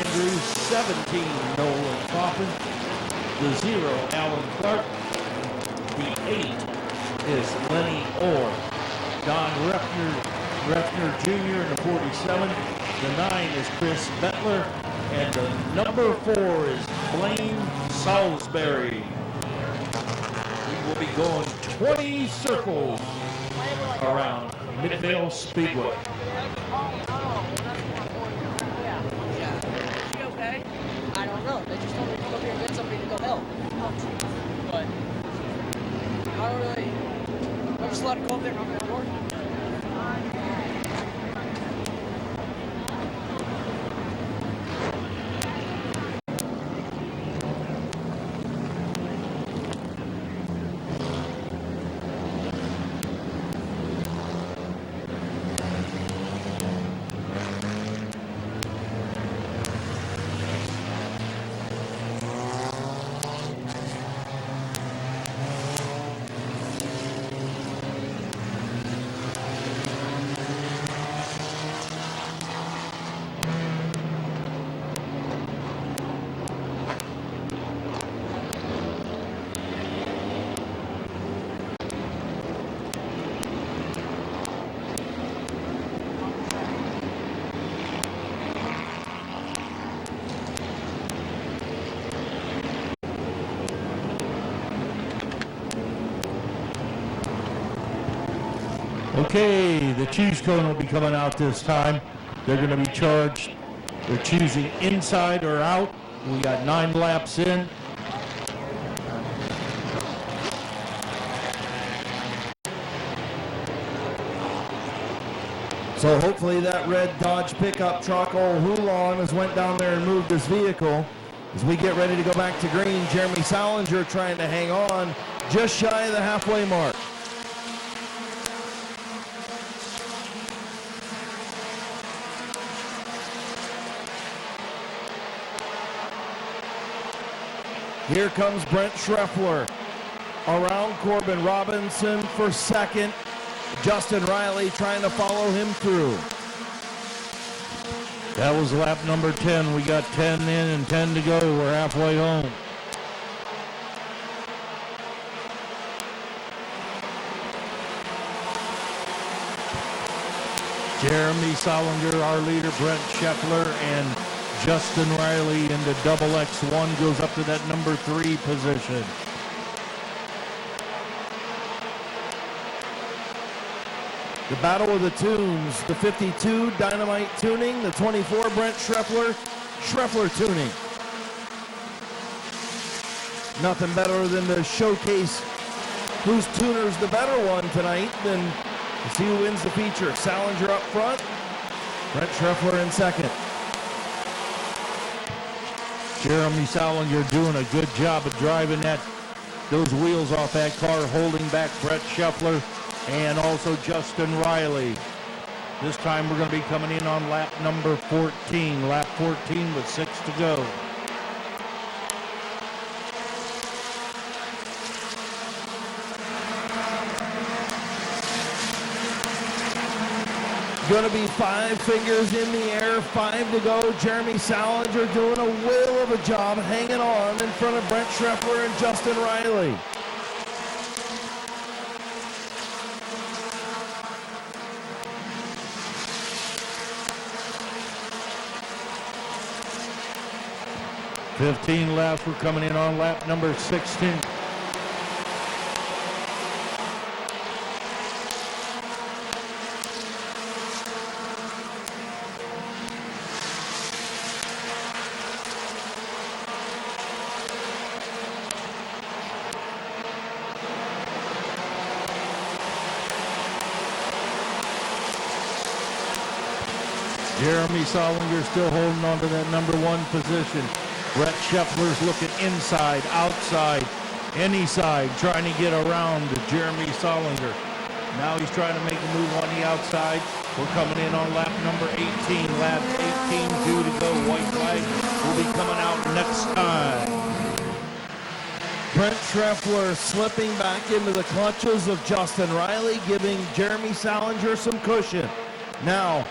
Andrews. 17, Nolan Coffin. The 0, Alan Clark. The 8 is Lenny Orr. Don Refner Jr. in the 47. The 9 is Chris Bettler. And the number 4 is Blaine Salisbury. We will be going 20 circles around Midvale Speedway. She okay? I don't know. They just told me to come up here and get somebody to go help. But I don't really. I'm just allowed to go up there and knock on the door. Okay, the choose cone will be coming out this time. They're going to be charged. They're choosing inside or out. We got 9 laps in. So hopefully that red Dodge pickup truck, old Hulon, has went down there and moved his vehicle. As we get ready to go back to green, Jeremy Salinger trying to hang on just shy of the halfway mark. Here comes Brent Schreffler around Corbin Robinson for second. Justin Riley trying to follow him through. That was lap number 10. We got 10 in and 10 to go. We're halfway home. Jeremy Solinger, our leader, Brent Scheffler, and Justin Riley into double X1 goes up to that number 3 position. The battle of the tunes, the 52 Dynamite Tuning, the 24 Brent Schreffler, Schreffler Tuning. Nothing better than to showcase whose tuner's the better one tonight than to see who wins the feature. Salinger up front, Brent Schreffler in second. Jeremy Solinger doing a good job of driving those wheels off that car, holding back Brett Scheffler and also Justin Riley. This time we're going to be coming in on lap number 14. Lap 14 with 6 to go. Going to be 5 fingers in the air, 5 to go. Jeremy Salinger doing a whale of a job hanging on in front of Brent Schreffler and Justin Riley. $15 laps. We're coming in on lap number 16. Jeremy Solinger still holding on to that #1 position. Brett Scheffler's looking inside, outside, any side, trying to get around Jeremy Solinger. Now he's trying to make a move on the outside. We're coming in on lap number 18. Lap 18, 2 to go. White flag will be coming out next time. Brent Schreffler slipping back into the clutches of Justin Riley, giving Jeremy Salinger some cushion. Now,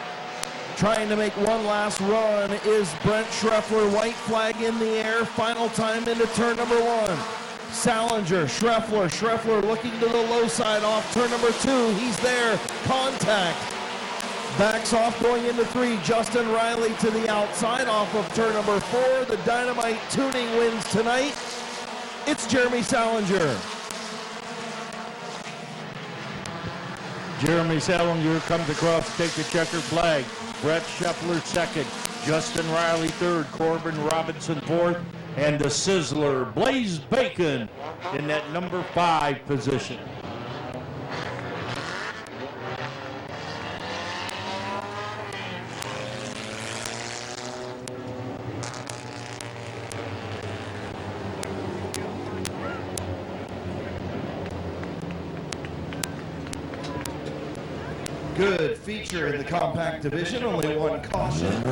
trying to make one last run is Brent Schreffler. White flag in the air. Final time into turn number 1. Salinger, Schreffler looking to the low side off turn number 2. He's there. Contact. Backs off going into 3. Justin Riley to the outside off of turn number 4. The Dynamite Tuning wins tonight. It's Jeremy Salinger. Jeremy Salinger comes across to take the checkered flag. Brett Scheffler second. Justin Riley third. Corbin Robinson fourth. And the Sizzler, Blaze Bacon, in that number 5 position. Good feature in the compact division, only one caution.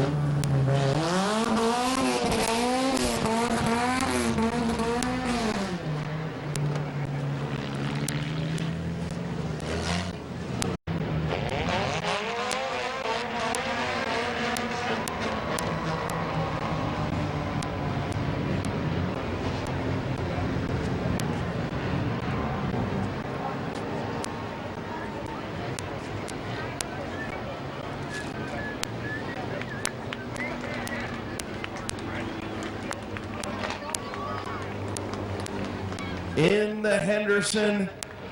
In the Henderson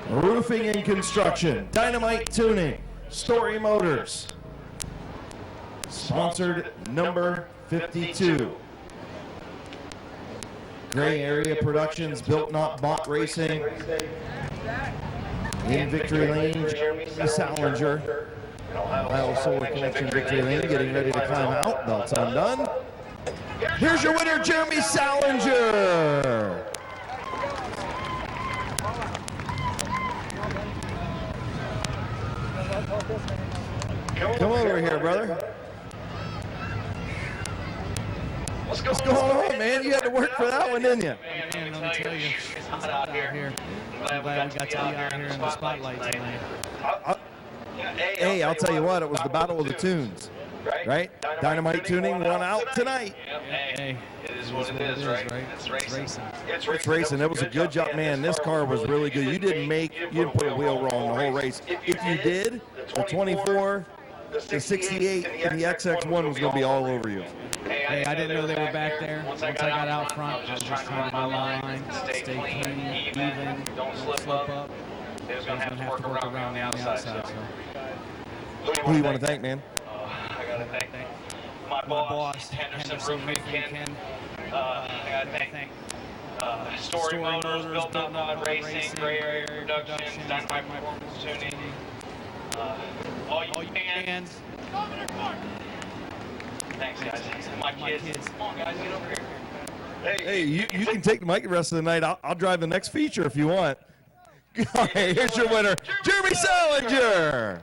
Roofing and Construction, Dynamite Tuning, Story Motors, sponsored number 52. Gray Area Productions, Built Not Bought Racing. In Victory Lane, Jeremy Salinger. Ohio Solar Connection, Victory Lane, getting ready to climb out. Belts undone. Here's your winner, Jeremy Salinger. Come over here, brother. What's going on, man? You had to work for that one, didn't you? Man, let me tell you, it's hot out here. I'm glad we got to be out here in the spotlight tonight. Hey, I'll tell you what, it was the battle of the tunes, right? Dynamite Tuning won out tonight. Hey, it is what it is, right? It's racing. It's racing. It was a good job, man. This car was really good. You didn't put a wheel wrong the whole race. If you did, the 24, the 68, and the XX1 was going to be all over you. Hey, I didn't know they were back there. Once I got out front, I was just trying to line, stay clean, even, don't slip up. They was going to have to work around the outside. So. Who do you want to thank, man? I got to thank my boss, Henderson Roofing. I got to thank Story Motors, Built Not Bought Racing, Gray Area Productions, Dynamite Performance Tuning, all you fans. Thanks, guys. My kids. Come on, guys, get over here. Hey, you can take the mic the rest of the night. I'll drive the next feature if you want. Okay, here's your winner, Jeremy Salinger.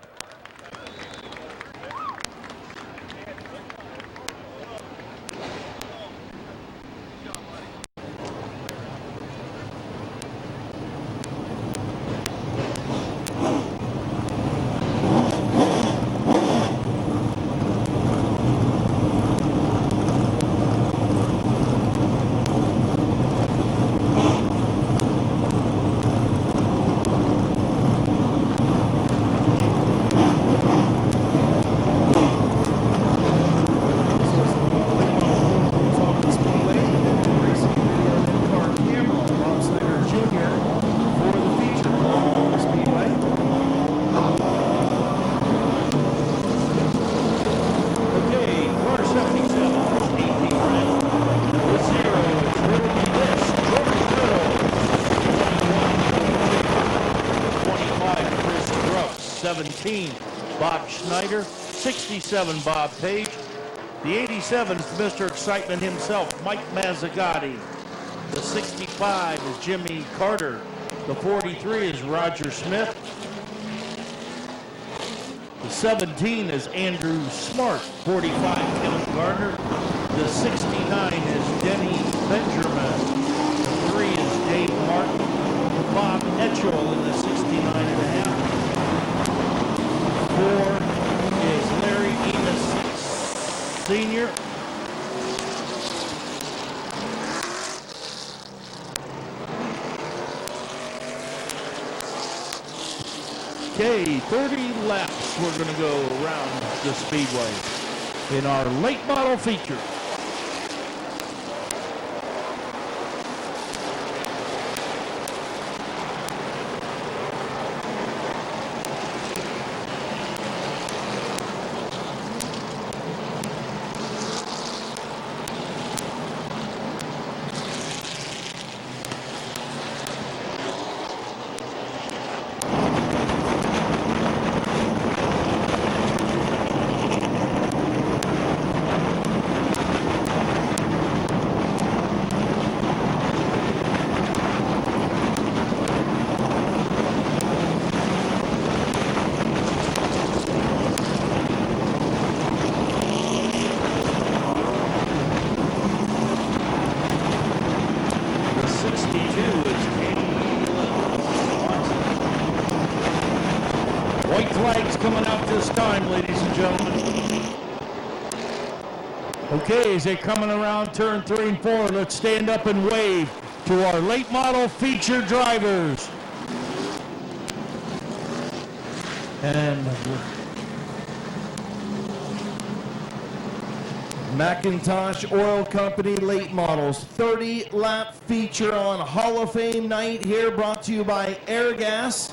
Bob Schneider, 67, Bob Page. The 87 is Mr. Excitement himself, Mike Mazzagatti. The 65 is Jimmy Carter. The 43 is Roger Smith. The 17 is Andrew Smart. 45, Kenneth Gardner. The 69 is Denny Benjamin. The 3 is Dave Martin. Bob Etchell in the 69.5. 4 is Larry Enos Sr. Okay, 30 laps we're going to go around the Speedway in our late model feature. Okay, as they're coming around turn 3 and 4, let's stand up and wave to our late model feature drivers. And McIntosh Oil Company late models 30-lap feature on Hall of Fame night here, brought to you by Airgas.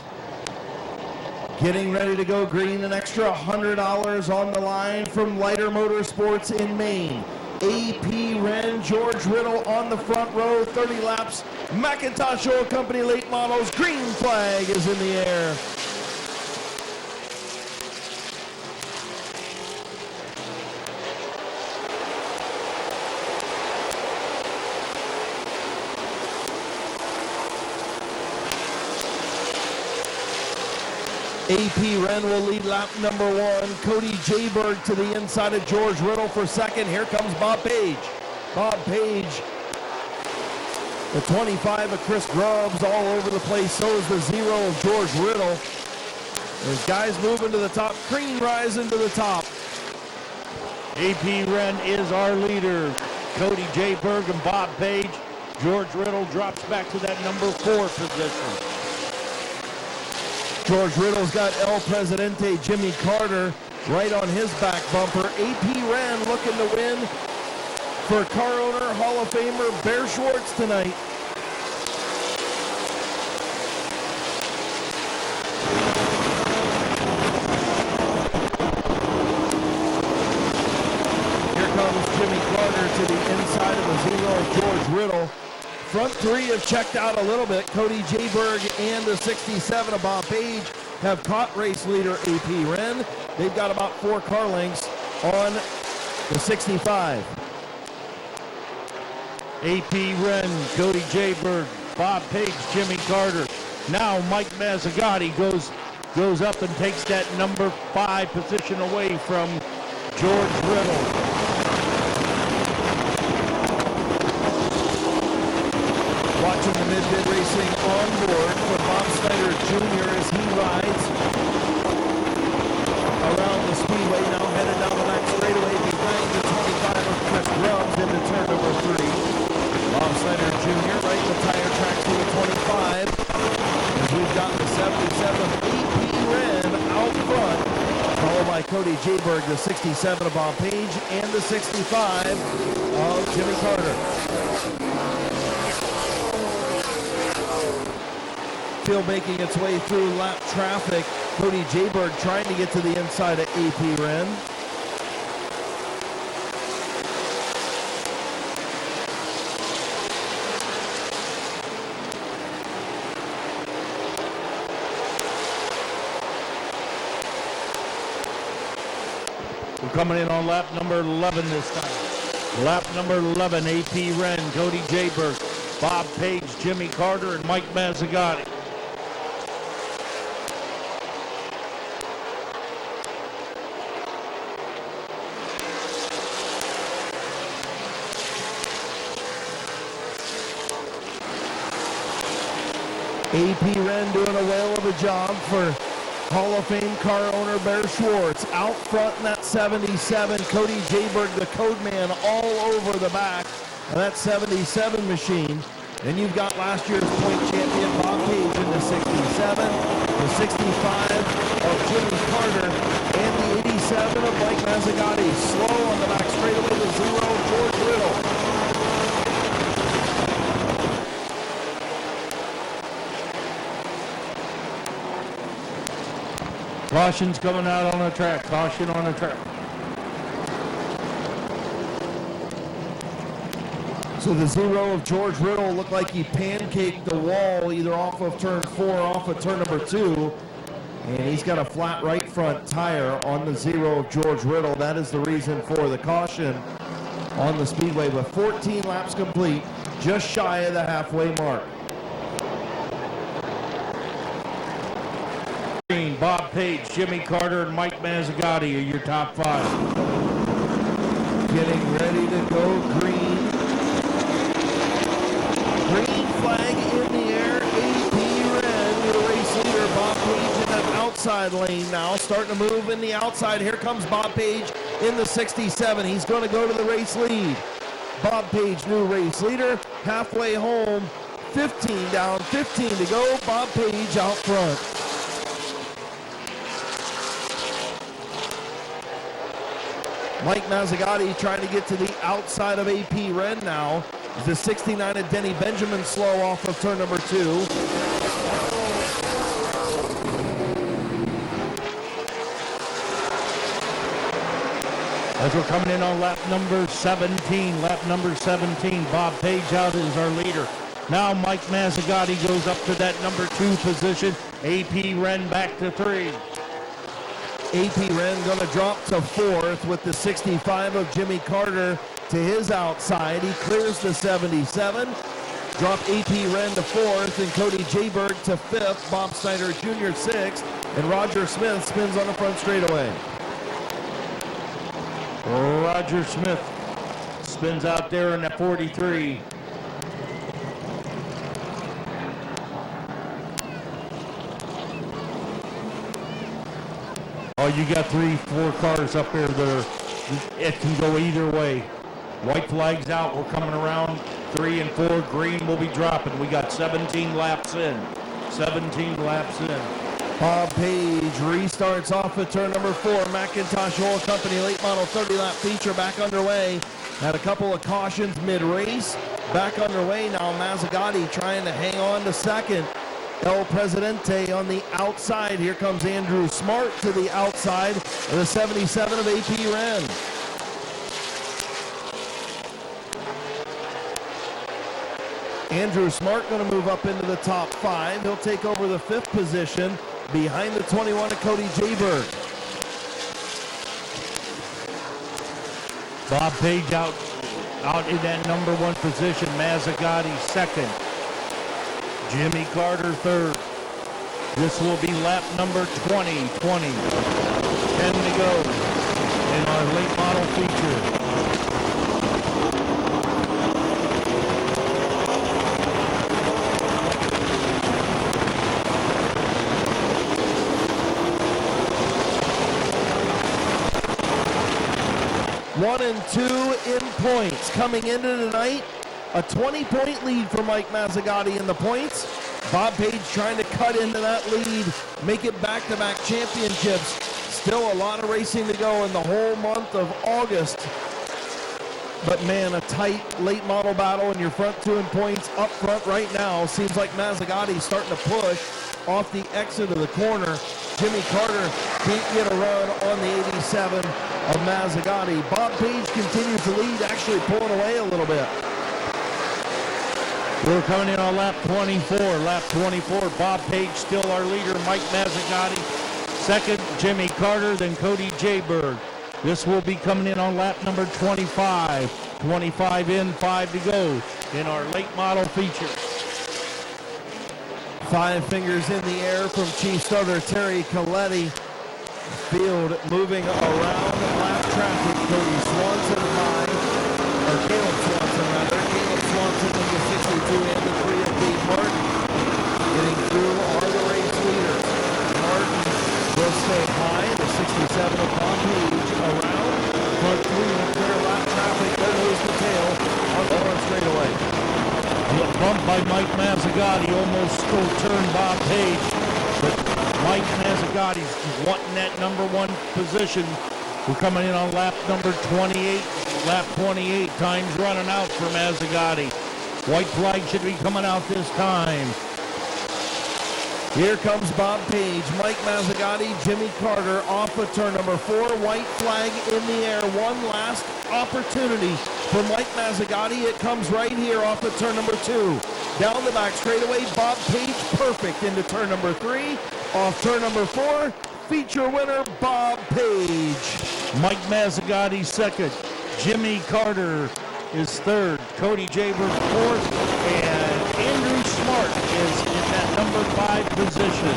Getting ready to go green, an extra $100 on the line from Lighter Motorsports in Maine. AP Wren, George Riddle on the front row, 30 laps. McIntosh Oil Company late models, green flag is in the air. AP Wren will lead lap number 1. Cody Jayberg to the inside of George Riddle for second. Here comes Bob Page. Bob Page, the 25 of Chris Grubbs all over the place. So is the 0 of George Riddle. There's guys moving to the top. Green rising to the top. AP Wren is our leader. Cody Jayberg and Bob Page. George Riddle drops back to that number 4 position. George Riddle's got El Presidente Jimmy Carter right on his back bumper. AP Wren looking to win for car owner Hall of Famer Bear Schwartz tonight. Here comes Jimmy Carter to the inside of the 0 of George Riddle. Front 3 have checked out a little bit. Cody Jayberg and the 67 of Bob Page have caught race leader AP Wren. They've got about 4 car lengths on the 65. AP Wren, Cody Jayberg, Bob Page, Jimmy Carter. Now Mike Mazzagatti goes up and takes that number 5 position away from George Riddle. Watching the Mid-Vid Racing on board for Bob Snyder Jr. as he rides around the speedway, now headed down the back straightaway behind the 25 of Chris Grubbs into turn number 3. Bob Snyder Jr. right in the tire track to the 25. As we've got the 77 of AP Wren out front, followed by Cody Jayberg, the 67 of Bob Page, and the 65 of Jimmy Carter. Still making its way through lap traffic. Cody Jayberg trying to get to the inside of AP Wren. coming in on lap number 11 this time. Lap number 11, AP Wren, Cody Jayberg, Bob Page, Jimmy Carter, and Mike Mazzagatti. AP Wren doing a whale of a job for Hall of Fame car owner Bear Schwartz. Out front in that 77, Cody Jayberg, the code man, all over the back of that 77 machine. Then you've got last year's point champion Bob Page in the 67, the 65 of Jimmy Carter, and the 87 of Mike Mazzagatti. Slow on the back straightaway, the 0, George Riddle. Caution's coming out on the track. Caution on the track. So the 0 of George Riddle looked like he pancaked the wall either off of turn 4 or off of turn number 2. And he's got a flat right front tire on the 0 of George Riddle. That is the reason for the caution on the speedway. But 14 laps complete, just shy of the halfway mark. Bob Page, Jimmy Carter, and Mike Mazzagatti are your top 5. Getting ready to go green. Green flag in the air. AP Wren, the race leader. Bob Page in that outside lane now. Starting to move in the outside. Here comes Bob Page in the 67. He's going to go to the race lead. Bob Page, new race leader. Halfway home. 15 down, 15 to go. Bob Page out front. Mike Mazzagatti trying to get to the outside of AP Wren now. The 69 of Denny Benjamin slow off of turn number 2. As we're coming in on lap number 17. Lap number 17, Bob Page out is our leader. Now Mike Mazzagatti goes up to that number 2 position. AP Wren back to 3. AP Wren going to drop to 4th with the 65 of Jimmy Carter to his outside. He clears the 77. Drop AP Wren to 4th and Cody Jayberg to 5th. Bob Snyder Jr. 6th. And Roger Smith spins on the front straightaway. Roger Smith spins out there in that 43. Oh, you got 3-4 cars up there that are, it can go either way. White flag's out, we're coming around 3 and 4, green will be dropping. We got 17 laps in. 17 laps in. Bob Page restarts off at turn number 4. McIntosh Oil Company late model 30-lap feature back underway. Had a couple of cautions mid-race. Back underway now. Mazzagatti trying to hang on to second. El Presidente on the outside. Here comes Andrew Smart to the outside of the 77 of AP Wren. Andrew Smart going to move up into the top 5. He'll take over the 5th position behind the 21 of Cody Jayberg. Bob Page out in that number 1 position. Mazzagatti 2nd. Jimmy Carter 3rd. This will be lap number 20. 10 to go in our late model feature. One and 2 in points. Coming into tonight, a 20-point lead for Mike Mazzagatti in the points. Bob Page trying to cut into that lead, make it back-to-back championships. Still a lot of racing to go in the whole month of August. But man, a tight late model battle in your front 2 in points up front right now. Seems like Mazzagatti's starting to push off the exit of the corner. Jimmy Carter can't get a run on the 87 of Mazzagatti. Bob Page continues to lead, actually pulling away a little bit. We're coming in on lap 24. Lap 24, Bob Page still our leader. Mike Mazzagatti 2nd, Jimmy Carter, then Cody Jayberg. This will be coming in on lap number 25. 25 in, 5 to go in our late model feature. 5 fingers in the air from Chief Starter Terry Coletti. Field moving around lap traffic. Cody Swanson high, or Caleb Swanson rather. Caleb Swanson in the 62 and the 3 of Dave Martin. Getting through are the race leaders. Martin will stay high. The 67 of Bob Page around. Front 3 will clear lap traffic. There goes the tail on the front straightaway. A bump by Mike Mazzagatti almost stole turn Bob Page, but Mike Mazzagatti's wanting that number 1 position. We're coming in on lap number 28. Lap 28, time's running out for Mazzagatti. White flag should be coming out this time. Here comes Bob Page, Mike Mazzagatti, Jimmy Carter off of turn number 4. White flag in the air. One last opportunity for Mike Mazzagatti. It comes right here off of turn number 2. Down the back straightaway, Bob Page perfect into turn number 3. Off turn number 4, feature winner Bob Page. Mike Mazzagatti second. Jimmy Carter is third. Cody Jaber fourth. And Andrew Smart is in that number 5 position.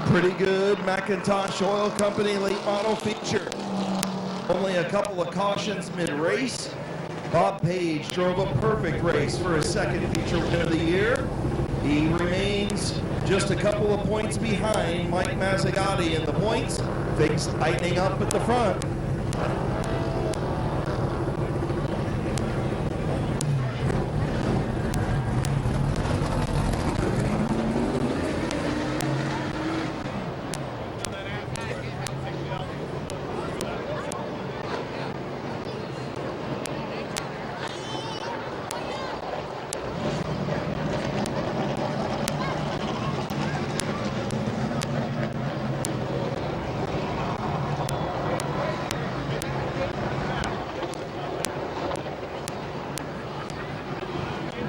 Pretty good McIntosh Oil Company late model feature. Only a couple of cautions mid-race. Bob Page drove a perfect race for his second feature win of the year. He remains just a couple of points behind Mike Mazzagatti in the points. Things tightening up at the front.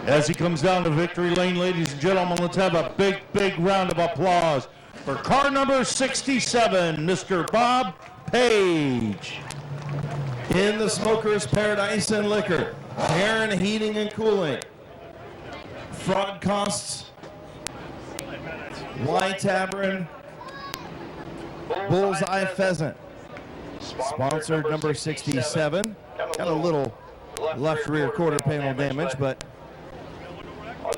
As he comes down to victory lane, ladies and gentlemen, let's have a big, big round of applause for car number 67, Mr. Bob Page. In the Smokers Paradise and Liquor, Aaron Heating and Cooling, Fraud Costs, Y Tavern, Bullseye Pheasant, sponsored number 67. Got a little left rear quarter panel damage, but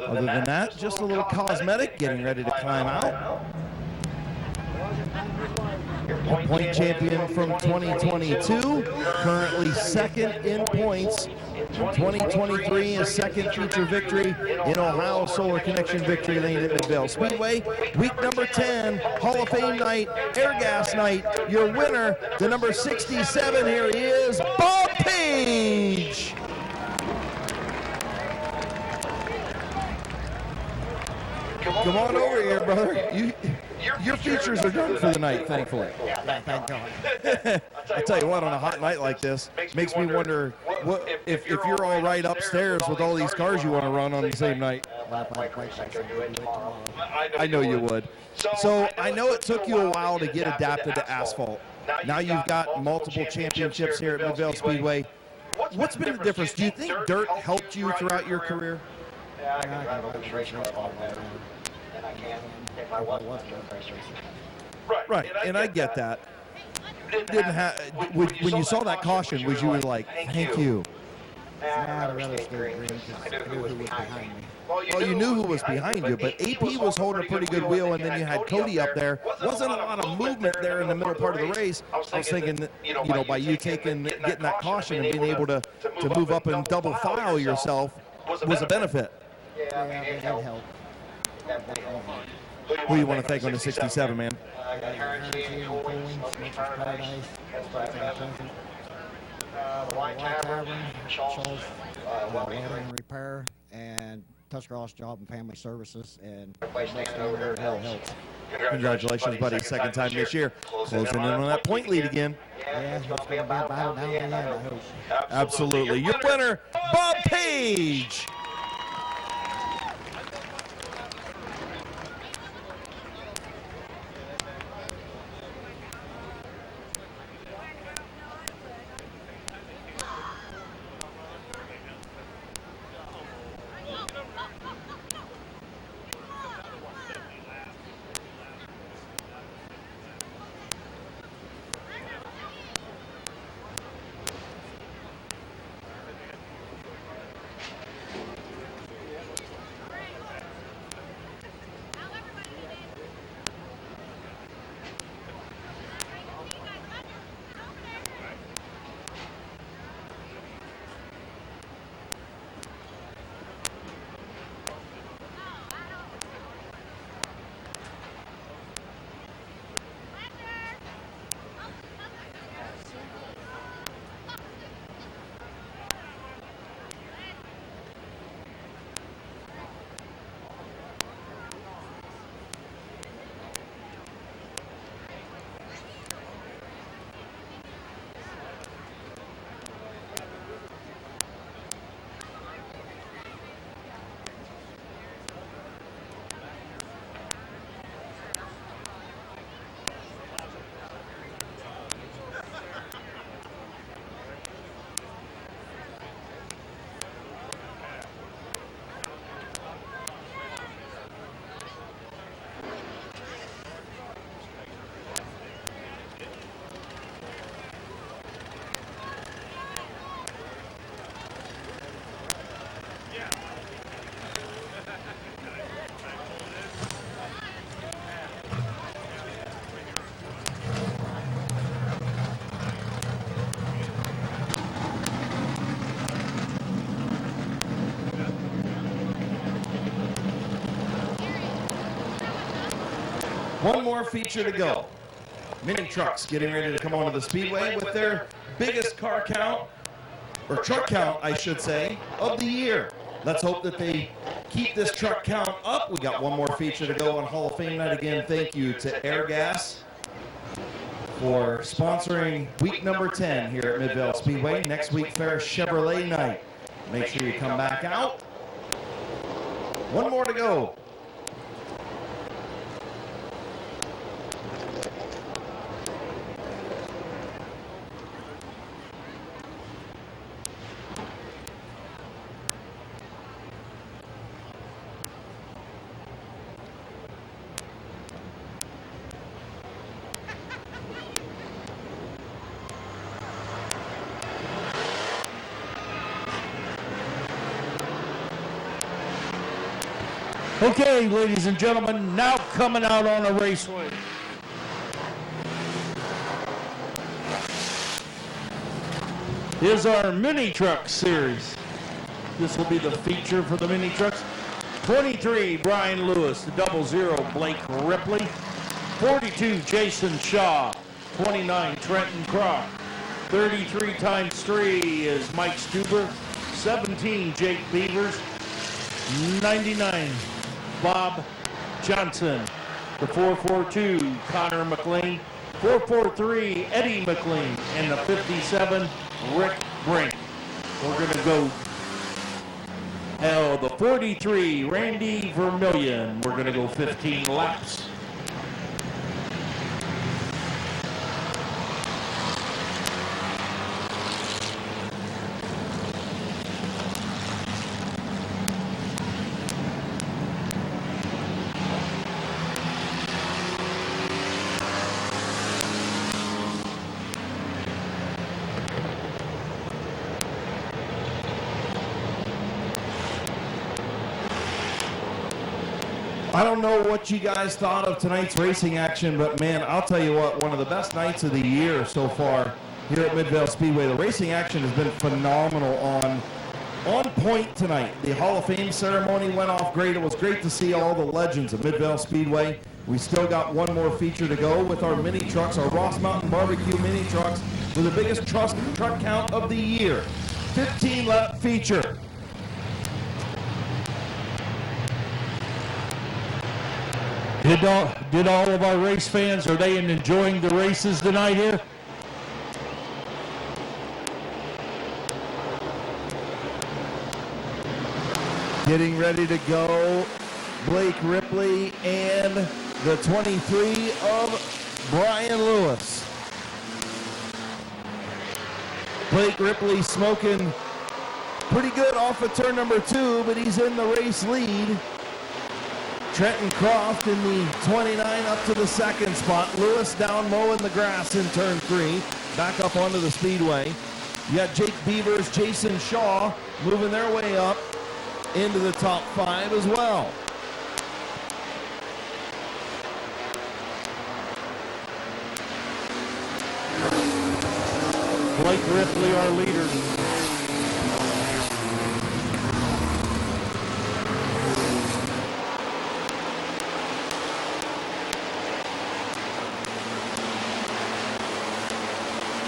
other than that, just a little cosmetic, getting ready to climb out. Point champion from 2022, currently second in points. 2023, a second feature victory in Ohio Solar Connection Victory Lane at Midvale Speedway. Week number 10, Hall of Fame night, air gas night. Your winner, the number 67, here he is, Bob Page. Come on over here, brother. Your features are done for the night, thankfully. Thank God. I tell you what, on a hot night like this, makes me wonder what if you're all right upstairs with all these cars you want to run on the same night. I know you would. So I know it took you a while to get adapted to asphalt. Now you've got multiple championships here at Midvale Speedway. What's been the difference? Do you think dirt helped you throughout your career? Yeah, I can drive a good race car better than I can if I wasn't a good race racer. Right, and I get that. Didn't have when you saw that caution, was you like, thank you? I'd rather stay green because I knew who was behind me. Well, you knew who was behind you, but AP was holding a pretty good wheel, and then you had Cody up there. Wasn't a lot of movement there in the middle part of the race. I was thinking that, by you getting that caution and being able to move up and double file yourself was a benefit. Yeah, it helped. Who do you want to thank on the 67, man? I got Guaranteed Cooling, Smokers Paradise, the White Tavern, Charles, Welding and Repair, and Touch Cross Job and Family Services, and everybody standing over here helps. Congratulations, buddy. Second time this year. Closing in on that point lead again. Yeah, it's going to be a battle down to the end, I hope. Absolutely. Your winner, Bob Page. One more feature to go. Mini trucks getting ready to come onto the speedway with their biggest car count, or truck count, I should say, of the year. Let's hope that they keep this truck count up. We got one more feature to go on Hall of Fame night. Again, thank you to Air Gas for sponsoring week number 10 here at Midvale Speedway. Next week, Fair Chevrolet night. Make sure you come back out. One more to go. Okay, ladies and gentlemen, now coming out on a raceway. Is our mini truck series. This will be the feature for the mini trucks. 23, Brian Lewis. 00, Blake Ripley. 42, Jason Shaw. 29, Trenton Crock. 33 times 3 is Mike Stuber. 17, Jake Beavers. 99, Bob Johnson. The 442, Connor McLean. 443, Eddie McLean. And the 57, Rick Brink. We're going to go the 43, Randy Vermillion. We're going to go 15 laps. I don't know what you guys thought of tonight's racing action, but man, I'll tell you what, one of the best nights of the year so far here at Midvale Speedway. The racing action has been phenomenal on point tonight. The Hall of Fame ceremony went off great. It was great to see all the legends of Midvale Speedway. We still got one more feature to go with our mini trucks, our Ross Mountain Barbecue mini trucks with the biggest truck count of the year. 15-lap feature. Did all of our race fans, are they enjoying the races tonight here? Getting ready to go, Blake Ripley and the 23 of Brian Lewis. Blake Ripley smoking pretty good off of turn number 2, but he's in the race lead. Trenton Croft in the 29 up to the 2nd spot. Lewis down mowing the grass in turn 3. Back up onto the speedway. You got Jake Beavers, Jason Shaw moving their way up into the top 5 as well. Blake Ripley, our leader.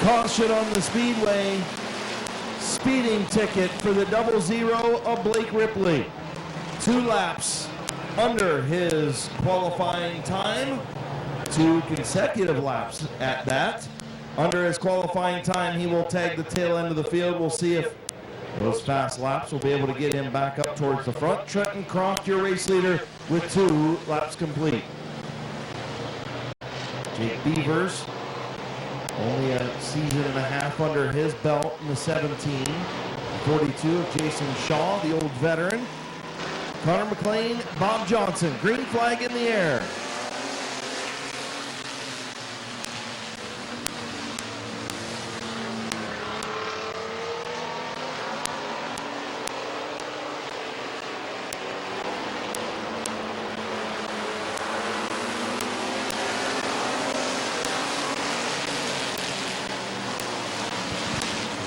Caution on the speedway. Speeding ticket for the 00 of Blake Ripley. 2 laps under his qualifying time. 2 consecutive laps at that. Under his qualifying time, he will tag the tail end of the field. We'll see if those fast laps will be able to get him back up towards the front. Trenton Croft, your race leader, with 2 laps complete. Jake Beavers, only a season and a half under his belt in the 17. 42 of Jason Shaw, the old veteran. Connor McLean, Bob Johnson, green flag in the air.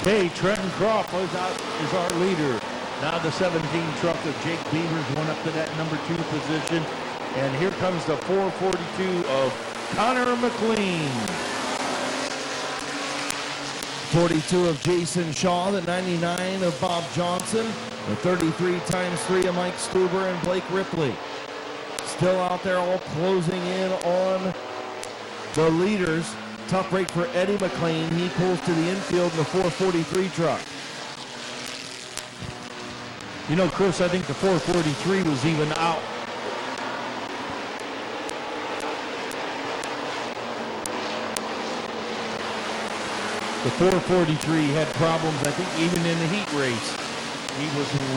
Okay, Trenton Croft is our leader. Now the 17 truck of Jake Beavers going up to that number 2 position. And here comes the 442 of Connor McLean. 42 of Jason Shaw, the 99 of Bob Johnson, the 33 times 3 of Mike Stuber and Blake Ripley. Still out there all closing in on the leaders. Tough break for Eddie McLean. He pulls to the infield in the 443 truck. You know, Chris, I think the 443 was even out. The 443 had problems, I think, even in the heat race. He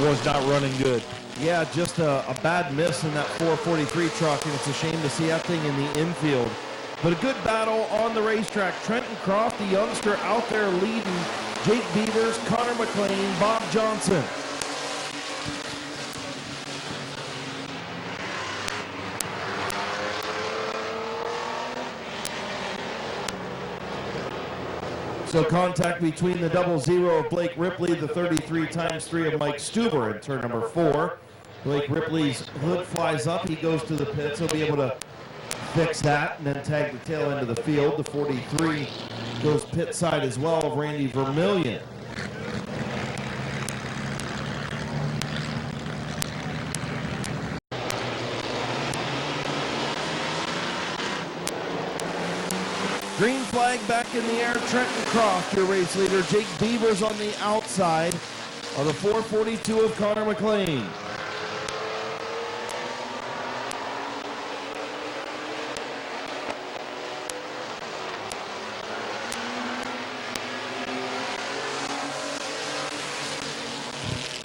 was not running good. Yeah, just a bad miss in that 443 truck, and it's a shame to see that thing in the infield. But a good battle on the racetrack. Trenton Croft, the youngster, out there leading. Jake Beavers, Connor McLean, Bob Johnson. So contact between the 00 of Blake Ripley, the 33 times 3 of Mike Stuber in turn number 4. Blake Ripley's hood flies up. He goes to the pits. He'll be able to fix that and then tag the tail end of the field. The 43 goes pit side as well of Randy Vermillion. Green flag back in the air. Trenton Croft, your race leader. Jake Beavers on the outside of the 442 of Connor McLean.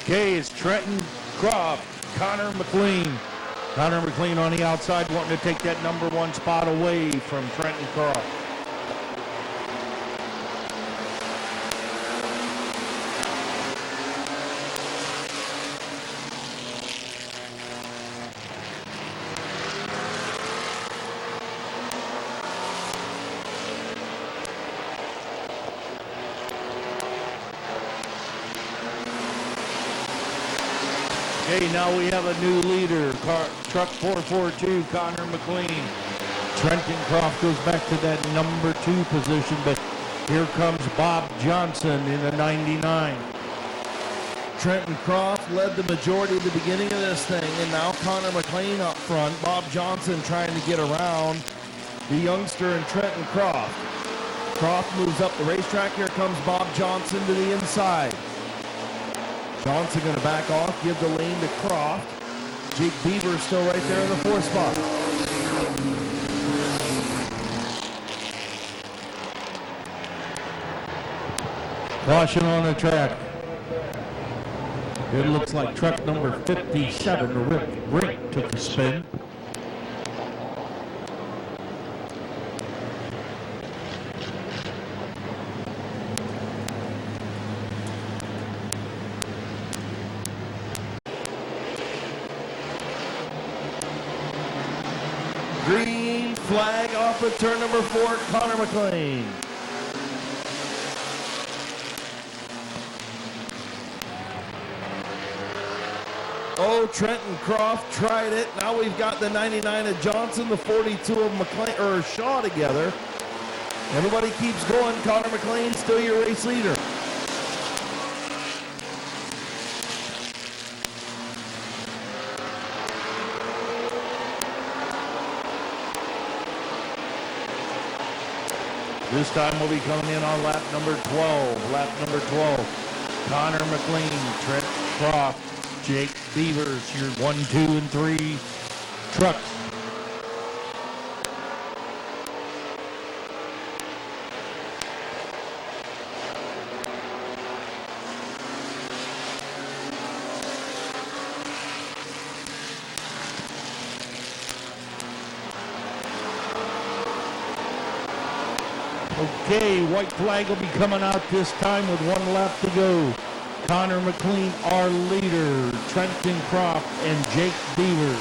Okay, it's Trenton Croft, Connor McLean. Connor McLean on the outside wanting to take that number 1 spot away from Trenton Croft. Okay, now we have a new leader, truck 442, Connor McLean. Trenton Croft goes back to that number 2 position, but here comes Bob Johnson in the 99. Trenton Croft led the majority at the beginning of this thing, and now Connor McLean up front. Bob Johnson trying to get around the youngster in Trenton Croft. Croft moves up the racetrack. Here comes Bob Johnson to the inside. Johnson going to back off, give the lane to Croft. Jake Beaver still right there in the 4th spot. Caution on the track. It looks like truck number 57, Rick Brink, took a spin. Green flag off of turn number 4, Connor McLean. Oh, Trenton Croft tried it. Now we've got the 99 of Johnson, the 42 of McLean or Shaw together. Everybody keeps going. Connor McLean still your race leader. This time we'll be coming in on lap number 12. Lap number 12. Connor McLean, Trent Croft, Jake Beavers, your 1, 2, and 3 trucks. Okay, white flag will be coming out this time with 1 lap to go. Connor McLean, our leader, Trenton Croft, and Jake Beaver.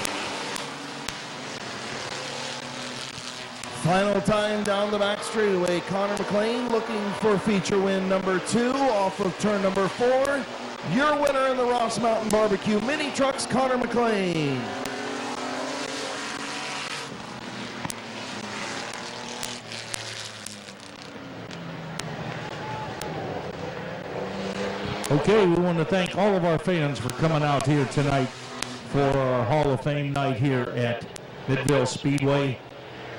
Final time down the back straightaway. Connor McLean looking for feature win number 2 off of turn number 4. Your winner in the Ross Mountain Barbecue Mini Trucks, Connor McLean. Okay, we want to thank all of our fans for coming out here tonight for our Hall of Fame night here at Midvale Speedway.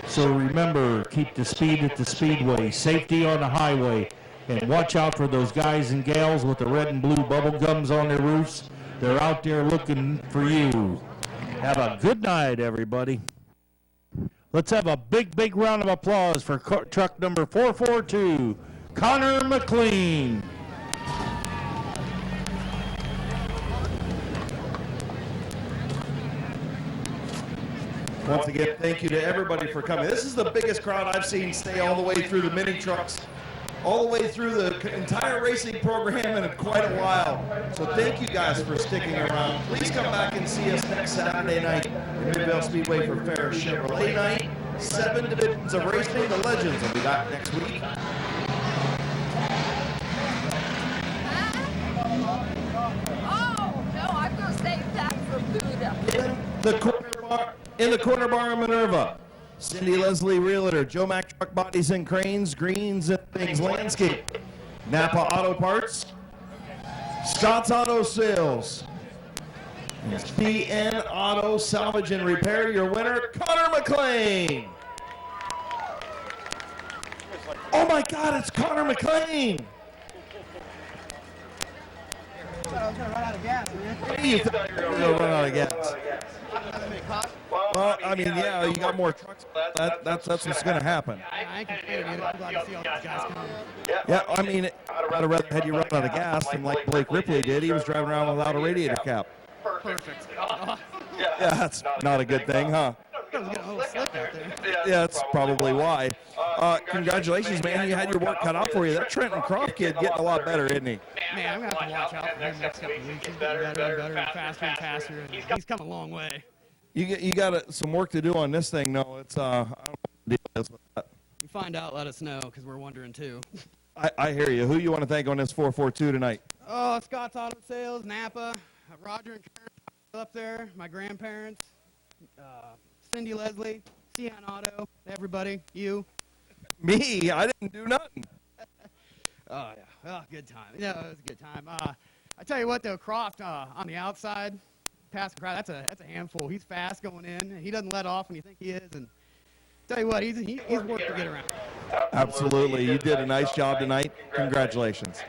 So remember, keep the speed at the Speedway, safety on the highway, and watch out for those guys and gals with the red and blue bubble gums on their roofs. They're out there looking for you. Have a good night, everybody. Let's have a big, big round of applause for truck number 442, Connor McLean. Once again, thank you to everybody for coming. This is the biggest crowd I've seen stay all the way through the mini trucks, all the way through the entire racing program in quite a while. So thank you guys for sticking around. Please come back and see us next Saturday night at Midvale Speedway for Fair Chevrolet Night. 7 divisions of racing. The legends will be back next week. Oh, no, I'm going to save that for Buddha. In the corner bar of Minerva, Cindy Leslie Realtor, Joe Mack Truck Bodies and Cranes, Greens and Things Landscape, Napa Auto Parts, Scott's Auto Sales, CN Auto Salvage and Repair. Your winner, Connor McLean. Oh my God, it's Connor McLean. I was going to run out of gas, man. What do you thought you were going to run out of gas? Well, I mean, yeah, you got more trucks. That's what's going to happen. I ain't complaining, dude. I'm glad to see all these guys come. Yeah, I mean, I'd rather had you run out of gas than like Blake Ripley did. He was driving around without a radiator cap. Perfect. Yeah, that's not a good thing, huh? I was getting a little slick out there. Yeah, that's probably why. Congratulations, man. You had your work cut out for you. That Trenton Croft kid getting a lot better, isn't he? Man, I'm going to have to watch out for him next couple of weeks. He's getting better and faster and faster. And he's come a long way. You got some work to do on this thing, though. It's I don't know what the deal is with that. You find out, let us know, because we're wondering too. I hear you. Who you want to thank on this 442 tonight? Oh, Scott's Auto Sales, Napa, Roger and Karen up there, my grandparents, Cindy Leslie, CN Auto, everybody, you. Me? I didn't do nothing. Oh, yeah. Oh, good time. Yeah, it was a good time. I tell you what, though, Croft on the outside, passing Croft, that's a handful. He's fast going in. He doesn't let off when you think he is. And tell you what, he's worked to get around. Absolutely. You did a nice job tonight. Congratulations.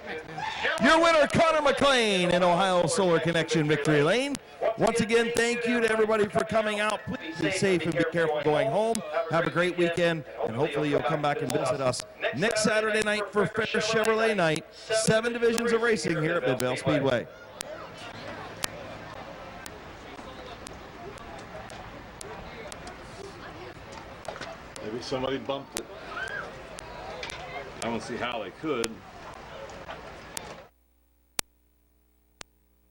Your winner, Connor McLean in Ohio Solar Connection Victory Lane. Once again, thank you to everybody for coming out. Please be safe and be careful going home. Have a great weekend, and hopefully you'll come back and visit us next Saturday night for Fair Chevrolet Night. 7 divisions of racing here at Midvale Speedway. Maybe somebody bumped it. I don't see how they could.